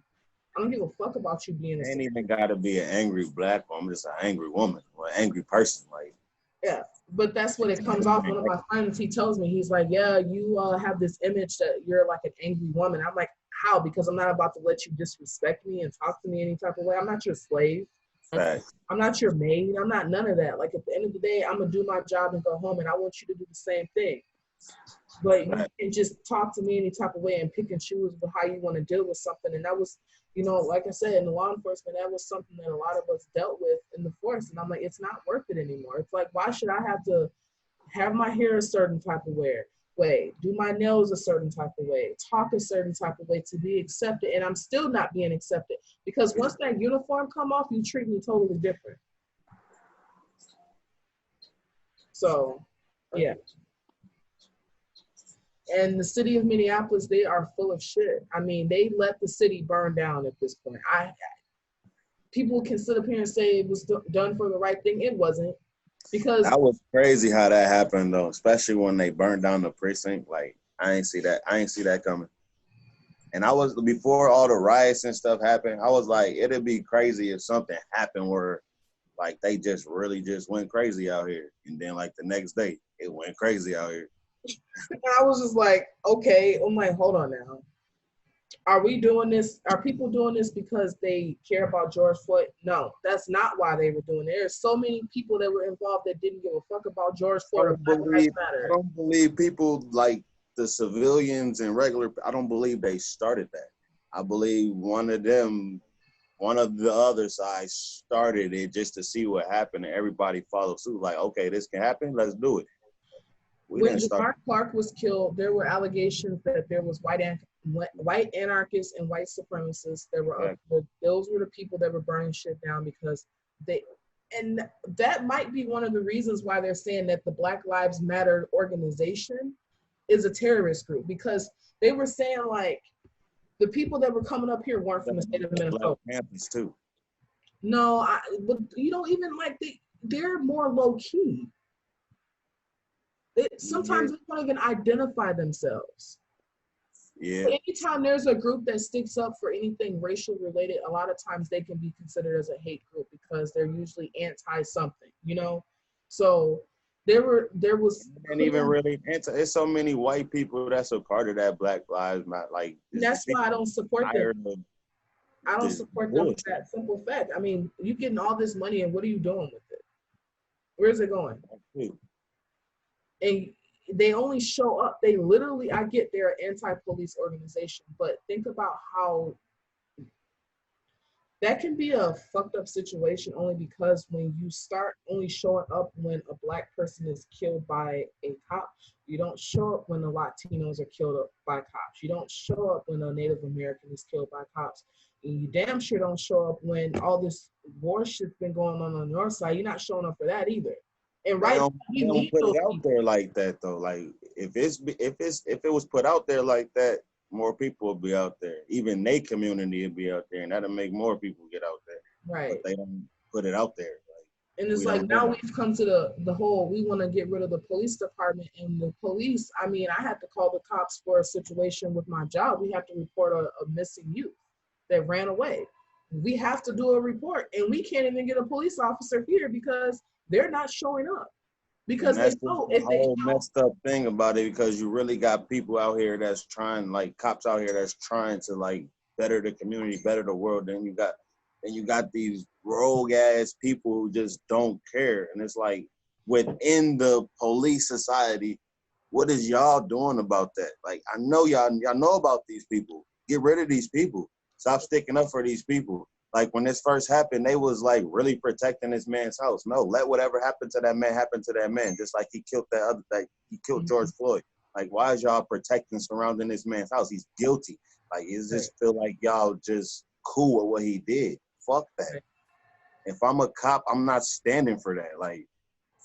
I don't give a fuck about you being ain't even gotta be an angry black woman, just an angry woman or an angry person. Like, yeah, but that's what it comes off. One of my friends, he tells me, he's like, yeah, you have this image that you're like an angry woman. I'm like, how? Because I'm not about to let you disrespect me and talk to me any type of way. I'm not your slave. I'm not your maid. I'm not none of that. Like, at the end of the day, I'm gonna do my job and go home, and I want you to do the same thing. But you can just talk to me any type of way and pick and choose with how you want to deal with something. And that was, you know, like I said, in the law enforcement, that was something that a lot of us dealt with in the force. And I'm like, it's not worth it anymore. It's like, why should I have to have my hair a certain type of way, do my nails a certain type of way, talk a certain type of way to be accepted? And I'm still not being accepted, because once that uniform come off, you treat me totally different. So, yeah. And the city of Minneapolis, they are full of shit. I mean, they let the city burn down at this point. People can sit up here and say it was done for the right thing. It wasn't, because that was crazy how that happened though, especially when they burned down the precinct. Like, I ain't see that coming. And I was, before all the riots and stuff happened, I was like, it'd be crazy if something happened where like they just really just went crazy out here. And then like the next day, it went crazy out here. I was just like, okay. I'm like, hold on now. Are we doing this? Are people doing this because they care about George Floyd? No, that's not why they were doing it. There's so many people that were involved that didn't give a fuck about George Floyd. I don't believe people like the civilians and regular, I don't believe they started that. I believe one of the other side started it just to see what happened, and everybody followed suit. Like, okay, this can happen, let's do it. When Jamar Clark was killed, there were allegations that there was white anarchists and white supremacists. Those were the people that were burning shit down, because and that might be one of the reasons why they're saying that the Black Lives Matter organization is a terrorist group, because they were saying like the people that were coming up here weren't from the state of Minnesota. Too. No, but you don't even like they're more low key. Sometimes they don't even identify themselves. Yeah. But anytime there's a group that sticks up for anything racial related, a lot of times they can be considered as a hate group, because they're usually anti something, you know? So there was and even really it's so many white people that's a part of that Black Lives Matter. Like, that's why I don't support them. I don't support them for that simple fact. I mean, you getting all this money, and what are you doing with it? Where's it going? And they only show up. They literally, I get they're an anti-police organization, but think about how that can be a fucked up situation, only because when you start only showing up when a Black person is killed by a cop, you don't show up when the Latinos are killed by cops. You don't show up when a Native American is killed by cops. And you damn sure don't show up when all this war shit's been going on the north side. You're not showing up for that either. And they don't put it out there like that though. Like, if it was put out there like that, more people will be out there. Even their community will be out there, and that'll make more people get out there. Right. But they don't put it out there. And it's like, now we've come to the whole, we want to get rid of the police department. And the police, I mean, I had to call the cops for a situation with my job. We have to report a missing youth that ran away. We have to do a report, and we can't even get a police officer here because they're not showing up. Because that's the whole messed up thing about it, because you really got people out here that's trying, like cops out here that's trying to like better the community, better the world. Then you got these rogue ass people who just don't care. And it's like, within the police society, what is y'all doing about that? Like, I know y'all know about these people. Get rid of these people. Stop sticking up for these people. Like, when this first happened, they was like really protecting this man's house. No, let whatever happened to that man happen to that man. Just like he killed he killed George Floyd. Like, why is y'all protecting, surrounding this man's house? He's guilty. Like, it just feel like y'all just cool with what he did. Fuck that. If I'm a cop, I'm not standing for that. Like,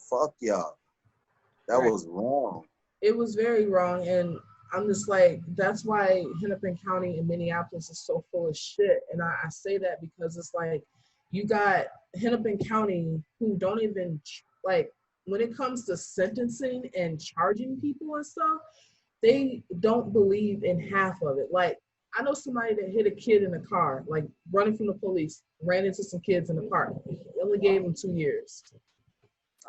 fuck y'all. That was wrong. It was very wrong, and I'm just like, that's why Hennepin County and Minneapolis is so full of shit. And I say that because it's like, you got Hennepin County who don't even, like, when it comes to sentencing and charging people and stuff, they don't believe in half of it. Like, I know somebody that hit a kid in a car, like running from the police, ran into some kids in the park. He only gave them 2 years.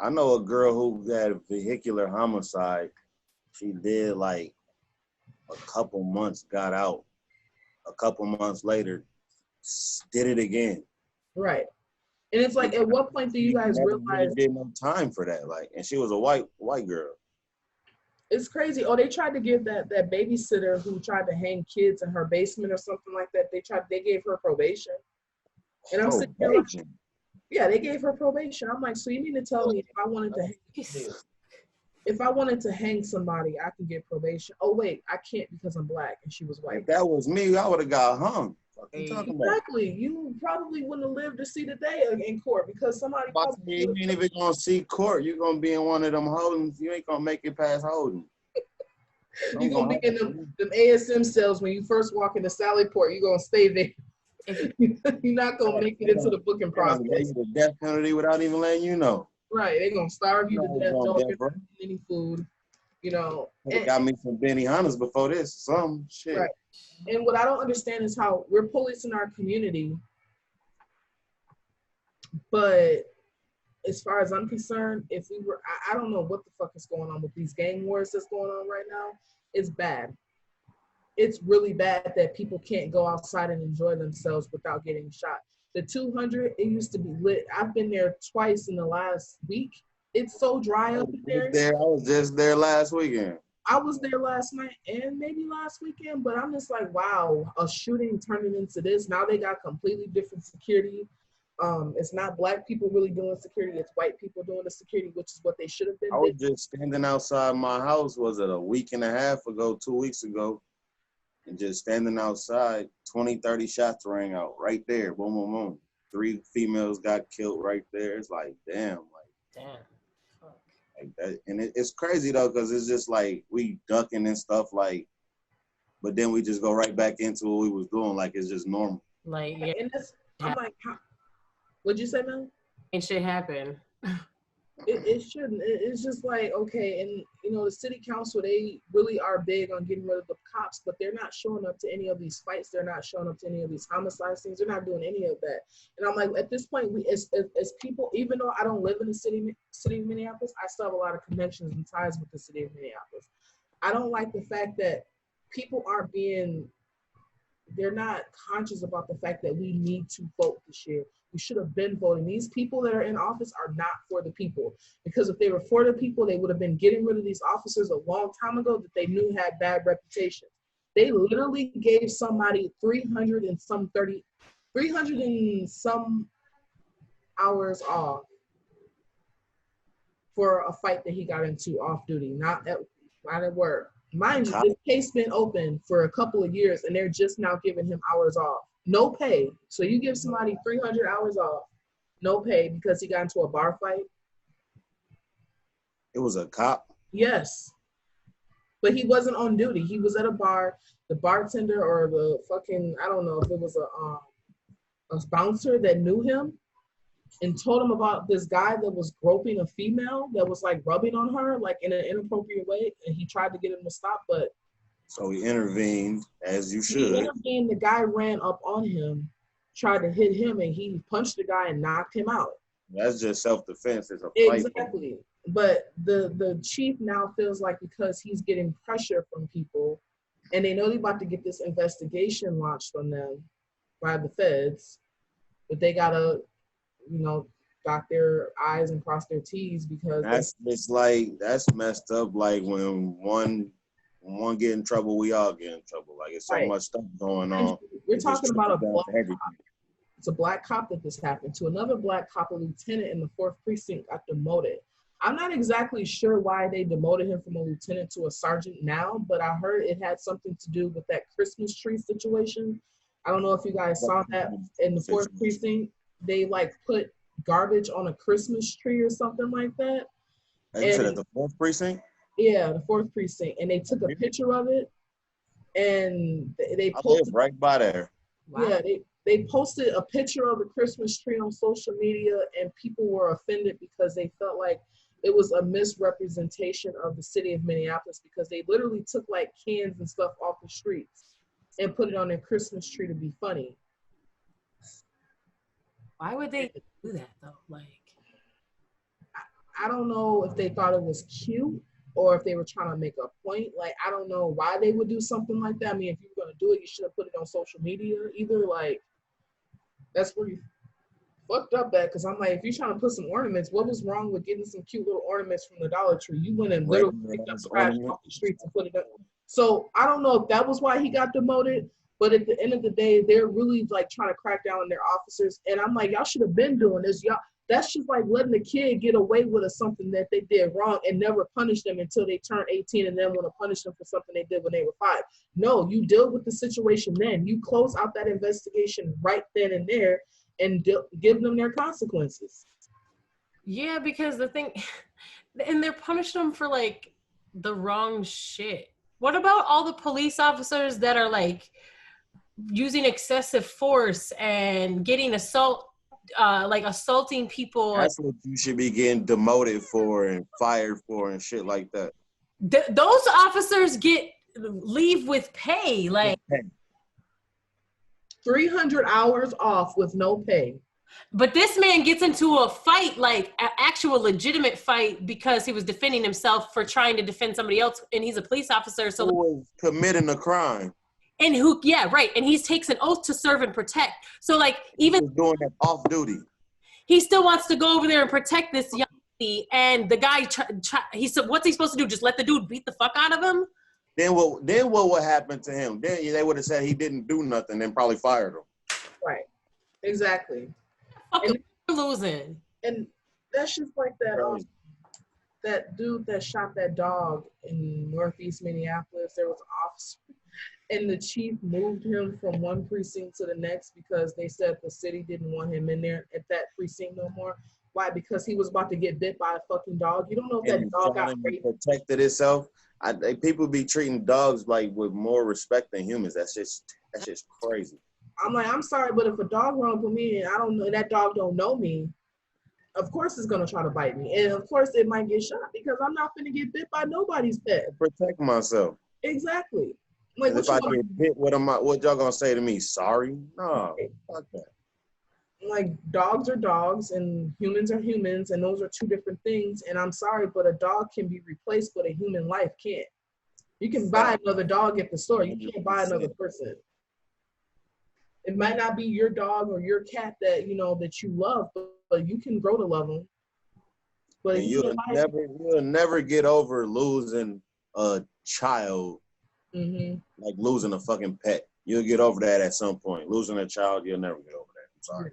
I know a girl who had vehicular homicide. She did like a couple months, got out. A couple months later, did it again. Right. And it's like, at what point do you guys realize? Really did no time for that. Like, and she was a white girl. It's crazy. Oh, they tried to give that babysitter who tried to hang kids in her basement or something like that. They gave her probation. And I'm sitting there like, yeah, they gave her probation. I'm like, so you mean to tell me if I wanted to hang somebody, I can get probation? Oh wait, I can't because I'm black and she was white. If that was me, I would have got hung. What you talking about? Exactly. You probably wouldn't have lived to see the day in court because somebody. You ain't even gonna see court. You're gonna be in one of them holdings. You ain't gonna make it past holding. You're gonna be in them ASM cells when you first walk into Sallyport. You're gonna stay there. You're not gonna make it into the booking process. The death penalty without even letting you know. Right, they're gonna starve you to death. Don't give you any food. You know. They got me some Benihana's before this. Some shit. Right. And what I don't understand is how we're policing our community, but as far as I'm concerned, if we were, I don't know what the fuck is going on with these gang wars that's going on right now. It's bad. It's really bad that people can't go outside and enjoy themselves without getting shot. The 200, it used to be lit. I've been there twice in the last week. It's so dry up in there. I was just there last weekend. I was there last night and maybe last weekend, but I'm just like, wow, a shooting turning into this. Now they got completely different security. It's not black people really doing security, it's white people doing the security, which is what they should have been. I was just standing outside my house, was it a week and a half ago, 2 weeks ago, and just standing outside, 20, 30 shots rang out right there, boom, boom, boom. 3 females got killed right there. It's like, damn. Like that. And it's crazy though, because it's just like we ducking and stuff, like, but then we just go right back into what we was doing, like it's just normal. Like, yeah. And I'm like, what'd you say, Mel? It should happen. It shouldn't. It's just like, okay, and you know, the city council, they really are big on getting rid of the cops, but they're not showing up to any of these fights. They're not showing up to any of these homicide scenes. They're not doing any of that. And I'm like, at this point, we as people, even though I don't live in the city of Minneapolis, I still have a lot of connections and ties with the city of Minneapolis. I don't like the fact that people aren't they're not conscious about the fact that we need to vote this year. We should have been voting. These people that are in office are not for the people. Because if they were for the people, they would have been getting rid of these officers a long time ago that they knew had bad reputations. They literally gave somebody 300 and some hours off for a fight that he got into off duty, not at work. Mind you, this case been open for a couple of years and they're just now giving him hours off. No pay. So you give somebody 300 hours off, no pay because he got into a bar fight? It was a cop? Yes. But he wasn't on duty. He was at a bar. The bartender or the fucking, I don't know if it was a bouncer that knew him and told him about this guy that was groping a female that was like rubbing on her like in an inappropriate way, and he tried to get him to stop, but so he intervened, as you should. He intervened, the guy ran up on him, tried to hit him, and he punched the guy and knocked him out. That's just self-defense. It's a fight. Exactly. But the chief now feels like because he's getting pressure from people, and they know they're about to get this investigation launched on them by the feds, but they gotta dot their I's and cross their T's because that's messed up. Like when one get in trouble, we all get in trouble. Like it's so much stuff going on. We're talking about a black cop. It's a black cop that this happened to. Another black cop, a lieutenant in the 4th precinct, got demoted. I'm not exactly sure why they demoted him from a lieutenant to a sergeant now, but I heard it had something to do with that Christmas tree situation. I don't know if you guys saw that in the 4th precinct. They like put garbage on a Christmas tree or something like that. And you said at the 4th precinct? Yeah, the 4th precinct. And they took a picture of it and they posted. I live right by there. Yeah, they posted a picture of the Christmas tree on social media and people were offended because they felt like it was a misrepresentation of the city of Minneapolis because they literally took like cans and stuff off the streets and put it on their Christmas tree to be funny. Why would they do that though? Like, I don't know if they thought it was cute or if they were trying to make a point. Like, I don't know why they would do something like that. I mean, if you were going to do it, you should have put it on social media either. Like, that's where you fucked up at. Because I'm like, if you're trying to put some ornaments, what was wrong with getting some cute little ornaments from the Dollar Tree? You went and literally picked up trash off the streets and put it up. So I don't know if that was why he got demoted. But at the end of the day, they're really like trying to crack down on their officers. And I'm like, y'all should have been doing this. Y'all, that's just like letting the kid get away with something that they did wrong and never punish them until they turn 18 and then want to punish them for something they did when they were 5. No, you deal with the situation then. You close out that investigation right then and there and give them their consequences. Yeah, because the thing, and they're punishing them for like the wrong shit. What about all the police officers that are like using excessive force and getting assaulting people? That's what you should be getting demoted for and fired for and shit like that. Those officers get leave with pay, like 300 hours off with no pay. But this man gets into a fight, like an actual legitimate fight, because he was defending himself for trying to defend somebody else, and he's a police officer. So who was committing a crime. And who, yeah, right. And he takes an oath to serve and protect. So like even he's doing that off duty, he still wants to go over there and protect this young lady. And the guy, he said, what's he supposed to do? Just let the dude beat the fuck out of him? Then what would happen to him? Then they would have said he didn't do nothing and probably fired him. Right. Exactly. Fucking losing. And that's just like that. That dude that shot that dog in Northeast Minneapolis. There was an officer. And the chief moved him from one precinct to the next because they said the city didn't want him in there at that precinct no more. Why? Because he was about to get bit by a fucking dog. You don't know if that dog got protected itself. People be treating dogs like with more respect than humans. That's just crazy. I'm like, I'm sorry, but if a dog runs with me and I don't know, and that dog don't know me, of course it's gonna try to bite me, and of course it might get shot because I'm not gonna get bit by nobody's pet. Protect myself. Exactly. Like, if I get bit, what y'all gonna say to me? Sorry? No, fuck that. Like, dogs are dogs and humans are humans, and those are two different things. And I'm sorry, but a dog can be replaced, but a human life can't. You can buy another dog at the store. You can't buy another person. It might not be your dog or your cat that that you love, but you can grow to love them. But you'll never get over losing a child. Mm-hmm. Like losing a fucking pet. You'll get over that at some point. Losing a child, you'll never get over that. I'm sorry.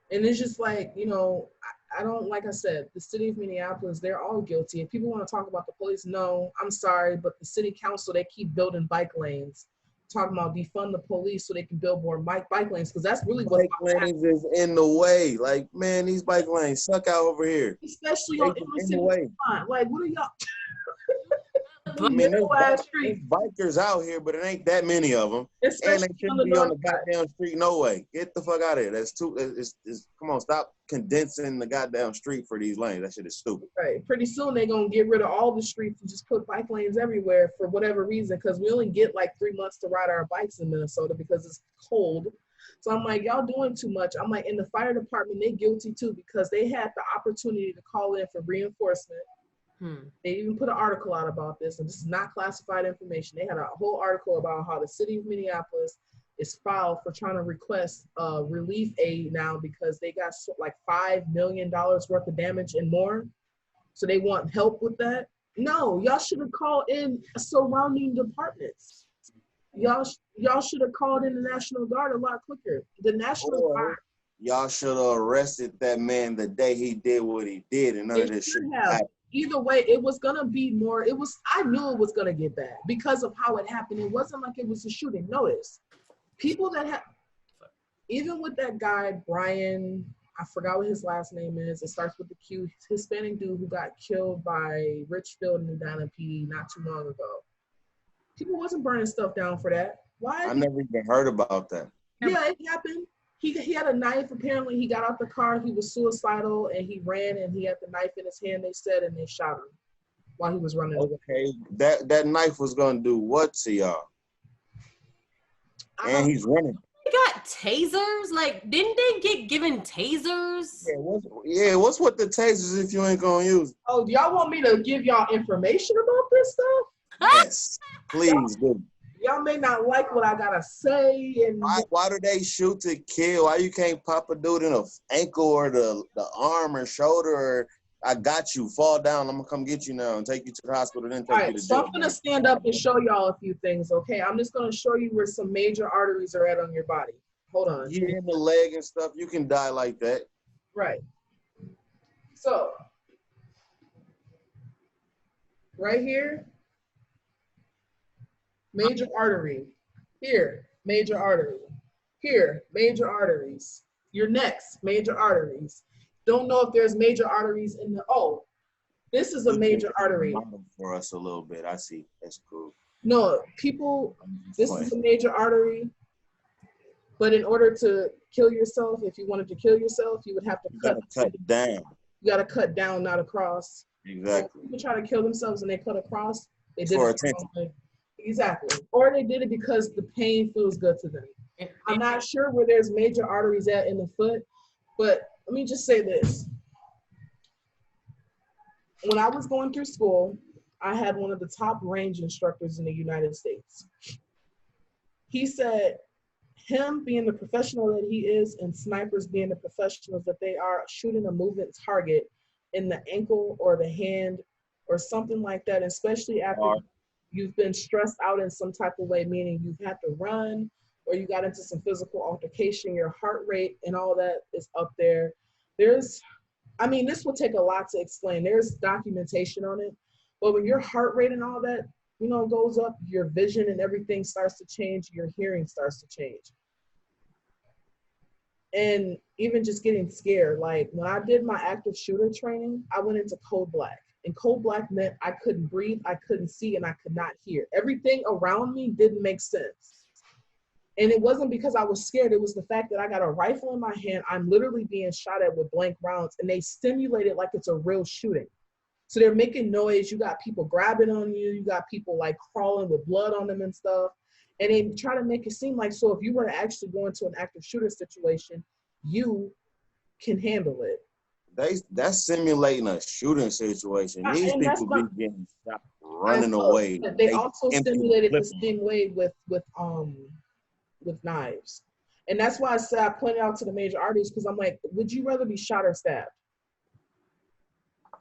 And it's just like, I don't, like I said, the city of Minneapolis, they're all guilty. If people want to talk about the police, no, I'm sorry, but the city council, they keep building bike lanes. Talking about defund the police so they can build more bike lanes, because that's really what bike lanes is in the way. Like, man, these bike lanes suck out over here. Especially on the way. Like, what are y'all? I mean, there's bikers out here, but it ain't that many of them. Especially and they shouldn't be on the goddamn street. No way. Get the fuck out of here. That's too. Come on, stop condensing the goddamn street for these lanes. That shit is stupid. Right. Pretty soon they're gonna get rid of all the streets and just put bike lanes everywhere for whatever reason. Because we only get like 3 months to ride our bikes in Minnesota because it's cold. So I'm like, y'all doing too much. I'm like, in the fire department, they guilty too because they had the opportunity to call in for reinforcement. They even put an article out about this, and this is not classified information. They had a whole article about how the city of Minneapolis is filed for trying to request relief aid now because they got like $5 million worth of damage and more. So they want help with that. No, y'all should have called in surrounding departments. Y'all should have called in the National Guard a lot quicker. The National Guard. Y'all should have arrested that man the day he did what he did, and none of this shit happened. Either way, it was gonna be more. I knew it was gonna get bad because of how it happened. It wasn't like it was a shooting. Notice, people that have, even with that guy Brian, I forgot what his last name is. It starts with the Q. Hispanic dude who got killed by Richfield and Edina PD not too long ago. People wasn't burning stuff down for that. Why? I never even heard about that. Yeah, it happened. He had a knife. Apparently, he got out the car. He was suicidal, and he ran, and he had the knife in his hand, they said, and they shot him while he was running away. Okay, that knife was going to do what to y'all? And he's running. They got tasers? Like, didn't they get given tasers? What's with the tasers if you ain't going to use it? Oh, do y'all want me to give y'all information about this stuff? Yes, please do. Y'all may not like what I gotta say. And why do they shoot to kill? Why you can't pop a dude in the ankle or the arm or shoulder? Or I got you. Fall down. I'm gonna come get you now and take you to the hospital. Then take you to so jail. I'm gonna stand up and show y'all a few things. Okay, I'm just gonna show you where some major arteries are at on your body. Hold on. You in the leg and stuff. You can die like that. Right. So right here. Major artery. Here, major artery. Here, major arteries. Your next, major arteries. Don't know if there's major arteries in the, this is a major artery. For us a little bit, I see. That's cool. No, people, this is a major artery. But in order to kill yourself, if you wanted to kill yourself, you would have to cut down. You gotta cut down, not across. Exactly. People try to kill themselves and they cut across. They did for it attention. Exactly. Or they did it because the pain feels good to them. I'm not sure where there's major arteries at in the foot, but let me just say this. When I was going through school, I had one of the top range instructors in the United States. He said, him being the professional that he is and snipers being the professionals that they are, shooting a movement target in the ankle or the hand or something like that, especially after you've been stressed out in some type of way, meaning you've had to run or you got into some physical altercation, your heart rate and all that is up there. This will take a lot to explain. There's documentation on it, but when your heart rate and all that, goes up, your vision and everything starts to change, your hearing starts to change. And even just getting scared. Like when I did my active shooter training, I went into code black. And code black meant I couldn't breathe, I couldn't see, and I could not hear. Everything around me didn't make sense. And it wasn't because I was scared. It was the fact that I got a rifle in my hand. I'm literally being shot at with blank rounds, and they stimulate it like it's a real shooting. So they're making noise. You got people grabbing on you. You got people like crawling with blood on them and stuff. And they try to make it seem like, so if you were to actually go into an active shooter situation, you can handle it. That's simulating a shooting situation. These people be getting shot running away. They also stimulated the same way with knives. And that's why I said I pointed out to the major arteries, because I'm like, would you rather be shot or stabbed?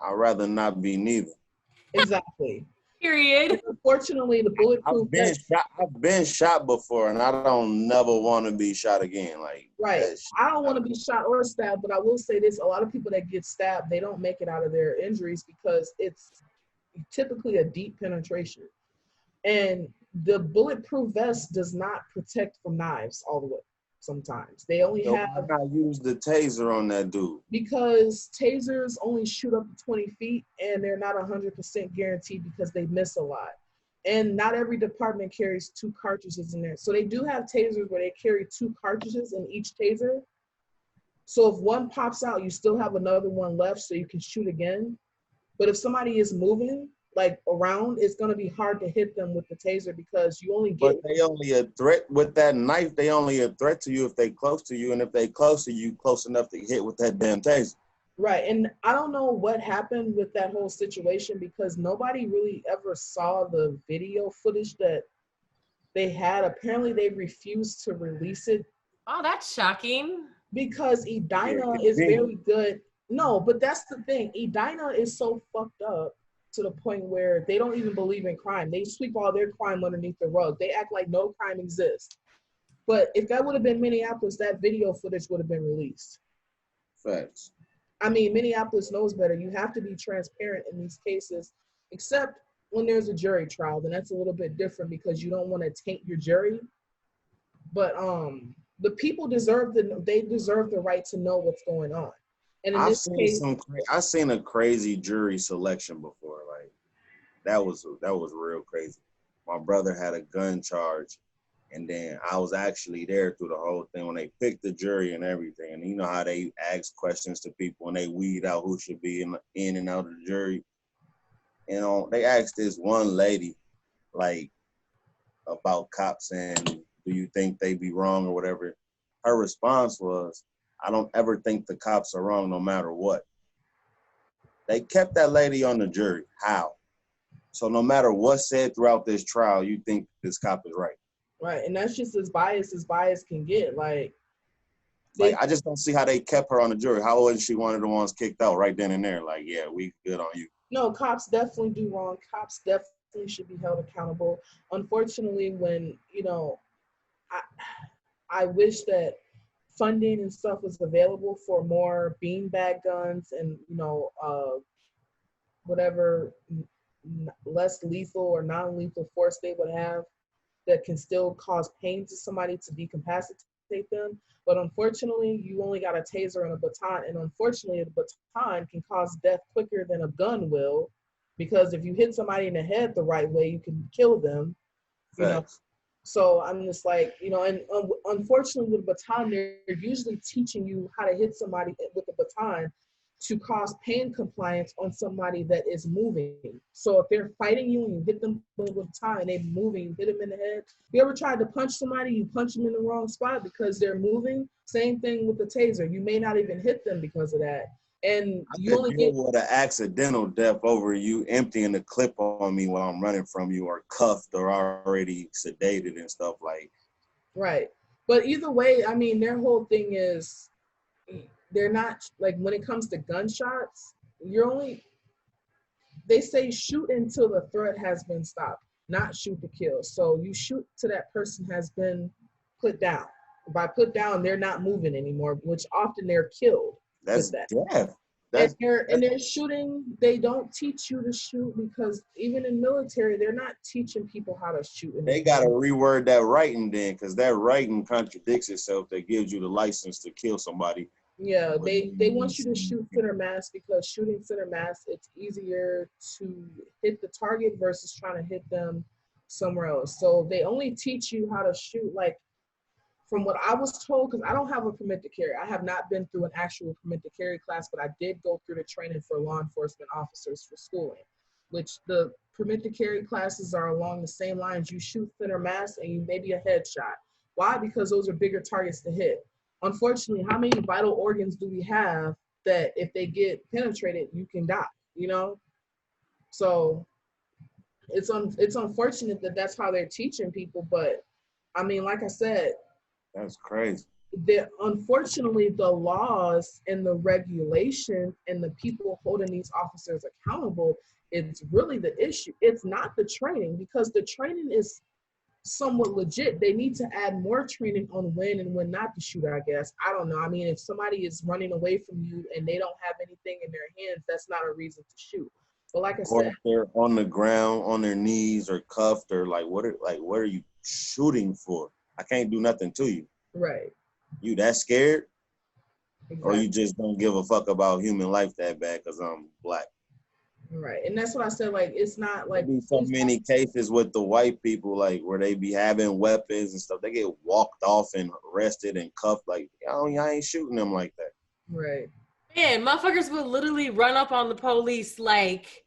I'd rather not be neither. Exactly. Period. Unfortunately, the bulletproof I've been shot before, and I don't never want to be shot again. Like I don't want to be shot or stabbed, but I will say this: a lot of people that get stabbed, they don't make it out of their injuries because it's typically a deep penetration, and the bulletproof vest does not protect from knives all the way. Sometimes they only have. Why not use the taser on that dude? Because tasers only shoot up to 20 feet and they're not 100% guaranteed because they miss a lot. And not every department carries 2 cartridges in there. So they do have tasers where they carry 2 cartridges in each taser. So if one pops out, you still have another one left so you can shoot again. But if somebody is moving like around, it's going to be hard to hit them with the taser because you only get. But they only a threat with that knife. They only a threat to you if they close to you, and if they close to you, close enough to hit with that damn taser. Right, and I don't know what happened with that whole situation because nobody really ever saw the video footage that apparently they refused to release it. Oh, that's shocking. Because Edina is very good. No, but that's the thing. Edina is so fucked up to the point where they don't even believe in crime. They sweep all their crime underneath the rug. They act like no crime exists. But if that would have been Minneapolis, that video footage would have been released. Facts. I mean, Minneapolis knows better. You have to be transparent in these cases, except when there's a jury trial. Then that's a little bit different because you don't want to taint your jury. But the people deserve the right to know what's going on. And in this case, I've seen a crazy jury selection before. Like that was real crazy. My brother had a gun charge, and then I was actually there through the whole thing when they picked the jury and everything. And you know how they ask questions to people and they weed out who should be in and out of the jury. You know, they asked this one lady, like, about cops and do you think they be wrong or whatever. Her response was, I don't ever think the cops are wrong no matter what. They kept that lady on the jury. How? So no matter what's said throughout this trial, you think this cop is right. Right, and that's just as biased can get. Like I just don't see how they kept her on the jury. How wasn't she one of the ones kicked out right then and there? Like, yeah, we good on you. No, cops definitely do wrong. Cops definitely should be held accountable. Unfortunately, when, you know, I wish that funding and stuff was available for more beanbag guns and, you know, whatever less lethal or non-lethal force they would have that can still cause pain to somebody to decapacitate them. But unfortunately, you only got a taser and a baton. And unfortunately, the baton can cause death quicker than a gun will, because if you hit somebody in the head the right way, you can kill them. You know? So I'm just like, you know, and unfortunately with a baton, they're usually teaching you how to hit somebody with a baton to cause pain compliance on somebody that is moving. So if they're fighting you and you hit them with a baton and they're moving, you hit them in the head. You ever tried to punch somebody, you punch them in the wrong spot because they're moving? Same thing with the taser. You may not even hit them because of that. And you only get with an accidental death over you emptying the clip on me while I'm running from you, or cuffed or already sedated and stuff like. Right. But either way, I mean, their whole thing is they're not, like, when it comes to gunshots, they say shoot until the threat has been stopped, not shoot to kill. So you shoot till that person has been put down. By put down, they're not moving anymore, which often they're killed. That's death. And they're shooting. They don't teach you to shoot because even in military, they're not teaching people how to shoot. They got to reword that writing then, because that writing contradicts itself. That gives you the license to kill somebody. Yeah, they want you to shoot center mass because shooting center mass, it's easier to hit the target versus trying to hit them somewhere else. So they only teach you how to shoot, like, from what I was told, because I don't have a permit to carry. I have not been through an actual permit to carry class, but I did go through the training for law enforcement officers for schooling, which the permit to carry classes are along the same lines. You shoot center mass and you maybe a headshot. Why? Because those are bigger targets to hit. Unfortunately, how many vital organs do we have that if they get penetrated, you can die, you know? So it's unfortunate that that's how they're teaching people, but I mean, like I said, that's crazy. Unfortunately, the laws and the regulation and the people holding these officers accountable, it's really the issue. It's not the training, because the training is somewhat legit. They need to add more training on when and when not to shoot, I guess. I don't know. I mean, if somebody is running away from you and they don't have anything in their hands, that's not a reason to shoot. But like I said, if they're on the ground, on their knees, or cuffed, or what are you shooting for? I can't do nothing to you. Right. You that scared? Exactly. Or you just don't give a fuck about human life that bad because I'm black? Right. And that's what I said, like, it's not like so many cases with the white people, like, where they be having weapons and stuff. They get walked off and arrested and cuffed. Like, I ain't shooting them like that. Right. Man, motherfuckers would literally run up on the police, like,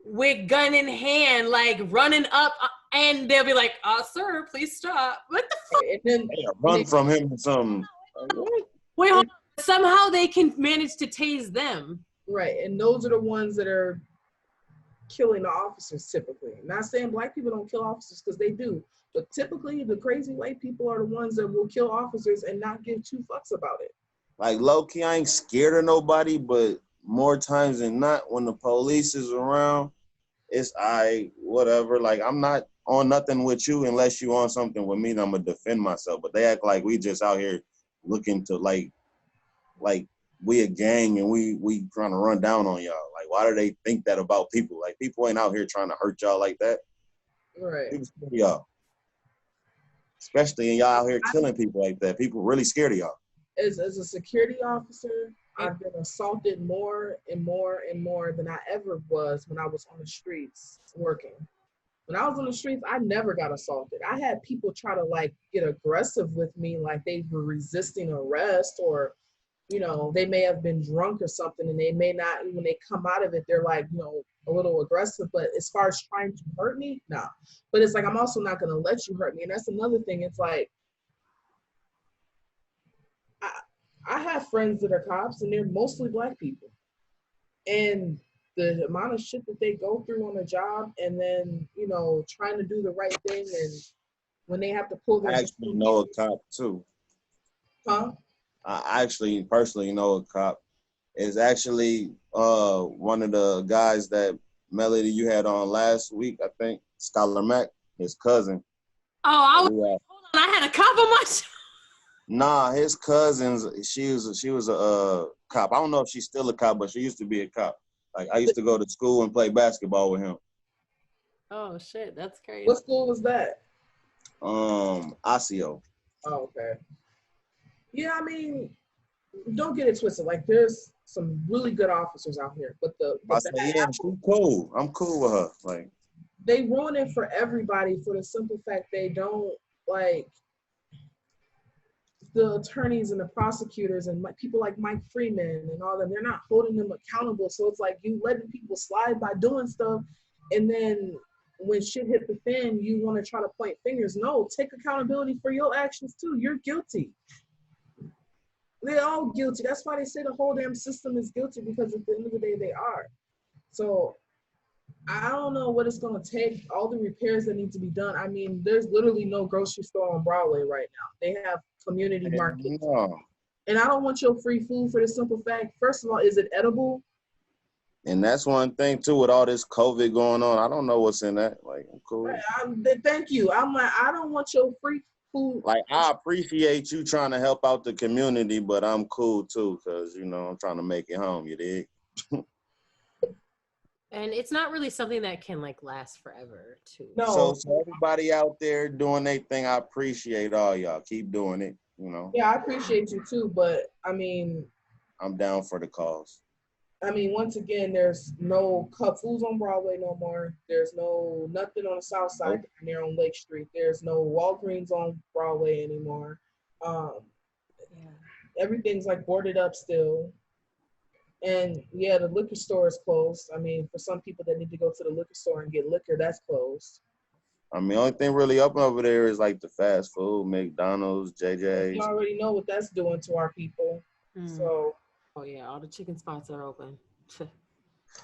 with gun in hand, like, running up, and they'll be like, sir, please stop. What the fuck? And then run from him or something. Wait, hold on. Somehow they can manage to tase them. Right. And those are the ones that are killing the officers typically. Not saying black people don't kill officers, because they do, but typically the crazy white people are the ones that will kill officers and not give two fucks about it. Like low key, I ain't scared of nobody, but more times than not, when the police is around, it's whatever. Like I'm not on nothing with you unless you on something with me, and I'm gonna defend myself. But they act like we just out here looking to like we a gang and we trying to run down on y'all. Like why do they think that about people? Like people ain't out here trying to hurt y'all like that. Right. People scared of y'all. Especially in y'all out here killing people like that. People really scared of y'all. As a security officer, I've been assaulted more and more and more than I ever was when I was on the streets working. When I was on the streets, I never got assaulted. I had people try to like get aggressive with me, like they were resisting arrest, or, you know, they may have been drunk or something, and they may not, when they come out of it, they're like, you know, a little aggressive. But as far as trying to hurt me, nah. But it's like, I'm also not going to let you hurt me. And that's another thing. It's like, I have friends that are cops, and they're mostly black people. And the amount of shit that they go through on a job, and then, you know, trying to do the right thing, and when they have to pull their... I actually know a cop too. Huh? I actually personally know a cop. Is actually one of the guys that Melody you had on last week, I think, Scholar Mac, his cousin. Oh, hold on, I had a cop on my show. Nah, his cousins, she was a cop. I don't know if she's still a cop, but she used to be a cop. Like I used to go to school and play basketball with him. Oh shit, that's crazy. What school was that? Osseo. Oh, okay. Yeah, I mean, don't get it twisted. Like there's some really good officers out here, but she's cool. I'm cool with her. Like they ruin it for everybody for the simple fact they don't like the attorneys and the prosecutors and people like Mike Freeman and all them. They're not holding them accountable. So it's like you letting people slide by doing stuff, and then when shit hit the fan, you want to try to point fingers. No, take accountability for your actions too. You're guilty. They're all guilty. That's why they say the whole damn system is guilty, because at the end of the day, they are. So I don't know what it's going to take, all the repairs that need to be done. I mean, there's literally no grocery store on Broadway right now. They have community markets. And I don't want your free food for the simple fact, first of all, is it edible? And that's one thing too, with all this COVID going on. I don't know what's in that. Like, I'm cool. Thank you. I'm like, I don't want your free food. Like, I appreciate you trying to help out the community, but I'm cool too, because, you know, I'm trying to make it home, you dig? And it's not really something that can like last forever too. No. So everybody out there doing their thing, I appreciate all y'all. Keep doing it, you know. Yeah, I appreciate you too, but I mean, I'm down for the cause. I mean, once again, there's no Cup Foods on Broadway no more. There's no nothing on the South Side near on Lake Street. There's no Walgreens on Broadway anymore. Everything's like boarded up still. And yeah, the liquor store is closed. I mean, for some people that need to go to the liquor store and get liquor, that's closed. I mean, the only thing really up over there is like the fast food, McDonald's, JJ's. You already know what that's doing to our people. So. Oh yeah, all the chicken spots are open.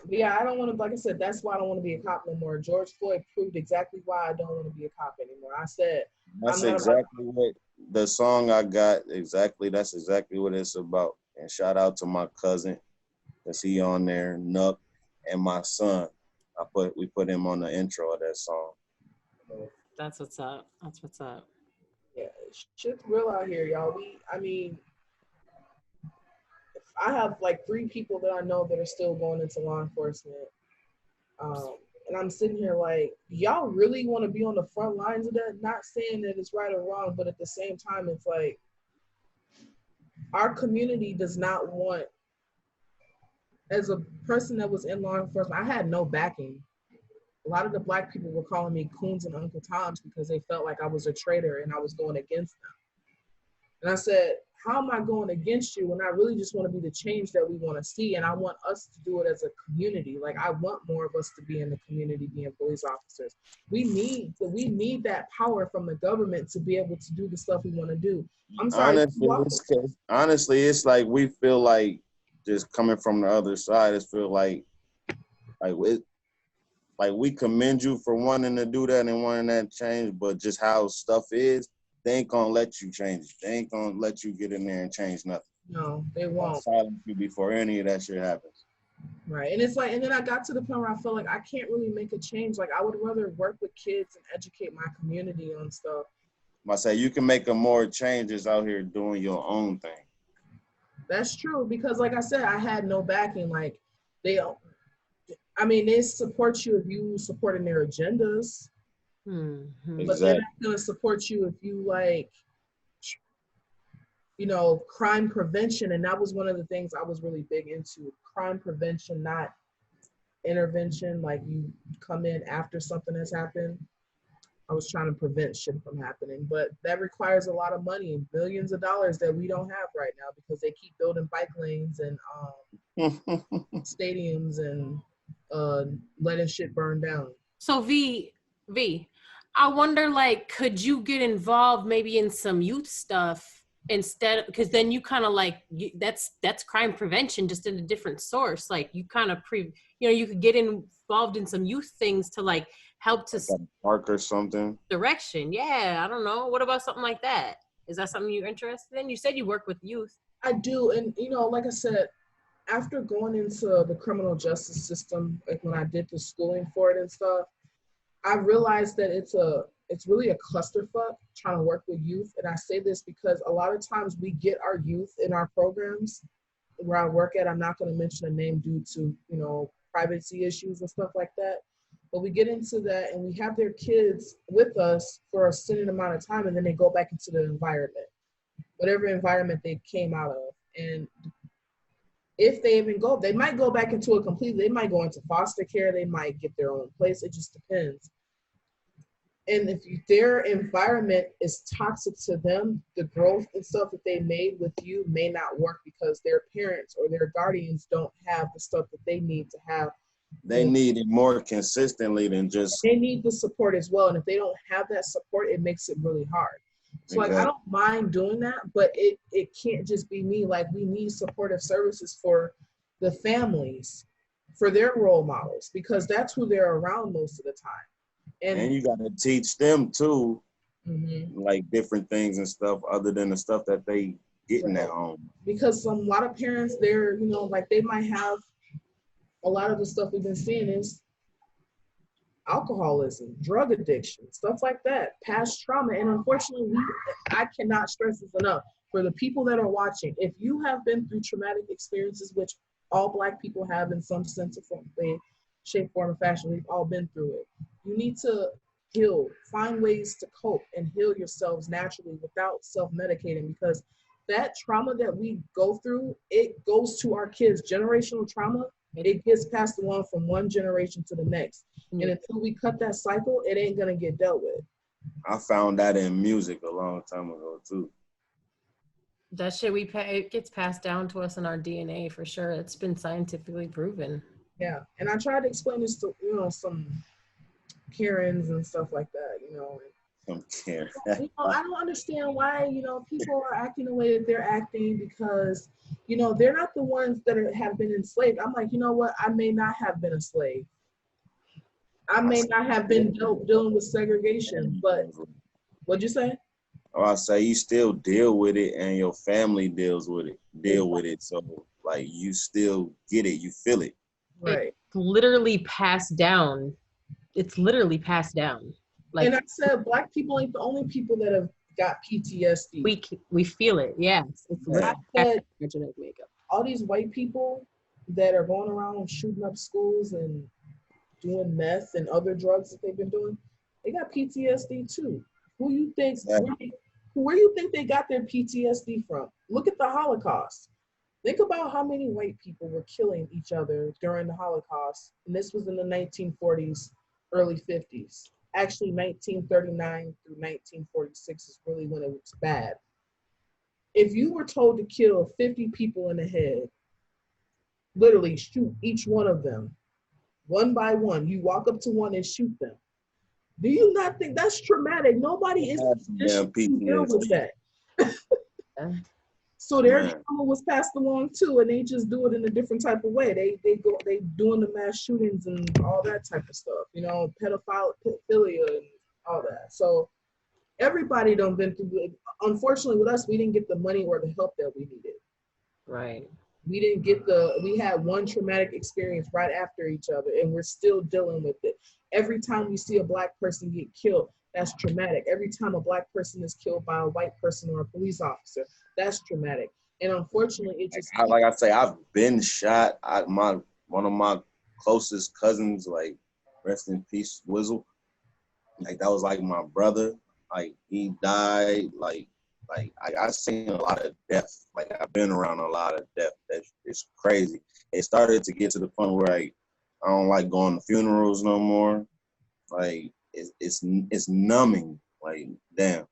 Yeah, I don't want to, like I said, that's why I don't want to be a cop no more. George Floyd proved exactly why I don't want to be a cop anymore. I said, that's exactly what the song I got, that's exactly what it's about. And shout out to my cousin, because he on there, Nuck, and my son. We put him on the intro of that song. That's what's up. That's what's up. Yeah, shit's real out here, y'all. I have like 3 people that I know that are still going into law enforcement. And I'm sitting here like, y'all really want to be on the front lines of that? Not saying that it's right or wrong, but at the same time, it's like, our community does not want, as a person that was in law enforcement, I had no backing. A lot of the Black people were calling me Coons and Uncle Toms because they felt like I was a traitor and I was going against them. And I said, how am I going against you when I really just want to be the change that we want to see? And I want us to do it as a community. Like, I want more of us to be in the community being police officers. We need that power from the government to be able to do the stuff we want to do. I'm sorry. Honestly, it's like we feel like, just coming from the other side, it feel like like we commend you for wanting to do that and wanting that change, but just how stuff is, they ain't gonna let you change it. They ain't gonna let you get in there and change nothing. No, they won't. They'll silence you before any of that shit happens. Right. And it's like, and then I got to the point where I felt like I can't really make a change. Like I would rather work with kids and educate my community on stuff. I say you can make more changes out here doing your own thing. That's true, because like I said, I had no backing. Like they support you if you support in their agendas. Mm-hmm. But they're not gonna support you if you like, you know, crime prevention. And that was one of the things I was really big into. Crime prevention, not intervention. Like you come in after something has happened. I was trying to prevent shit from happening, but that requires a lot of money, billions of dollars that we don't have right now because they keep building bike lanes and stadiums and letting shit burn down. So V, I wonder, like, could you get involved maybe in some youth stuff instead? Because then you kind of like, that's crime prevention just in a different source. Like you kind of you could get involved in some youth things to like help to like a park or something. Direction. Yeah, I don't know. What about something like that? Is that something you're interested in? You said you work with youth. I do, and you know, like I said, after going into the criminal justice system, like when I did the schooling for it and stuff, I realized that it's really a clusterfuck trying to work with youth. And I say this because a lot of times we get our youth in our programs where I work at. I'm not going to mention a name due to, you know, privacy issues and stuff like that. But we get into that and we have their kids with us for a certain amount of time, and then they go back into the environment, whatever environment they came out of. And if they even go, they might go back into it completely. They might go into foster care. They might get their own place. It just depends. And if their environment is toxic to them, the growth and stuff that they made with you may not work because their parents or their guardians don't have the stuff that they need to have. They need it more consistently than just... They need the support as well. And if they don't have that support, it makes it really hard. So like, I don't mind doing that, but it can't just be me. Like we need supportive services for the families, for their role models, because that's who they're around most of the time. And you got to teach them too, like different things and stuff other than the stuff that they getting at home. Because a lot of parents, they're, you know, like they might have a lot of the stuff we've been seeing is alcoholism, drug addiction, stuff like that, past trauma. And unfortunately, I cannot stress this enough. For the people that are watching, if you have been through traumatic experiences, which all Black people have in some sense of way, shape, form, or fashion, we've all been through it. You need to heal, find ways to cope and heal yourselves naturally without self-medicating, because that trauma that we go through, it goes to our kids. Generational trauma, it gets passed along from one generation to the next. And until we cut that cycle, it ain't gonna get dealt with. I found that in music a long time ago too. That shit it gets passed down to us in our DNA for sure. It's been scientifically proven. Yeah, and I tried to explain this to, you know, some Karens and stuff like that, you know. Some Karen. You know, I don't understand why, you know, people are acting the way that they're acting because, you know, they're not the ones that have been enslaved. I'm like, you know what? I may not have been a slave. I may not have been dealing with segregation, but what'd you say? Oh, I say you still deal with it and your family deal with it. So like you still get it, you feel it. Right. It's literally passed down. It's literally passed down. Like, and I said, Black people ain't the only people that have got PTSD. We feel it, yes. It's I said, all these white people that are going around shooting up schools and doing meth and other drugs that they've been doing, they got PTSD too. Where you think they got their PTSD from? Look at the Holocaust. Think about how many white people were killing each other during the Holocaust. And this was in the 1940s, early 50s. Actually, 1939 through 1946 is really when it was bad. If you were told to kill 50 people in the head, literally shoot each one of them, one by one, you walk up to one and shoot them. Do you not think that's traumatic? Nobody is to deal with that. So their trauma was passed along too, and they just do it in a different type of way. They doing the mass shootings and all that type of stuff, you know, pedophilia and all that. So everybody done been through it. Unfortunately with us, we didn't get the money or the help that we needed. Right. We didn't get we had one traumatic experience right after each other, and we're still dealing with it. Every time we see a Black person get killed, that's traumatic. Every time a Black person is killed by a white person or a police officer, that's traumatic. And unfortunately, it just like I say, I've been shot. One of my closest cousins, like, rest in peace, Wizzle. Like, that was like my brother. Like, he died. Like I've seen a lot of death. Like, I've been around a lot of death. It's crazy. It started to get to the point where, like, I don't like going to funerals no more. Like, it's numbing. Like, damn.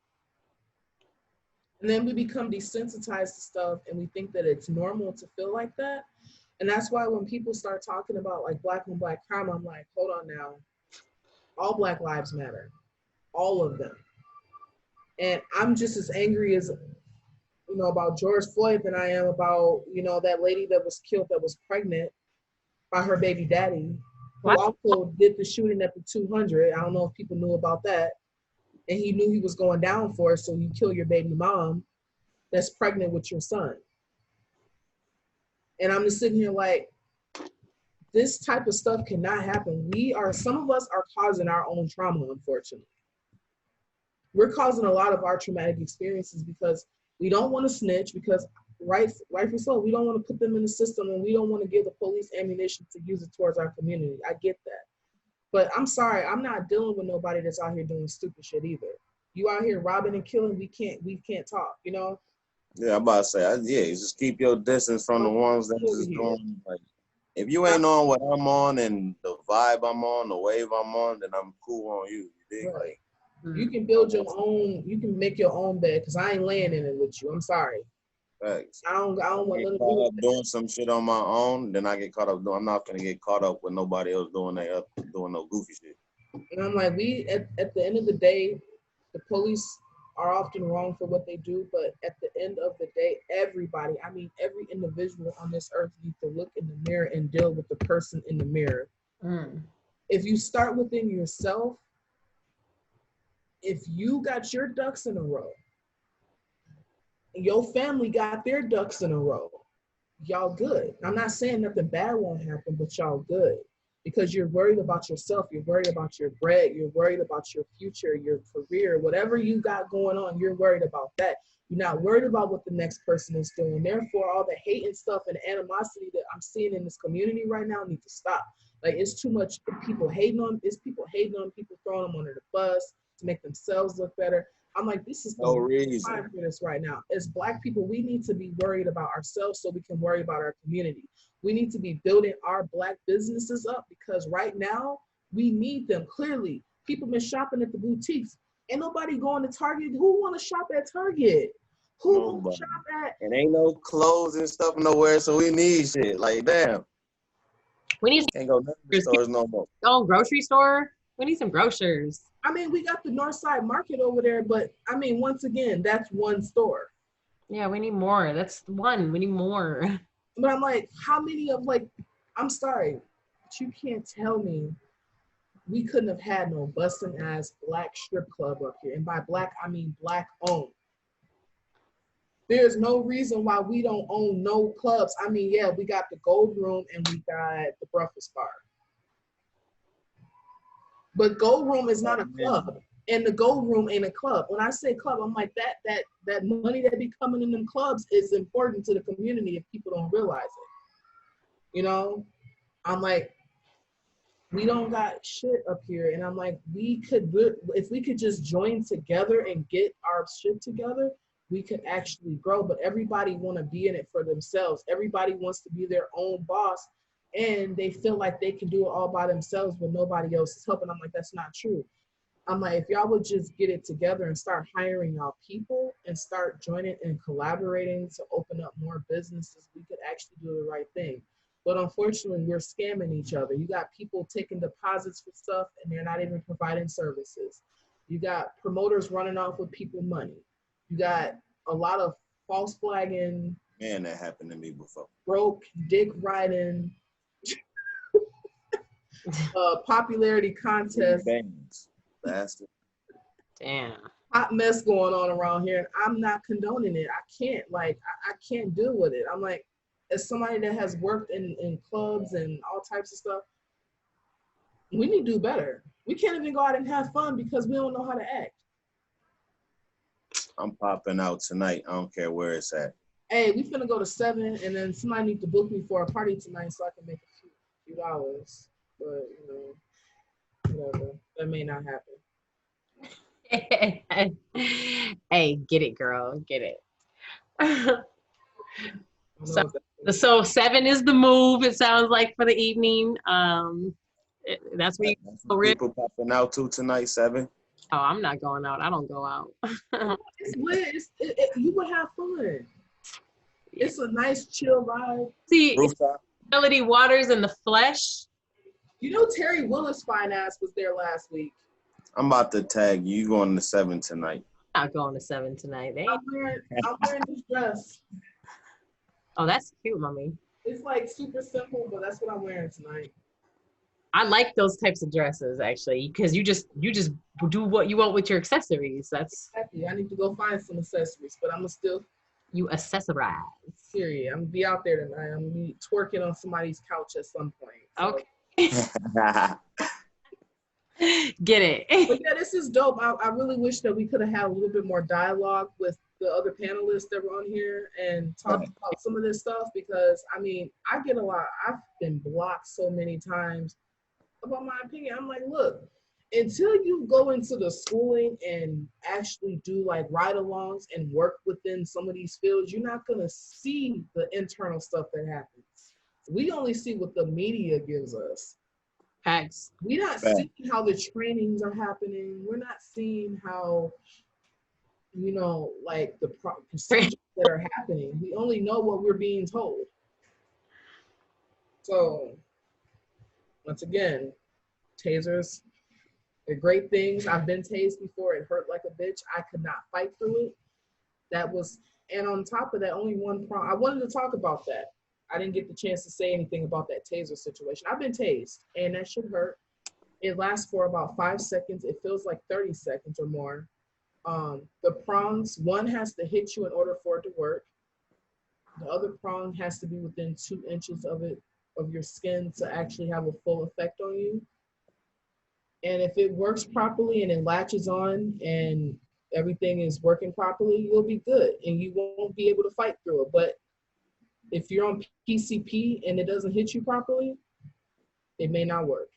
And then we become desensitized to stuff, and we think that it's normal to feel like that. And that's why when people start talking about like Black on Black crime, I'm like, hold on now. All Black lives matter. All of them. And I'm just as angry as, you know, about George Floyd than I am about, you know, that lady that was killed that was pregnant by her baby daddy, who also did the shooting at the 200. I don't know if people knew about that. And he knew he was going down for it, so you kill your baby mom that's pregnant with your son. And I'm just sitting here like, this type of stuff cannot happen. Some of us are causing our own trauma, unfortunately. We're causing a lot of our traumatic experiences because we don't want to snitch, because rightfully so, we don't want to put them in the system, and we don't want to give the police ammunition to use it towards our community. I get that. But I'm sorry, I'm not dealing with nobody that's out here doing stupid shit either. You out here robbing and killing, we can't talk, you know? Yeah, I'm about to say, just keep your distance from the ones that just doing, like, if you ain't on what I'm on and the vibe I'm on, the wave I'm on, then I'm cool on you. You dig? Right. You can build your own, you can make your own bed, because I ain't laying in it with you. I'm sorry. Thanks. I don't want nothing to do with doing some shit on my own, then I get caught up doing. I'm not gonna get caught up with nobody else doing no goofy shit. And I'm like, at the end of the day, the police are often wrong for what they do, but at the end of the day, everybody, I mean, every individual on this earth needs to look in the mirror and deal with the person in the mirror. If you start within yourself, if you got your ducks in a row, your family got their ducks in a row, y'all good. I'm not saying nothing bad won't happen, but y'all good. Because you're worried about yourself, you're worried about your bread, you're worried about your future, your career, whatever you got going on, you're worried about that. You're not worried about what the next person is doing. Therefore, all the hate and stuff and animosity that I'm seeing in this community right now need to stop. Like, it's too much people hating on, people throwing them under the bus to make themselves look better. I'm like, this is no time for this right now. As Black people, we need to be worried about ourselves so we can worry about our community. We need to be building our Black businesses up, because right now we need them. Clearly, people been shopping at the boutiques. Ain't nobody going to Target. Who want to shop at Target? Who want to shop at? And ain't no clothes and stuff nowhere, so we need shit. Like, damn. We need can't go to the stores no more. Oh, grocery store. We need some grocers. I mean, we got the Northside Market over there, but I mean, once again, that's one store. Yeah, we need more. That's one. We need more. But I'm like, how many of, like, I'm sorry, but you can't tell me we couldn't have had no busting ass Black strip club up here. And by Black, I mean Black owned. There's no reason why we don't own no clubs. I mean, yeah, we got the Gold Room and we got the Breakfast Bar. But Gold Room is not a club, and the Gold Room ain't a club. When I say club, I'm like, that money that be coming in them clubs is important to the community if people don't realize it. You know, I'm like, we don't got shit up here, and I'm like, if we could just join together and get our shit together, we could actually grow. But everybody want to be in it for themselves. Everybody wants to be their own boss. And they feel like they can do it all by themselves, but nobody else is helping. I'm like, that's not true. I'm like, if y'all would just get it together and start hiring y'all people and start joining and collaborating to open up more businesses, we could actually do the right thing. But unfortunately, we're scamming each other. You got people taking deposits for stuff and they're not even providing services. You got promoters running off with people money. You got a lot of false flagging. Man, that happened to me before. Broke, dick riding, popularity contest. Bangs, bastard. Damn. Hot mess going on around here. And I'm not condoning it. I can't, like, I can't deal with it. I'm like, as somebody that has worked in clubs and all types of stuff, we need to do better. We can't even go out and have fun because we don't know how to act. I'm popping out tonight. I don't care where it's at. Hey, we finna go to 7, and then somebody need to book me for a party tonight so I can make a few hours. But, you know, whatever. That may not happen. Hey, get it, girl. Get it. So 7 is the move, it sounds like, for the evening. That's where people popping out to tonight, 7. Oh, I'm not going out. I don't go out. It's lit. You would have fun. It's a nice chill vibe. See, IAmMelodyWaters in the flesh. You know Terry Willis' fine ass was there last week. I'm about to tag you. You going to 7 tonight. I'm not going to 7 tonight. I'm wearing this dress. Oh, that's cute, mommy. It's like super simple, but that's what I'm wearing tonight. I like those types of dresses actually, because you just do what you want with your accessories. That's exactly. I need to go find some accessories, but I'm gonna still accessorize. Period. I'm gonna be out there tonight. I'm gonna be twerking on somebody's couch at some point. So. Okay. Get it. But yeah, this is dope. I really wish that we could have had a little bit more dialogue with the other panelists that were on here and talk about some of this stuff, because I mean, I get a lot. I've been blocked so many times about my opinion. I'm like, look, until you go into the schooling and actually do like ride-alongs and work within some of these fields, you're not gonna see the internal stuff that happens. We only see what the media gives us. Facts. We're not seeing how the trainings are happening. We're not seeing how, you know, like the procedures that are happening. We only know what we're being told. So, once again, tasers, they're great things. I've been tased before. It hurt like a bitch. I could not fight through it. And on top of that, only one problem. I wanted to talk about that. I didn't get the chance to say anything about that taser situation. I've been tased, and that should hurt. It lasts for about 5 seconds. It feels like 30 seconds or more. The prongs, one has to hit you in order for it to work. The other prong has to be within 2 inches of your skin to actually have a full effect on you. And if it works properly and it latches on and everything is working properly, you'll be good and you won't be able to fight through it. But if you're on PCP and it doesn't hit you properly, it may not work.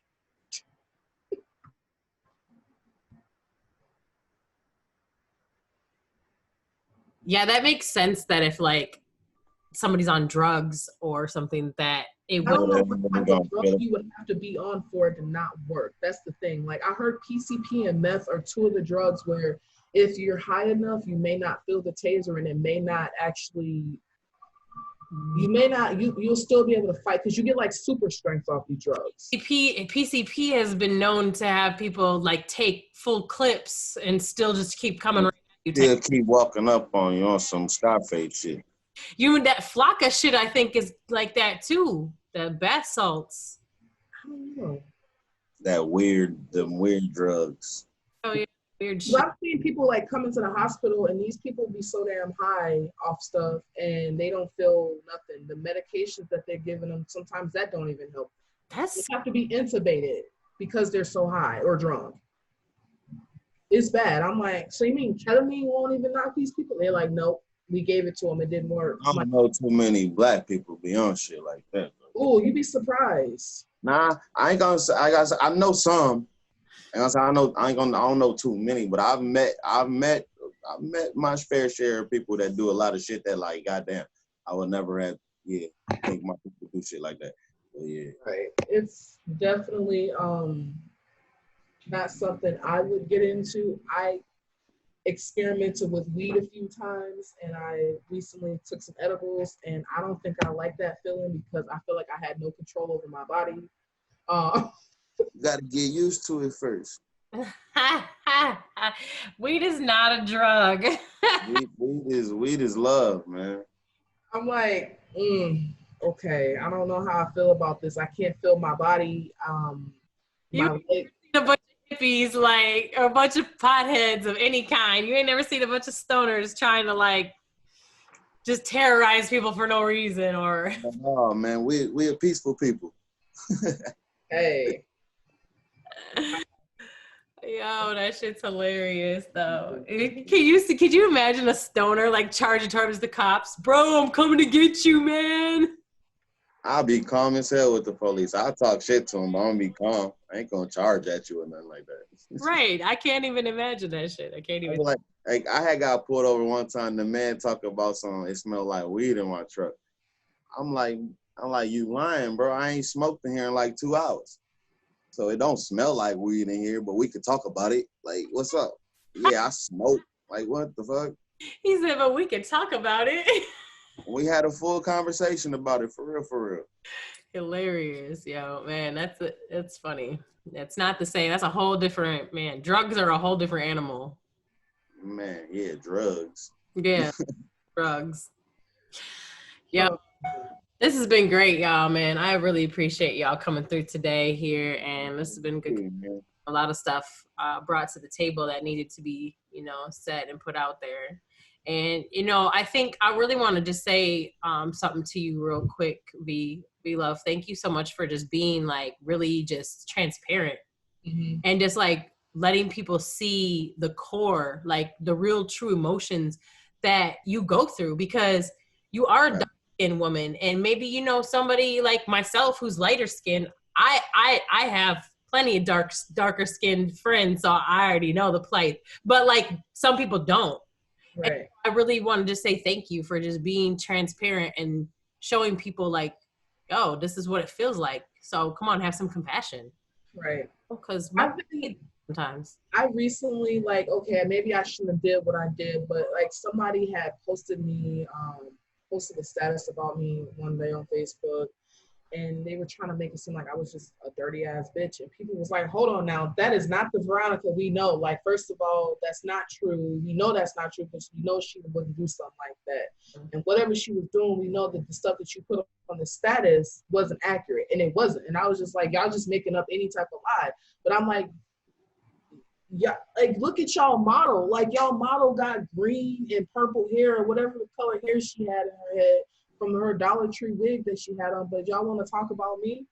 Yeah, that makes sense that if like somebody's on drugs or something that it would. I don't know what type of drug you would have to be on for it to not work. That's the thing. Like I heard PCP and meth are 2 of the drugs where if you're high enough, you may not feel the taser and it may not actually, you'll still be able to fight because you get like super strength off these drugs. PCP has been known to have people like take full clips and still just keep coming around. Still keep walking up on you on some Scarface shit. That Flocka shit, I think, is like that too. The bath salts. I don't know. Them weird drugs. Oh yeah, weird shit. I've seen people like come into the hospital and these people be so damn high off stuff and they don't feel nothing. The medications that they're giving them, sometimes that don't even help. They have to be intubated because they're so high or drunk. It's bad. I'm like, so you mean ketamine won't even knock these people? They're like, nope, we gave it to them. It didn't work. I don't know too many black people be on shit like that. Oh, you'd be surprised. Nah, I ain't gonna say. I know some. And I don't know too many, but I've met my fair share of people that do a lot of shit that like, goddamn, I would never have think my people do shit like that. But yeah. Right. It's definitely not something I would get into. I experimented with weed a few times and I recently took some edibles and I don't think I like that feeling because I feel like I had no control over my body. You gotta get used to it first. Weed is not a drug. weed is love, man. I'm like, okay, I don't know how I feel about this. I can't feel my body. You My ain't seen a bunch of hippies, like, or a bunch of potheads of any kind. You ain't never seen a bunch of stoners trying to, like, just terrorize people for no reason, or. Oh man, we a peaceful people. Hey. Yo, that shit's hilarious though. Could you imagine a stoner like charging towards the cops? Bro, I'm coming to get you, man. I'll be calm as hell with the police. I'll talk shit to them, but I'm gonna be calm. I ain't gonna charge at you or nothing like that. Right. I can't even imagine that shit. I can't even. Like I had got pulled over one time. The man talked about something. It smelled like weed in my truck. I'm like, you lying, bro. I ain't smoked in here in like 2 hours. So it don't smell like weed in here, but we could talk about it. Like, what's up? Yeah, I smoke. Like, what the fuck? He said, but we can talk about it. We had a full conversation about it, for real. Hilarious, yo, man. That's funny. It's not the same. That's a whole different, man. Drugs are a whole different animal. Man, yeah, drugs. Yeah, drugs. Yo, this has been great, y'all, man. I really appreciate y'all coming through today here, and this has been good. A lot of stuff brought to the table that needed to be, said and put out there. And, I think I really want to just say something to you real quick, VLove. Thank you so much for just being, like, really just transparent and just, like, letting people see the core, like, the real true emotions that you go through, because you are a dark-skinned woman, and maybe, somebody like myself who's lighter skinned. I have plenty of darker skinned friends, so I already know the plight, but, like, some people don't. Right. I really wanted to say thank you for just being transparent and showing people, like, oh, this is what it feels like. So come on, have some compassion. Right. Because sometimes. I recently, like, okay, maybe I shouldn't have did what I did, but, like, somebody had posted a status about me one day on Facebook, and they were trying to make it seem like I was just a dirty ass bitch. And people was like, hold on now, that is not the Veronica we know. Like, first of all, that's not true. We know that's not true, because we know she wouldn't do something like that. And whatever she was doing, we know that the stuff that you put on the status wasn't accurate, and it wasn't. And I was just like, y'all just making up any type of lie. But I'm like, yeah, like, look at y'all model. Like, y'all model got green and purple hair, or whatever the color hair she had in her head from her Dollar Tree wig that she had on. But y'all want to talk about me?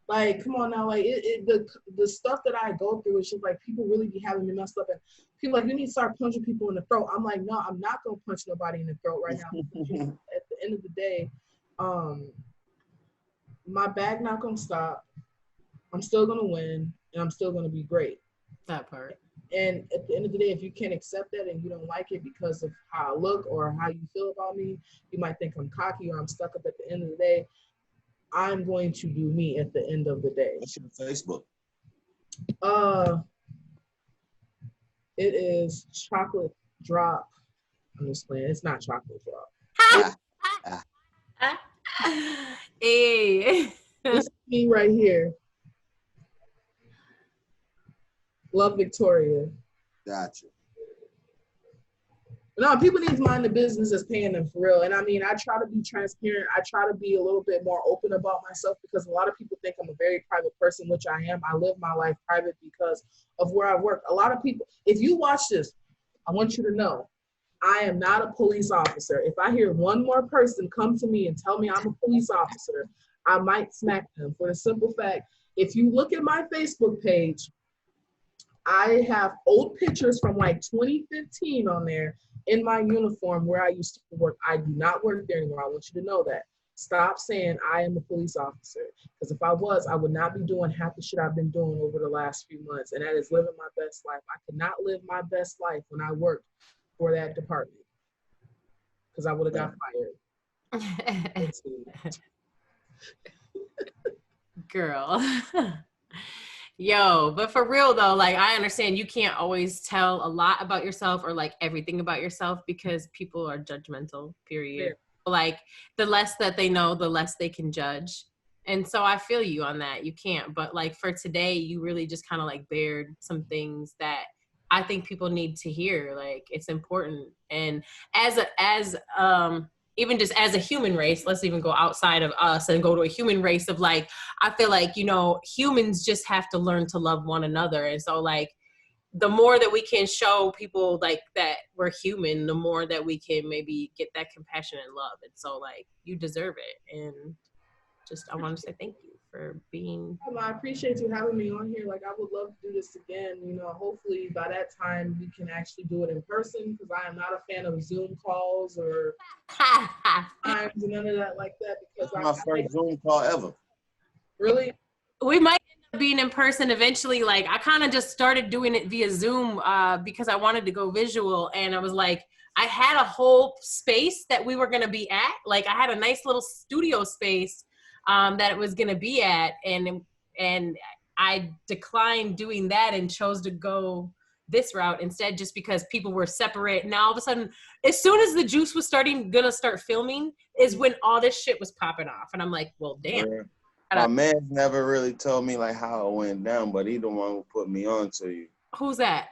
Like, come on now. Like, the stuff that I go through is just like, people really be having me messed up, and people like, you need to start punching people in the throat. I'm like, no, I'm not gonna punch nobody in the throat right now. At the end of the day, my bag not gonna stop. I'm still gonna win, and I'm still gonna be great. That part. And at the end of the day, if you can't accept that and you don't like it because of how I look or how you feel about me, you might think I'm cocky or I'm stuck up. At the end of the day, I'm going to do me at the end of the day. What's your Facebook? It is Chocolate Drop. I'm just playing. It's not Chocolate Drop. Hey. This is me right here. Love Victoria. Gotcha. No, people need to mind the business that's paying them, for real. And I mean, I try to be transparent. I try to be a little bit more open about myself, because a lot of people think I'm a very private person, which I am. I live my life private because of where I work. A lot of people, if you watch this, I want you to know, I am not a police officer. If I hear one more person come to me and tell me I'm a police officer, I might smack them, for the simple fact, if you look at my Facebook page, I have old pictures from like 2015 on there in my uniform where I used to work. I do not work there anymore. I want you to know that. Stop saying I am a police officer, because if I was, I would not be doing half the shit I've been doing over the last few months, and that is living my best life. I could not live my best life when I worked for that department, because I would have got fired. Girl. Yo, but for real though, like, I understand you can't always tell a lot about yourself or like everything about yourself, because people are judgmental, period. Yeah. Like, the less that they know, the less they can judge. And so I feel you on that. You can't. But like for today, you really just kind of like bared some things that I think people need to hear. Like it's important. And as even just as a human race, let's even go outside of us and go to a human race of like, I feel like, you know, humans just have to learn to love one another. And so like, the more that we can show people like that we're human, the more that we can maybe get that compassion and love. And so like, you deserve it. And just, I want to say thank you for being. I appreciate you having me on here. Like, I would love to do this again. You know, hopefully by that time we can actually do it in person, because I am not a fan of Zoom calls or times and none of that like that. Because my first Zoom call ever. Really? We might end up being in person eventually. Like, I kind of just started doing it via Zoom because I wanted to go visual. And I was like, I had a whole space that we were going to be at. Like, I had a nice little studio space that it was going to be at. And I declined doing that and chose to go this route instead, just because people were separate. Now all of a sudden, as soon as the Juice was gonna start filming is when all this shit was popping off. And I'm like, well, damn. Yeah. My man never really told me like how it went down, but he the one who put me on to you. Who's that?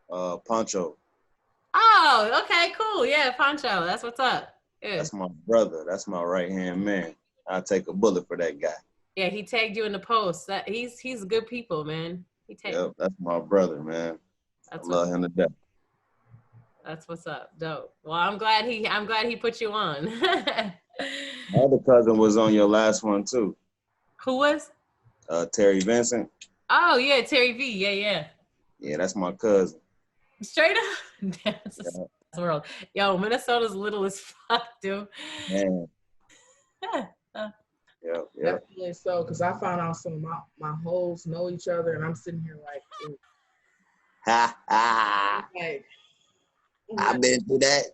Poncho. Oh, okay, cool. Yeah, Poncho. That's what's up. Yeah. That's my brother. That's my right-hand man. I'll take a bullet for that guy. Yeah, he tagged you in the post. He's good people, man. He tagged. Yep, that's my brother, man. I love him to death. That's what's up. Dope. Well, I'm glad he put you on. My other cousin was on your last one too. Who was? Terry Vincent. Oh yeah, Terry V. Yeah. Yeah, that's my cousin. Straight up. That's a world. Yo, Minnesota's little as fuck, dude. Man. Yep. Definitely so, because I found out some of my hoes know each other, and I'm sitting here like, like I've been through that.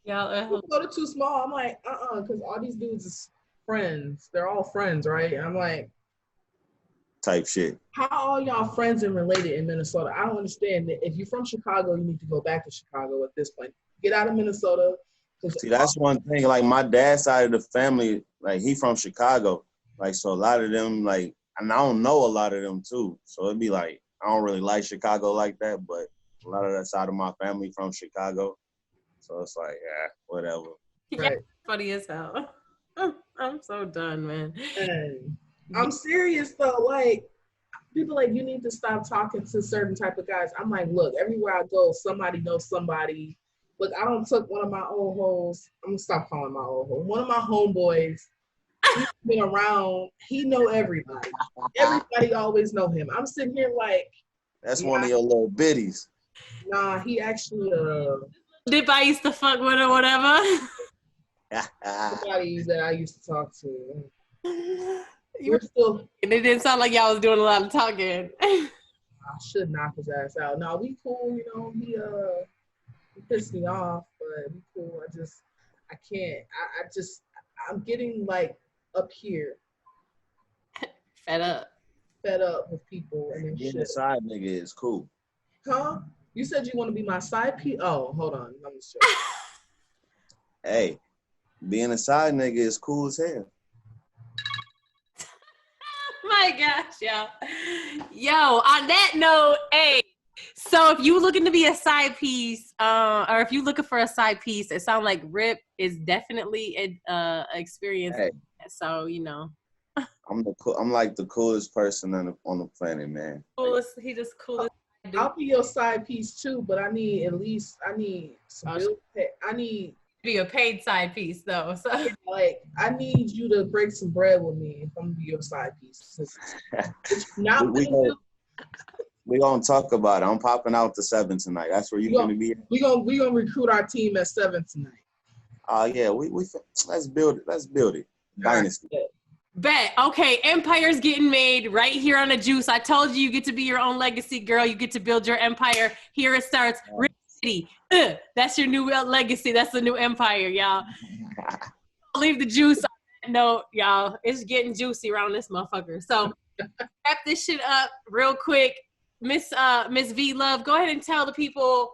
Y'all go to Too Small. I'm like, because all these dudes is friends. They're all friends, right? And I'm like, type shit. How all y'all friends and related in Minnesota? I don't understand that. If you're from Chicago, you need to go back to Chicago at this point. Get out of Minnesota. See, that's one thing. Like my dad's side of the family, like he from Chicago. Like, so a lot of them, like, and I don't know a lot of them too. So it'd be like, I don't really like Chicago like that, but a lot of that side of my family from Chicago. So it's like, yeah, whatever. Right. Funny as hell. I'm so done, man. And I'm serious though. Like, people like, you need to stop talking to certain type of guys. I'm like, look, everywhere I go, somebody knows somebody. Look, I don't took one of my old hoes. I'm gonna stop calling my old hoe. One of my homeboys, he's been around. He know everybody. Everybody always know him. I'm sitting here like, that's one of your little biddies. Nah, he actually Dip I used to fuck with or whatever. Somebody that I used to talk to. We're still. And it didn't sound like y'all was doing a lot of talking. I should knock his ass out. No, we cool. You know, he pissed me off, but we cool. I can't. I'm getting like up here. Fed up with people and being shit. a side nigga is cool. Huh? You said you want to be my side piece? Oh, hold on. Let me show you. Hey, being a side nigga is cool as hell. My gosh, yo, on that note, hey, so if you looking to be a side piece, or if you looking for a side piece, it sounds like Rip is definitely an experience. Hey. So, you know. I'm like the coolest person on the planet, man. Coolest, he just coolest. I'll be your side piece too, but I need some I need be a paid side piece though. So like I need you to break some bread with me if I'm gonna be your side piece. We gonna talk about it. I'm popping out the 7 tonight. That's where you're gonna be. We gonna recruit our team at 7 tonight. Oh yeah, we let's build it. Let's build it. Dynasty. Bet. Okay, empire's getting made right here on the Juice. I told you get to be your own legacy, girl. You get to build your empire. Here it starts. RipCity. That's your new legacy. That's the new empire, y'all. Leave the juice on that note, y'all. It's getting juicy around this motherfucker. So wrap this shit up real quick. Miss VLove, go ahead and tell the people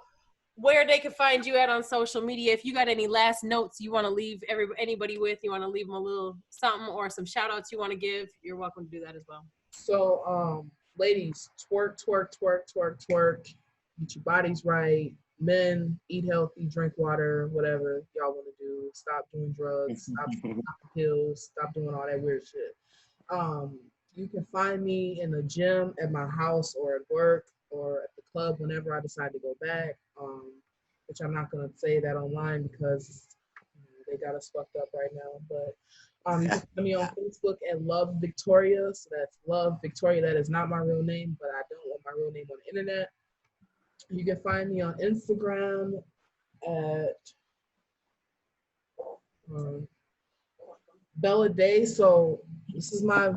where they can find you at on social media. If you got any last notes you want to leave anybody with, you want to leave them a little something or some shout outs you want to give, you're welcome to do that as well. So, ladies, twerk, twerk, twerk, twerk, twerk. Get your bodies right. Men, eat healthy, drink water, whatever y'all want to do. Stop doing drugs, stop the pills, stop doing all that weird shit. You can find me in the gym, at my house, or at work, or at the club whenever I decide to go back. Which I'm not gonna say that online because they got us fucked up right now. But you can find me on Facebook at Love Victoria. So that's Love Victoria. That is not my real name, but I don't want my real name on the internet. You can find me on Instagram at Bella Day. So this is my.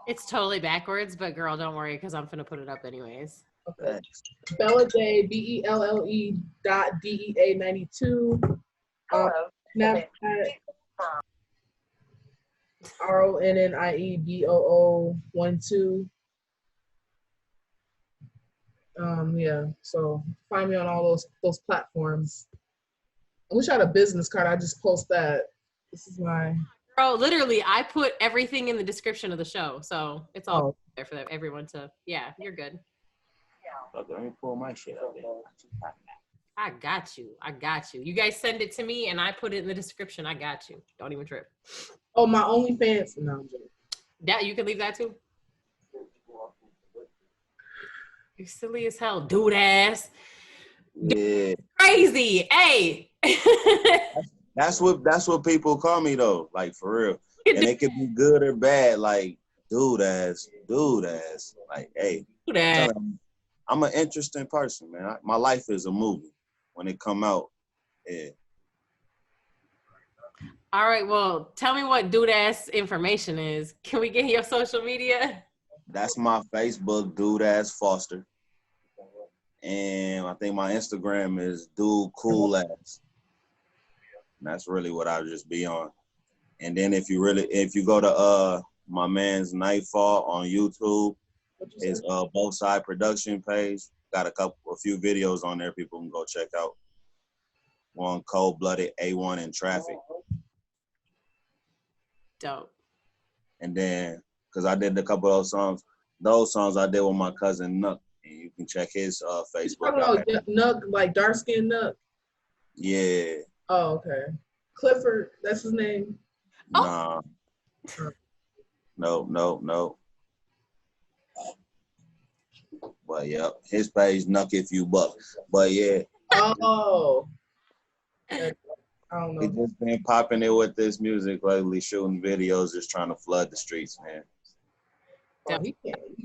It's totally backwards, but girl, don't worry because I'm finna put it up anyways. Okay. Bella Day, BELLE.DEA92. Snapchat. RONNIEBOO12. Yeah, so find me on all those platforms. I wish I had a business card. I just post that. This is my. Bro, literally, I put everything in the description of the show, so it's all there for everyone to. Yeah, you're good. Let me pull my shit out there. I got you. I got you. You guys send it to me, and I put it in the description. I got you. Don't even trip. Oh, my OnlyFans. No, I'm joking. That you can leave that too. You silly as hell, dude ass. Yeah. Crazy. Hey. That's what people call me though, like for real. And it could be good or bad, like dude ass. Like, hey, I'm an interesting person, man. My life is a movie. When it come out, yeah. All right, well, tell me what dude ass information is. Can we get your social media? That's my Facebook, Dude Ass Foster. And I think my Instagram is Dude Cool Ass. And that's really what I'll just be on. And then if you go to my man's Nightfall on YouTube, it's Both Side Production page. Got a few videos on there people can go check out. One Cold Blooded, A1 in Traffic. Dope. And then, because I did a couple of those songs I did with my cousin Nook. And you can check his Facebook out. Nook, like dark skinned Nook? Yeah. Oh, okay. Clifford, that's his name? Nah. No. But yeah, his page Nuck If You Buck. But yeah. Oh. I don't know. He just been popping it with this music lately, shooting videos, just trying to flood the streets, man. Oh, he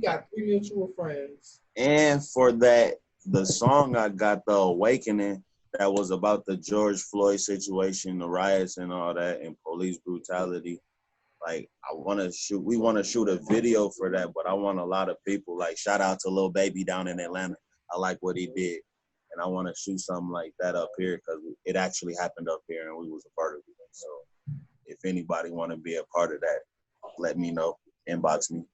got 3 mutual friends. And for that, the song I got, The Awakening, that was about the George Floyd situation, the riots and all that, and police brutality. Like, we want to shoot a video for that, but I want a lot of people, like, shout out to Lil Baby down in Atlanta. I like what he did. And I want to shoot something like that up here because it actually happened up here and we was a part of it. So if anybody want to be a part of that, let me know. Inbox me.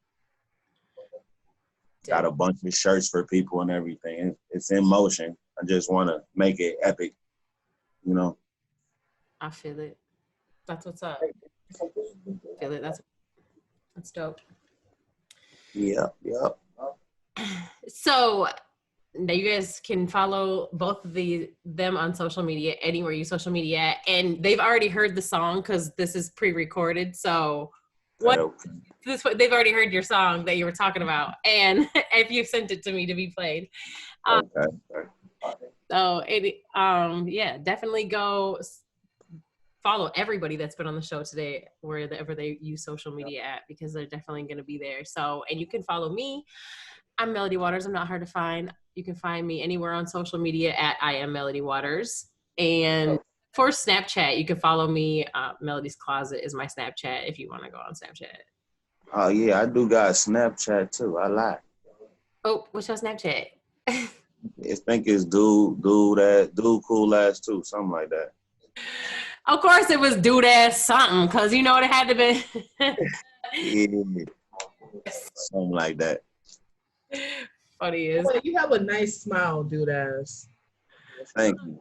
Got a bunch of shirts for people and everything. It's in motion. I just want to make it epic, you know? I feel it. That's what's up. Feel it. That's dope. Yep. So now you guys can follow both of them on social media, anywhere you social media at, and they've already heard the song because this is pre-recorded. So they've already heard your song that you were talking about, and if you sent it to me to be played. So yeah, definitely go follow everybody that's been on the show today, wherever they use social media at, because they're definitely going to be there. So, and you can follow me. I'm IAmMelodyWaters. I'm not hard to find. You can find me anywhere on social media at IAmMelodyWaters. And for Snapchat, you can follow me. Melody's Closet is my Snapchat if you want to go on Snapchat. Oh, yeah, I do got Snapchat, too. I lie. Oh, what's your Snapchat? I think it's dude cool ass, too. Something like that. Of course it was dude ass something, because you know what it had to be. Yeah. Something like that. funny is. Well, you have a nice smile, dude ass. Thank you.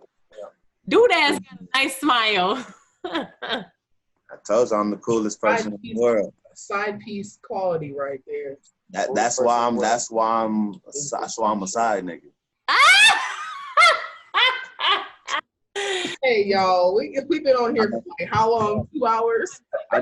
Dude ass got a nice smile. I told you I'm the coolest person in the world. Side piece quality right there. That's why I'm a side nigga. Hey y'all, we've been on here for like how long? 2 hours? I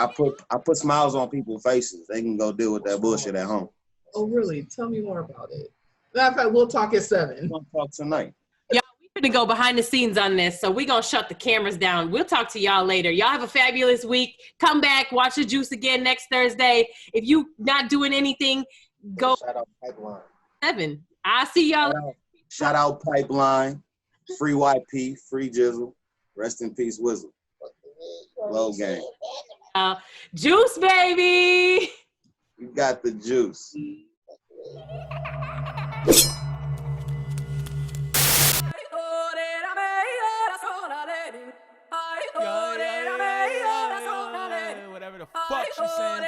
put smiles on people's faces. They can go deal with that bullshit at home. Oh really? Tell me more about it. Matter of fact, we'll talk at 7. We'll talk tonight. Y'all, we're gonna go behind the scenes on this, so we're gonna shut the cameras down. We'll talk to y'all later. Y'all have a fabulous week. Come back, watch the Juice again next Thursday. If you not doing anything, go. Shout out Pipeline. 7. I'll see y'all. Shout out Pipeline. Free YP, free Jizzle. Rest in peace, Wizzle. Low gang. Juice, baby. You got the juice. Whatever the fuck she's saying.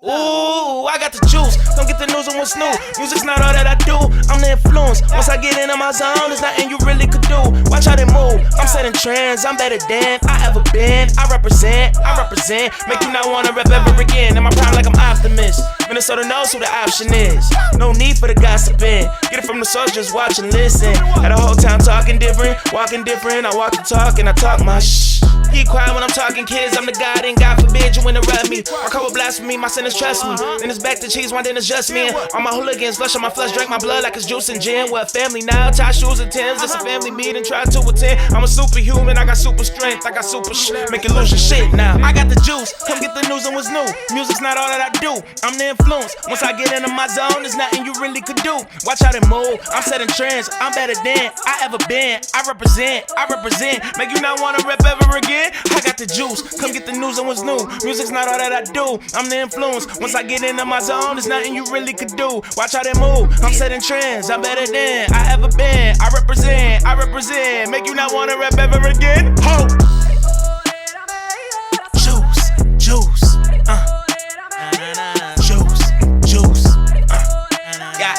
Ooh, I got the juice. Don't get the news on what's new. Music's not all that I do. I'm the influence. Once I get into my zone, there's nothing you really could do. Watch how they move. I'm setting trends. I'm better than I ever been. I represent. Make you not wanna rap ever again. In my prime like I'm optimist. Minnesota knows who the option is. No need for the gossiping. Get it from the source, just watch and listen. Had a whole town talking different, walking different. I walk the talk and I talk my shh. Keep quiet when I'm talking kids. I'm the God and God forbid you interrupt me. I cover blasphemy, my sinners trust me. Then it's back to cheese, one then it's just me. All my hooligans, flesh on my flesh, drink my blood like it's juice and gin. We're a family now, tie shoes and Timbs. It's a family meeting, try to attend. I'm a superhuman, I got super strength, I got super make you lose your shit now. I got the juice, come get the news on what's new. Music's not all that I do, I'm the influence. Once I get into my zone, there's nothing you really could do. Watch how they move, I'm setting trends. I'm better than I ever been. I represent, make you not wanna rap ever again. I got the juice, come get the news on what's new. Music's not all that I do, I'm the influence. Once I get into my zone, there's nothing you really could do. Watch how they move, I'm setting trends. I'm better than I ever been. I represent, make you not wanna rap ever again. Ho! Juice, yeah,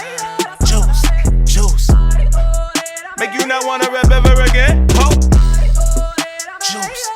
juice, make you not wanna rap ever again. Ho! Juice.